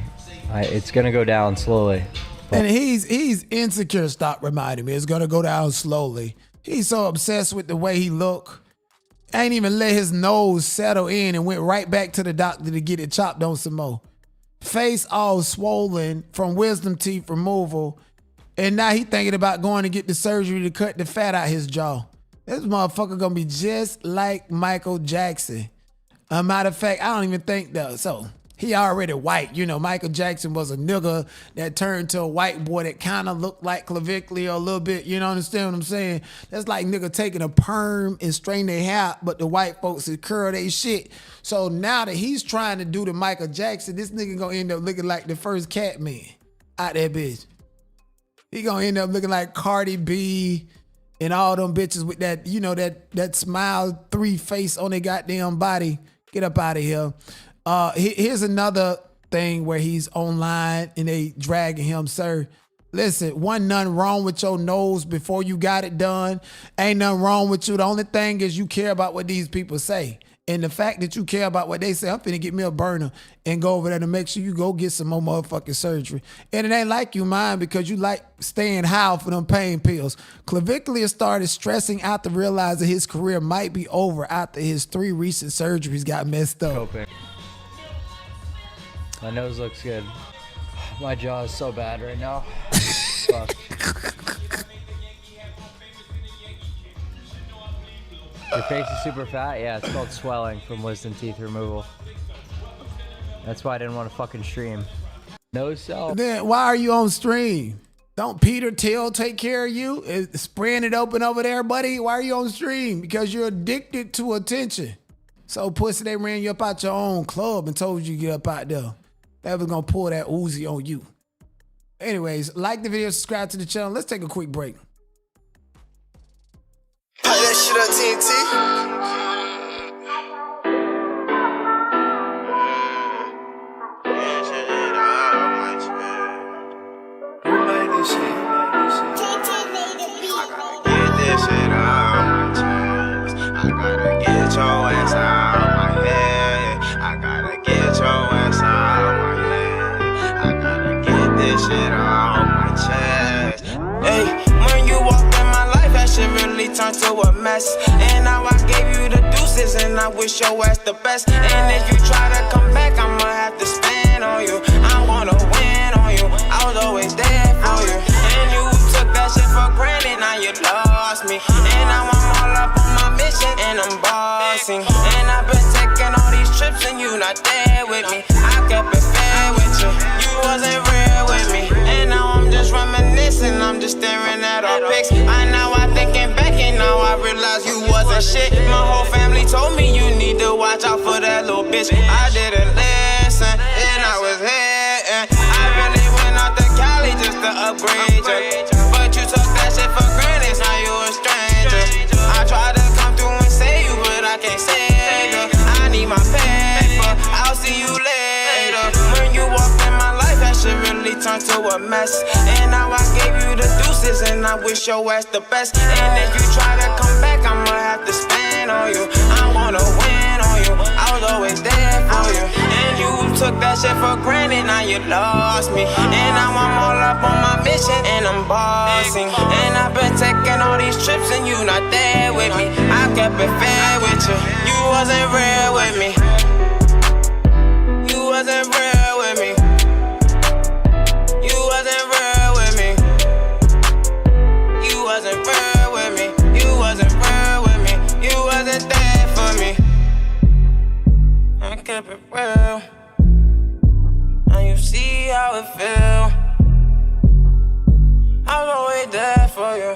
It's gonna go down slowly. And he's insecure. Stop reminding me. It's gonna go down slowly. He's so obsessed with the way he look. Ain't even let his nose settle in and went right back to the doctor to get it chopped on some more. Face all swollen from wisdom teeth removal. And now he thinking about going to get the surgery to cut the fat out his jaw. This motherfucker gonna be just like Michael Jackson. Matter of fact, I don't even think that. So he already white. You know, Michael Jackson was a nigga that turned to a white boy that kind of looked like clavicular a little bit. You know, understand what I'm saying? That's like nigga taking a perm and straightening their hair, but the white folks is curl they shit. So now that he's trying to do the Michael Jackson, this nigga gonna end up looking like the first cat man out that bitch. He gonna end up looking like Cardi B and all them bitches with that, you know, that smile 3 face on their goddamn body. Get up out of here. Here's another thing where he's online and they dragging him, sir. Listen, wasn't nothing wrong with your nose before you got it done. Ain't nothing wrong with you. The only thing is you care about what these people say. And the fact that you care about what they say, I'm finna get me a burner and go over there to make sure you go get some more motherfucking surgery. And it ain't like you mind because you like staying high for them pain pills. Clavicular started stressing out to realize that his career might be over after his 3 recent surgeries got messed up. My nose looks good. My jaw is so bad right now. Fuck. Your face is super fat? Yeah, it's called swelling from wisdom teeth removal. That's why I didn't want to fucking stream. No self. Then why are you on stream? Don't Peter Thiel take care of you? Spraying it open over there, buddy? Why are you on stream? Because you're addicted to attention. So pussy, they ran you up out your own club and told you to get up out there. That was gonna pull that Uzi on you. Anyways, like the video, subscribe to the channel. Let's take a quick break. Play that shit on TNT. Turned to a mess, and now I gave you the deuces, and I wish your ass the best. And if you try to come back, I'ma have to spin on you. I wanna win on you. I was always there for you, and you took that shit for granted. Now you lost me, and now I'm all up on my mission, and I'm bossing. And I've been taking all these trips, and you not there with me. I kept it fair with you. You wasn't real with me, and now I'm just reminiscing. I'm just staring at our pics. I thinking back, and now I realize you wasn't shit. My whole family told me you need to watch out for that little bitch. I didn't listen, and I was here. I really went out to Cali just to upgrade you, but you took that shit for granted. Now you a stranger. I tried to come through and save you, but I can't save you. I need my paper. I'll see you later. When you walked in my life, that shit really turned to a mess. And now I gave you the deuces, and I wish your ass the best. And if you try to come back, I'ma have to spin on you. I wanna win on you. I was always there for you, and you took that shit for granted. Now you lost me, and now I'm all up on my mission, and I'm bossing. And I've been taking all these trips, and you not there with me. I kept it fair with you. You wasn't real with me. You wasn't real with me. You wasn't real with me. You wasn't real with me. You wasn't real with me. You wasn't there for me. I kept it real. Now you see how it feel. I was always there for you.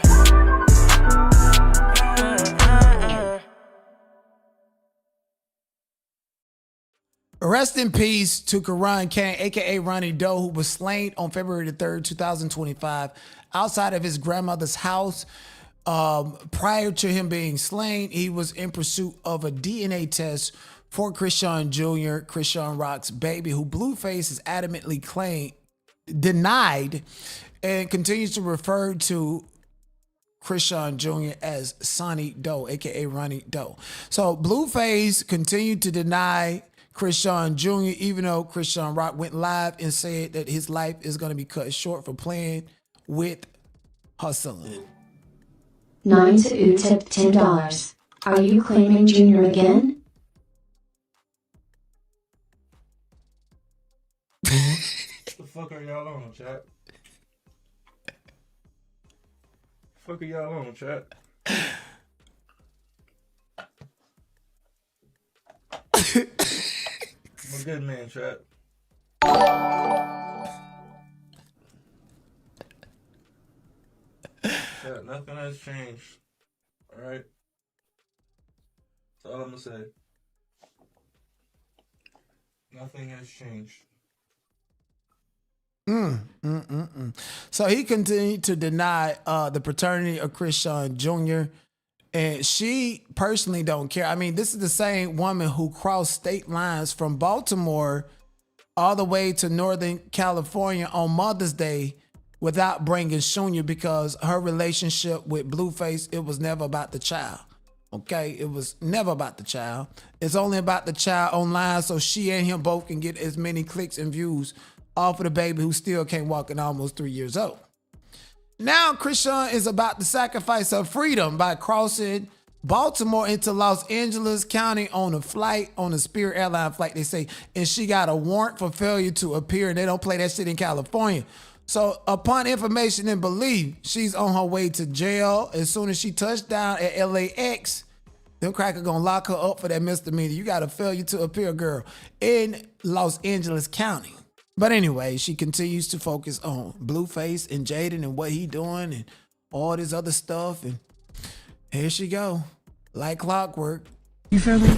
Rest in peace to Karan Kane, aka Ronnie Doe, who was slain on February the 3rd, 2025, outside of his grandmother's house. Prior to him being slain, he was in pursuit of a DNA test for Chrisean Jr., Chrisean Rock's baby, who BlueFace has adamantly denied, and continues to refer to Chrisean Jr. as Sonny Doe, aka Ronnie Doe. So BlueFace continued to deny Chrisean Jr., even though Chrisean Rock went live and said that his life is going to be cut short for playing with her son. 9 to U tip $10. Are you claiming Junior again? What the fuck are y'all on, chat? Fuck are y'all on, chat? I'm a good man, chat. Chat, nothing has changed. Alright? That's all I'm gonna say. Nothing has changed. So he continued to deny the paternity of Chrisean Jr., and she personally don't care. I mean, this is the same woman who crossed state lines from Baltimore all the way to Northern California on Mother's Day without bringing Junior, because her relationship with BlueFace, it was never about the child. Okay, it was never about the child. It's only about the child online, so she and him both can get as many clicks and views off of the baby who still can't walk and almost 3 years old. Now Chrisean is about to sacrifice her freedom by crossing Baltimore into Los Angeles County on a flight, on a Spirit Airline flight, they say, and she got a warrant for failure to appear, and they don't play that shit in California. So upon information and belief, she's on her way to jail. As soon as she touched down at LAX, them cracker gonna lock her up for that misdemeanor. You got a failure to appear, girl, in Los Angeles County. But anyway, she continues to focus on BlueFace and Jaden and what he doing and all this other stuff. And here she go, like clockwork. You feel me?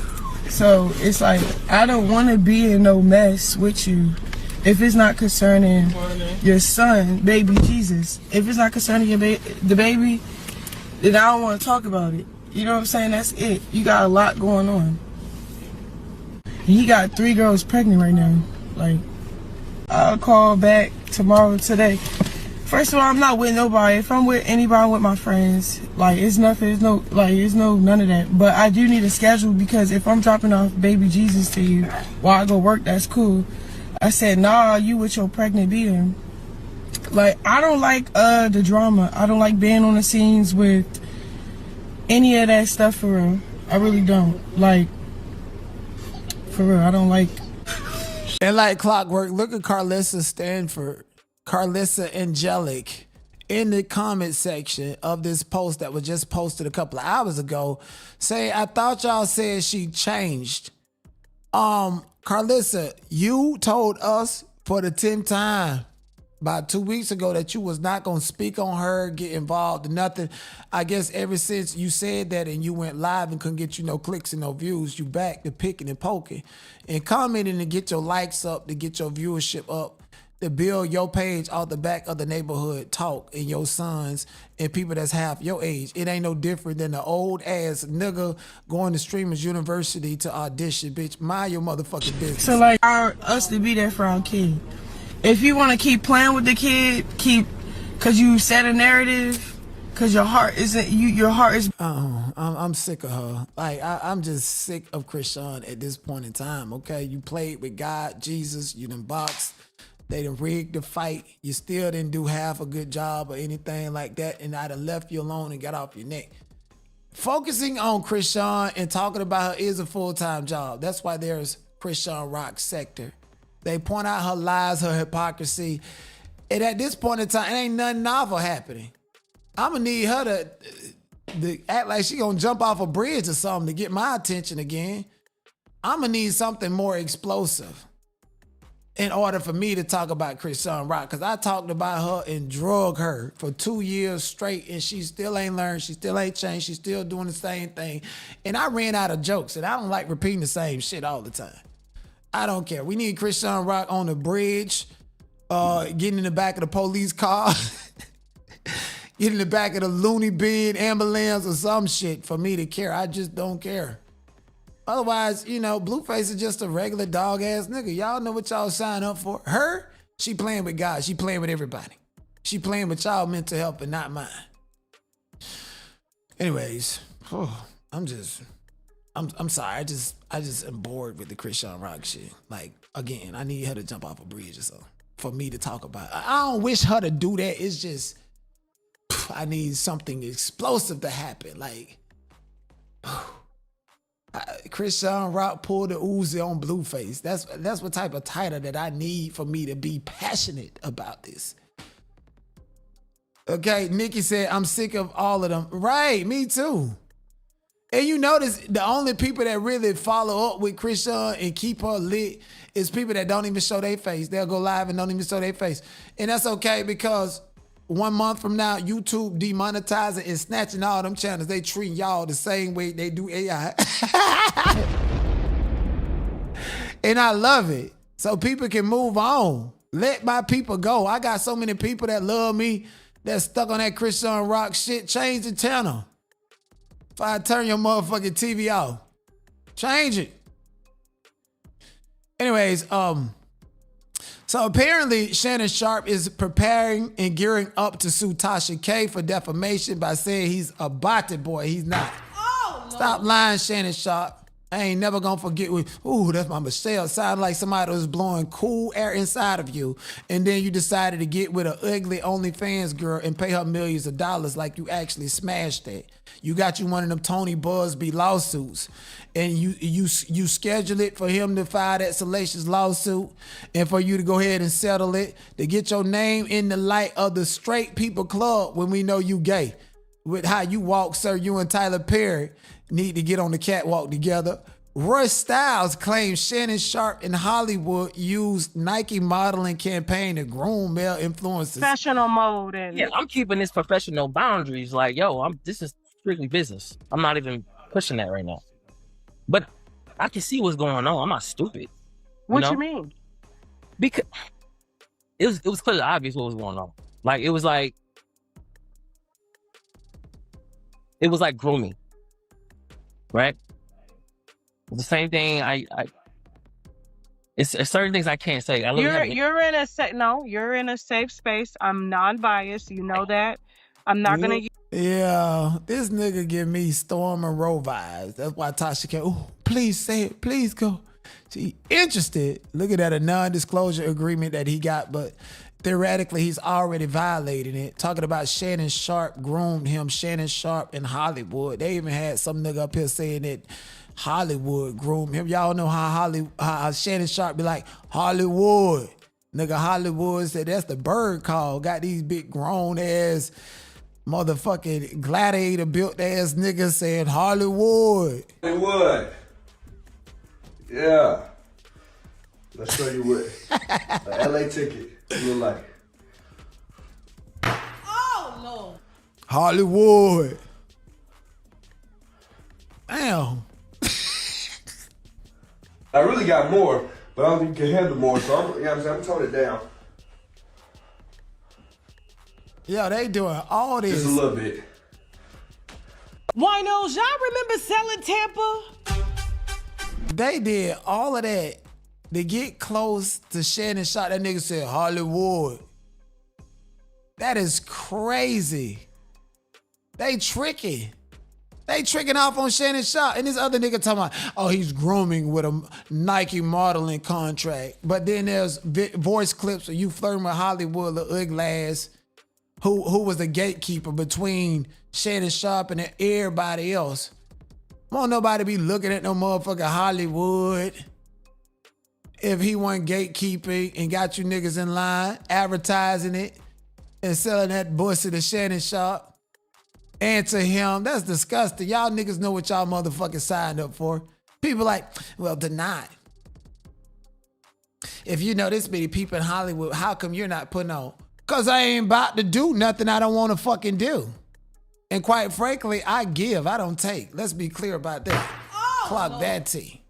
So it's like, I don't want to be in no mess with you if it's not concerning your son, baby Jesus. If it's not concerning the baby, then I don't want to talk about it. You know what I'm saying? That's it. You got a lot going on. He got 3 girls pregnant right now. Like, I'll call back tomorrow, today. First of all, I'm not with nobody. If I'm with anybody, I'm with my friends. Like, it's nothing, it's none of that. But I do need a schedule, because if I'm dropping off baby Jesus to you while I go work, that's cool. I said, nah, you with your pregnant beater. Like, I don't like the drama. I don't like being on the scenes with any of that stuff, for real. I really don't. Like, for real, I don't like. And like clockwork, look at Carlissa Stanford, Carlissa Angelic, in the comment section of this post that was just posted a couple of hours ago, saying, I thought y'all said she changed. Carlissa, you told us for the 10th time about 2 weeks ago that you was not going to speak on her, get involved, nothing. I guess ever since you said that and you went live and couldn't get you no clicks and no views, you back to picking and poking and commenting to get your likes up, to get your viewership up, to build your page off the back of the neighborhood talk and your sons and people that's half your age. It ain't no different than the old ass nigga going to Streamers University to audition, bitch. Mind your motherfucking business. So like, us to be there for our kid. If you want to keep playing with the kid, cause you set a narrative, cause your heart isn't you. Your heart is. I'm sick of her. Like I'm just sick of Chrisean at this point in time. Okay, you played with God, Jesus. You done boxed. They done rigged the fight. You still didn't do half a good job or anything like that, and I'd have left you alone and got off your neck. Focusing on Chrisean and talking about her is a full-time job. That's why there's Chrisean Rock Sector. They point out her lies, her hypocrisy. And at this point in time, it ain't nothing novel happening. I'm gonna need her to act like she gonna jump off a bridge or something to get my attention again. I'm gonna need something more explosive in order for me to talk about Chrisean Rock. Because I talked about her and drug her for 2 years straight, and she still ain't learned, she still ain't changed, she's still doing the same thing. And I ran out of jokes, and I don't like repeating the same shit all the time. I don't care. We need Chrisean Rock on the bridge, getting in the back of the police car, getting in the back of the loony bin ambulance or some shit for me to care. I just don't care. Otherwise, you know, BlueFace is just a regular dog ass nigga. Y'all know what y'all sign up for. Her, she playing with God. She playing with everybody. She playing with y'all mental health and not mine. Anyways, I'm sorry. I just am bored with the Chrisean Rock shit. Like, again, I need her to jump off a bridge or something for me to talk about. I don't wish her to do that. It's just, I need something explosive to happen. Like, Chrisean Rock pulled the Uzi on BlueFace. That's what type of title that I need for me to be passionate about this. Okay, Nikki said, I'm sick of all of them. Right, me too. And you notice the only people that really follow up with Chrisean and keep her lit is people that don't even show their face. They'll go live and don't even show their face. And that's okay, because 1 month from now, YouTube demonetizing and snatching all them channels. They treat y'all the same way they do AI. And I love it. So people can move on. Let my people go. I got so many people that love me that's stuck on that Chrisean Rock shit. Change the channel. If I turn your motherfucking TV off, change it. Anyways, so apparently Shannon Sharp is preparing and gearing up to sue Tasha K for defamation by saying he's a botted boy. He's not. Oh, stop lying, Shannon Sharp. I ain't never gonna forget ooh, that's my Michelle. Sounded like somebody was blowing cool air inside of you. And then you decided to get with an ugly OnlyFans girl and pay her millions of dollars like you actually smashed that. You got you one of them Tony Busby lawsuits. And you schedule it for him to file that salacious lawsuit and for you to go ahead and settle it, to get your name in the light of the straight people club when we know you gay. With how you walk, sir, you and Tyler Perry need to get on the catwalk together. Roy Styles claims Shannon Sharpe in Hollywood used Nike modeling campaign to groom male influencers. Professional mode and Yeah, I'm keeping this professional boundaries. Like, yo, this is strictly business. I'm not even pushing that right now. But I can see what's going on. I'm not stupid. What you mean? Because it was clearly obvious what was going on. Like it was like grooming, right? The same thing. It's certain things I can't say. You're in a safe space. I'm non-biased. You know that. I'm not gonna. Yeah, this nigga give me Storm and Roe vibes. That's why Tasha came. Oh, please say it. Please go. She interested. Looking at a non-disclosure agreement that he got, but theoretically he's already violating it. Talking about Shannon Sharpe groomed him. Shannon Sharpe in Hollywood. They even had some nigga up here saying that Hollywood groomed him. Y'all know how Shannon Sharpe be like, Hollywood. Nigga, Hollywood said that's the bird call. Got these big grown ass motherfucking gladiator built ass niggas saying Hollywood. Hollywood. Yeah. Let's show you what a LA ticket look like. Oh no. Hollywood. Damn. I really got more, but I don't think you can handle more, so I'm toning it down. Yo, they doing all this. Just a little bit. Winos, y'all remember selling Tampa? They did all of that to get close to Shannon Sharpe. That nigga said Hollywood. That is crazy. They tricky. They tricking off on Shannon Sharpe. And this other nigga talking about, oh, he's grooming with a Nike modeling contract. But then there's voice clips of you flirting with Hollywood, the ugly ass, who was the gatekeeper between Shannon Sharpe and everybody else. Won't nobody be looking at no motherfucking Hollywood if he wasn't gatekeeping and got you niggas in line, advertising it and selling that pussy to Shannon Sharpe. And to him, that's disgusting. Y'all niggas know what y'all motherfucking signed up for. People like, well, denied. If you know this many people in Hollywood, how come you're not putting on? Cause I ain't about to do nothing I don't want to fucking do. And quite frankly, I give, I don't take. Let's be clear about that. Clock that T.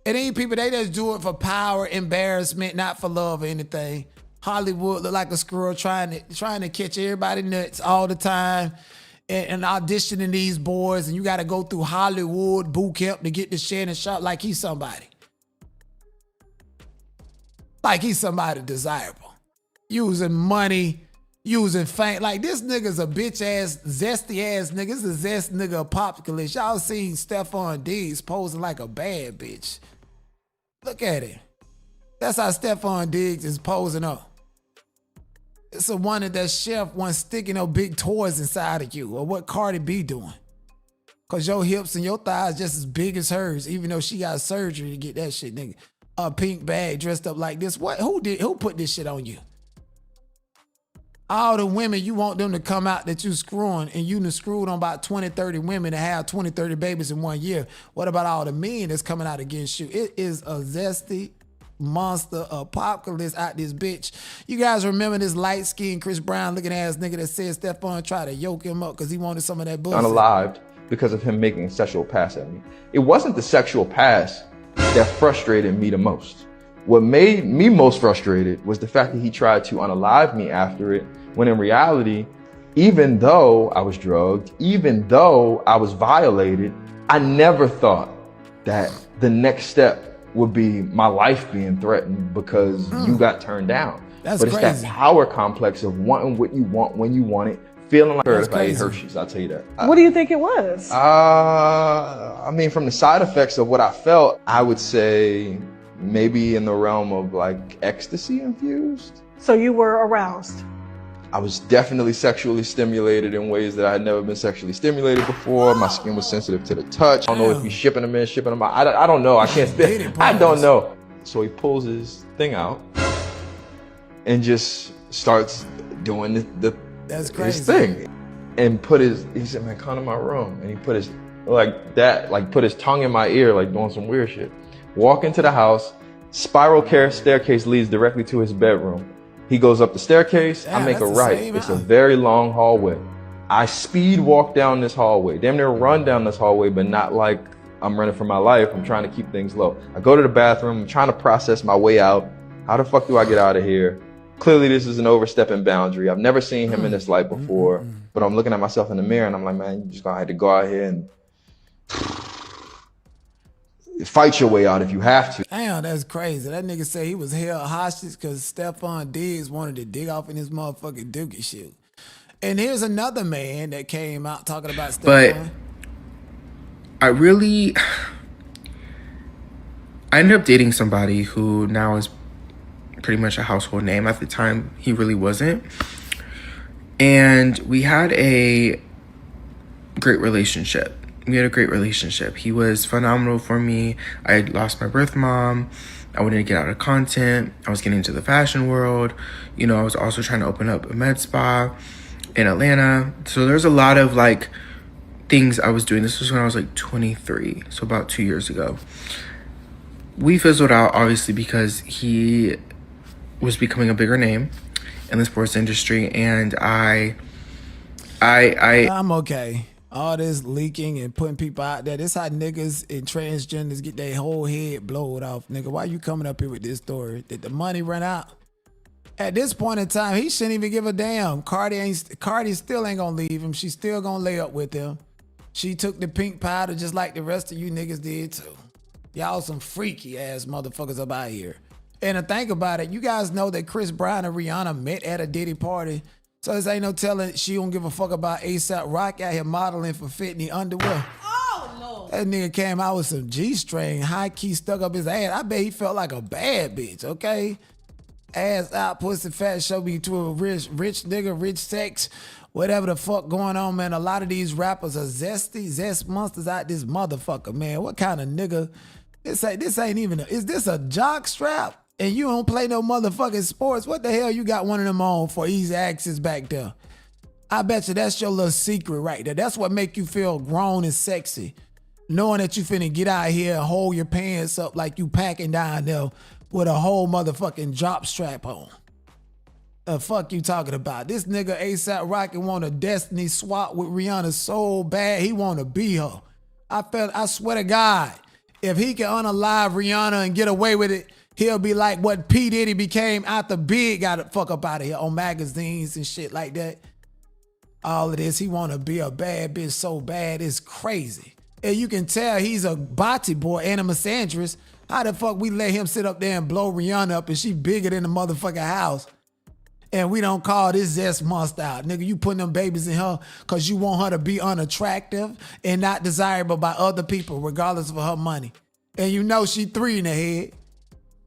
It ain't people, they just do it for power, embarrassment, not for love or anything. Hollywood look like a squirrel trying to catch everybody nuts all the time. And auditioning these boys, and you got to go through Hollywood boot camp to get to Shannon Sharpe like he's somebody. Like he's somebody desirable. Using money, using fame. Like this nigga's a bitch ass, zesty ass nigga. This is a zest nigga apocalypse. Y'all seen Stefon Diggs posing like a bad bitch. Look at it. That's how Stefon Diggs is posing up. It's a wonder that Chef wasn't sticking no big toys inside of you, or what Cardi B doing. Cause your hips and your thighs just as big as hers, even though she got surgery to get that shit, nigga. A pink bag dressed up like this. What? Who put this shit on you? All the women, you want them to come out that you screwing, and you done screwed on about 20, 30 women that have 20, 30 babies in 1 year. What about all the men that's coming out against you? It is a zesty monster apocalypse out this bitch. You guys remember this light-skinned Chris Brown looking ass nigga that said Stefon tried to yoke him up because he wanted some of that bullshit? Unalived because of him making a sexual pass at me. It wasn't the sexual pass that frustrated me the most. What made me most frustrated was the fact that he tried to unalive me after it, when in reality, even though I was drugged, even though I was violated, I never thought that the next step would be my life being threatened because you got turned down. That's but crazy. It's that power complex of wanting what you want when you want it, feeling like if I ate Hershey's, I'll tell you that. What do you think it was? I mean, from the side effects of what I felt, I would say maybe in the realm of like ecstasy infused. So you were aroused? I was definitely sexually stimulated in ways that I had never been sexually stimulated before. My skin was sensitive to the touch. I don't know if he's shipping them in, shipping them out. I don't know. I can't speak. I don't know. So he pulls his thing out and just starts doing That's his crazy. thing. And he said, man, come to my room. And he put his like that, like put his tongue in my ear, like doing some weird shit. Walk into the house, spiral staircase leads directly to his bedroom. He goes up the staircase, I make a right. It's a very long hallway. I speed walk down this hallway, damn near run down this hallway, but not like I'm running for my life. I'm trying to keep things low. I go to the bathroom, I'm trying to process my way out. How the fuck do I get out of here? Clearly this is an overstepping boundary. I've never seen him in this light before, but I'm looking at myself in the mirror and I'm like, man, you just gonna have to go out here and fight your way out if you have to. Damn, that's crazy. That nigga said he was held hostage because Stefon Diggs wanted to dig off in his motherfucking dookie shoe. And here's another man that came out talking about Stefon. But I ended up dating somebody who now is pretty much a household name. At the time, he really wasn't. And we had a great relationship. He was phenomenal for me. I had lost my birth mom. I wanted to get out of content. I was getting into the fashion world. You know, I was also trying to open up a med spa in Atlanta. So there's a lot of like things I was doing. This was when I was like 23, so about 2 years ago. We fizzled out, obviously, because he was becoming a bigger name in the sports industry, and I'm okay. All this leaking and putting people out there. This how niggas and transgenders get their whole head blowed off. Nigga, why you coming up here with this story? Did the money run out? At this point in time, he shouldn't even give a damn. Cardi still ain't gonna leave him. She's still gonna lay up with him. She took the pink powder just like the rest of you niggas did too. Y'all some freaky ass motherfuckers up out here. And to think about it, you guys know that Chris Brown and Rihanna met at a Diddy party. So this ain't no telling she don't give a fuck about ASAP Rocky out here modeling for Fitney underwear. Oh, no. That nigga came out with some G-string, high key stuck up his ass. I bet he felt like a bad bitch, okay? Ass out, pussy fat, show me to a rich nigga, rich sex, whatever the fuck going on, man. A lot of these rappers are zest monsters out this motherfucker, man. What kind of nigga? This ain't even, is this a jock strap? And you don't play no motherfucking sports. What the hell you got one of them on for easy access back there? I bet you that's your little secret right there. That's what make you feel grown and sexy. Knowing that you finna get out here and hold your pants up like you packing down there with a whole motherfucking drop strap on. The fuck you talking about? This nigga ASAP Rocky want a destiny swap with Rihanna so bad he want to be her. I swear to God, if he can unalive Rihanna and get away with it, he'll be like what P. Diddy became after Big got the fuck up out of here on magazines and shit like that. All of this, he want to be a bad bitch so bad, it's crazy. And you can tell he's a body boy and a misandrist. How the fuck we let him sit up there and blow Rihanna up and she bigger than the motherfucking house? And we don't call this zest monster out. Nigga, you putting them babies in her because you want her to be unattractive and not desirable by other people regardless of her money. And you know she 3 in the head.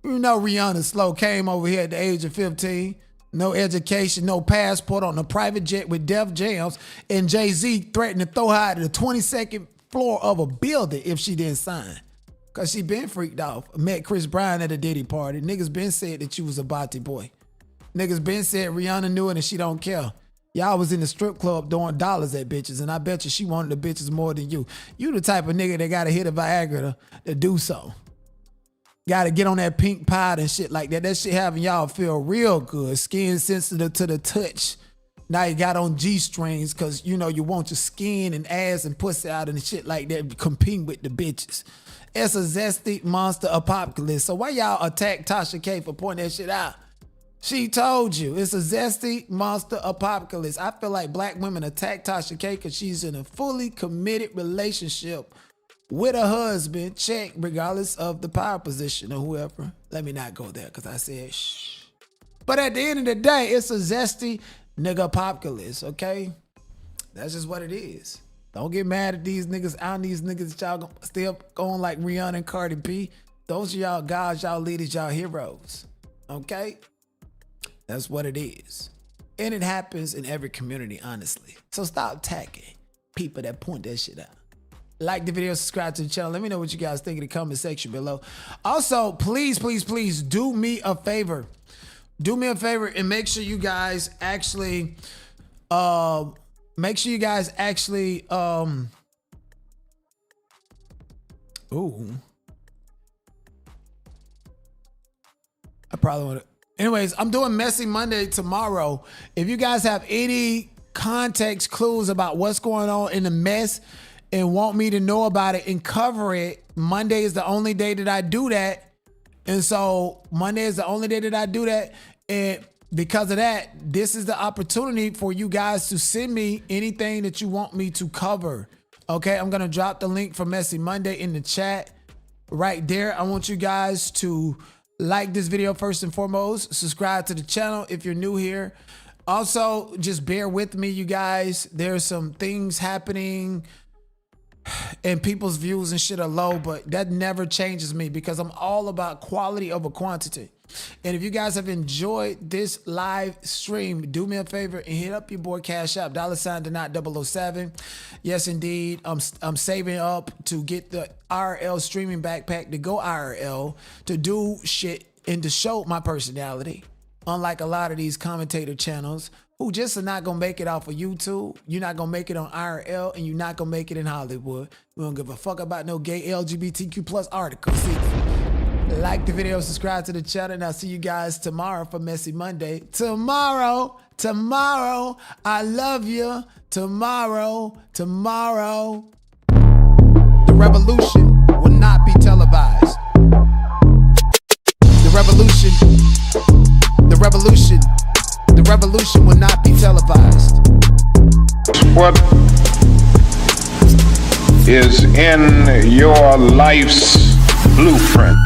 You know Rihanna slow came over here at the age of 15. No education, no passport, on a private jet with Def Jams, and Jay-Z threatened to throw her to the 22nd floor of a building if she didn't sign. Cause she been freaked off. Met Chris Brown at a Diddy party. Niggas been said that you was a body boy. Niggas been said Rihanna knew it and she don't care. Y'all was in the strip club throwing dollars at bitches, and I bet you she wanted the bitches more than you. You the type of nigga that gotta hit a Viagra to do so. Gotta get on that pink powder and shit like that. That shit having y'all feel real good. Skin sensitive to the touch. Now you got on G-strings because, you know, you want your skin and ass and pussy out and shit like that competing with the bitches. It's a zesty monster apocalypse. So why y'all attack Tasha K for pointing that shit out? She told you it's a zesty monster apocalypse. I feel like black women attack Tasha K because she's in a fully committed relationship with a husband, check, regardless of the power position or whoever. Let me not go there because I said shh. But at the end of the day, it's a zesty nigga apocalypse, okay? That's just what it is. Don't get mad at these niggas. Out these niggas that y'all still going like Rihanna and Cardi B. Those are y'all guys, y'all leaders, y'all heroes, okay? That's what it is. And it happens in every community, honestly. So stop attacking people that point that shit out. Like the video, subscribe to the channel. Let me know what you guys think in the comment section below. Also, please, please, please do me a favor. Do me a favor and make sure you guys actually, Ooh. I probably want to. Anyways, I'm doing Messy Monday tomorrow. If you guys have any context clues about what's going on in the mess and want me to know about it and cover it, Monday is the only day that I do that. And so Monday is the only day that I do that. And because of that, this is the opportunity for you guys to send me anything that you want me to cover. Okay, I'm going to drop the link for Messy Monday in the chat right there. I want you guys to like this video first and foremost. Subscribe to the channel if you're new here. Also, just bear with me, you guys. There's some things happening and people's views and shit are low, but that never changes me because I'm all about quality over quantity. And if you guys have enjoyed this live stream, do me a favor and hit up your boy Cash App, $Cenat007. Yes, indeed. I'm saving up to get the IRL streaming backpack to go IRL, to do shit and to show my personality. Unlike a lot of these commentator channels who just are not going to make it off of YouTube. You're not going to make it on IRL and you're not going to make it in Hollywood. We don't give a fuck about no gay LGBTQ plus articles. Like the video, subscribe to the channel, and I'll see you guys tomorrow for Messy Monday. Tomorrow, I love you. Tomorrow. The revolution will not be televised. The revolution will not be televised. What is in your life's blueprint?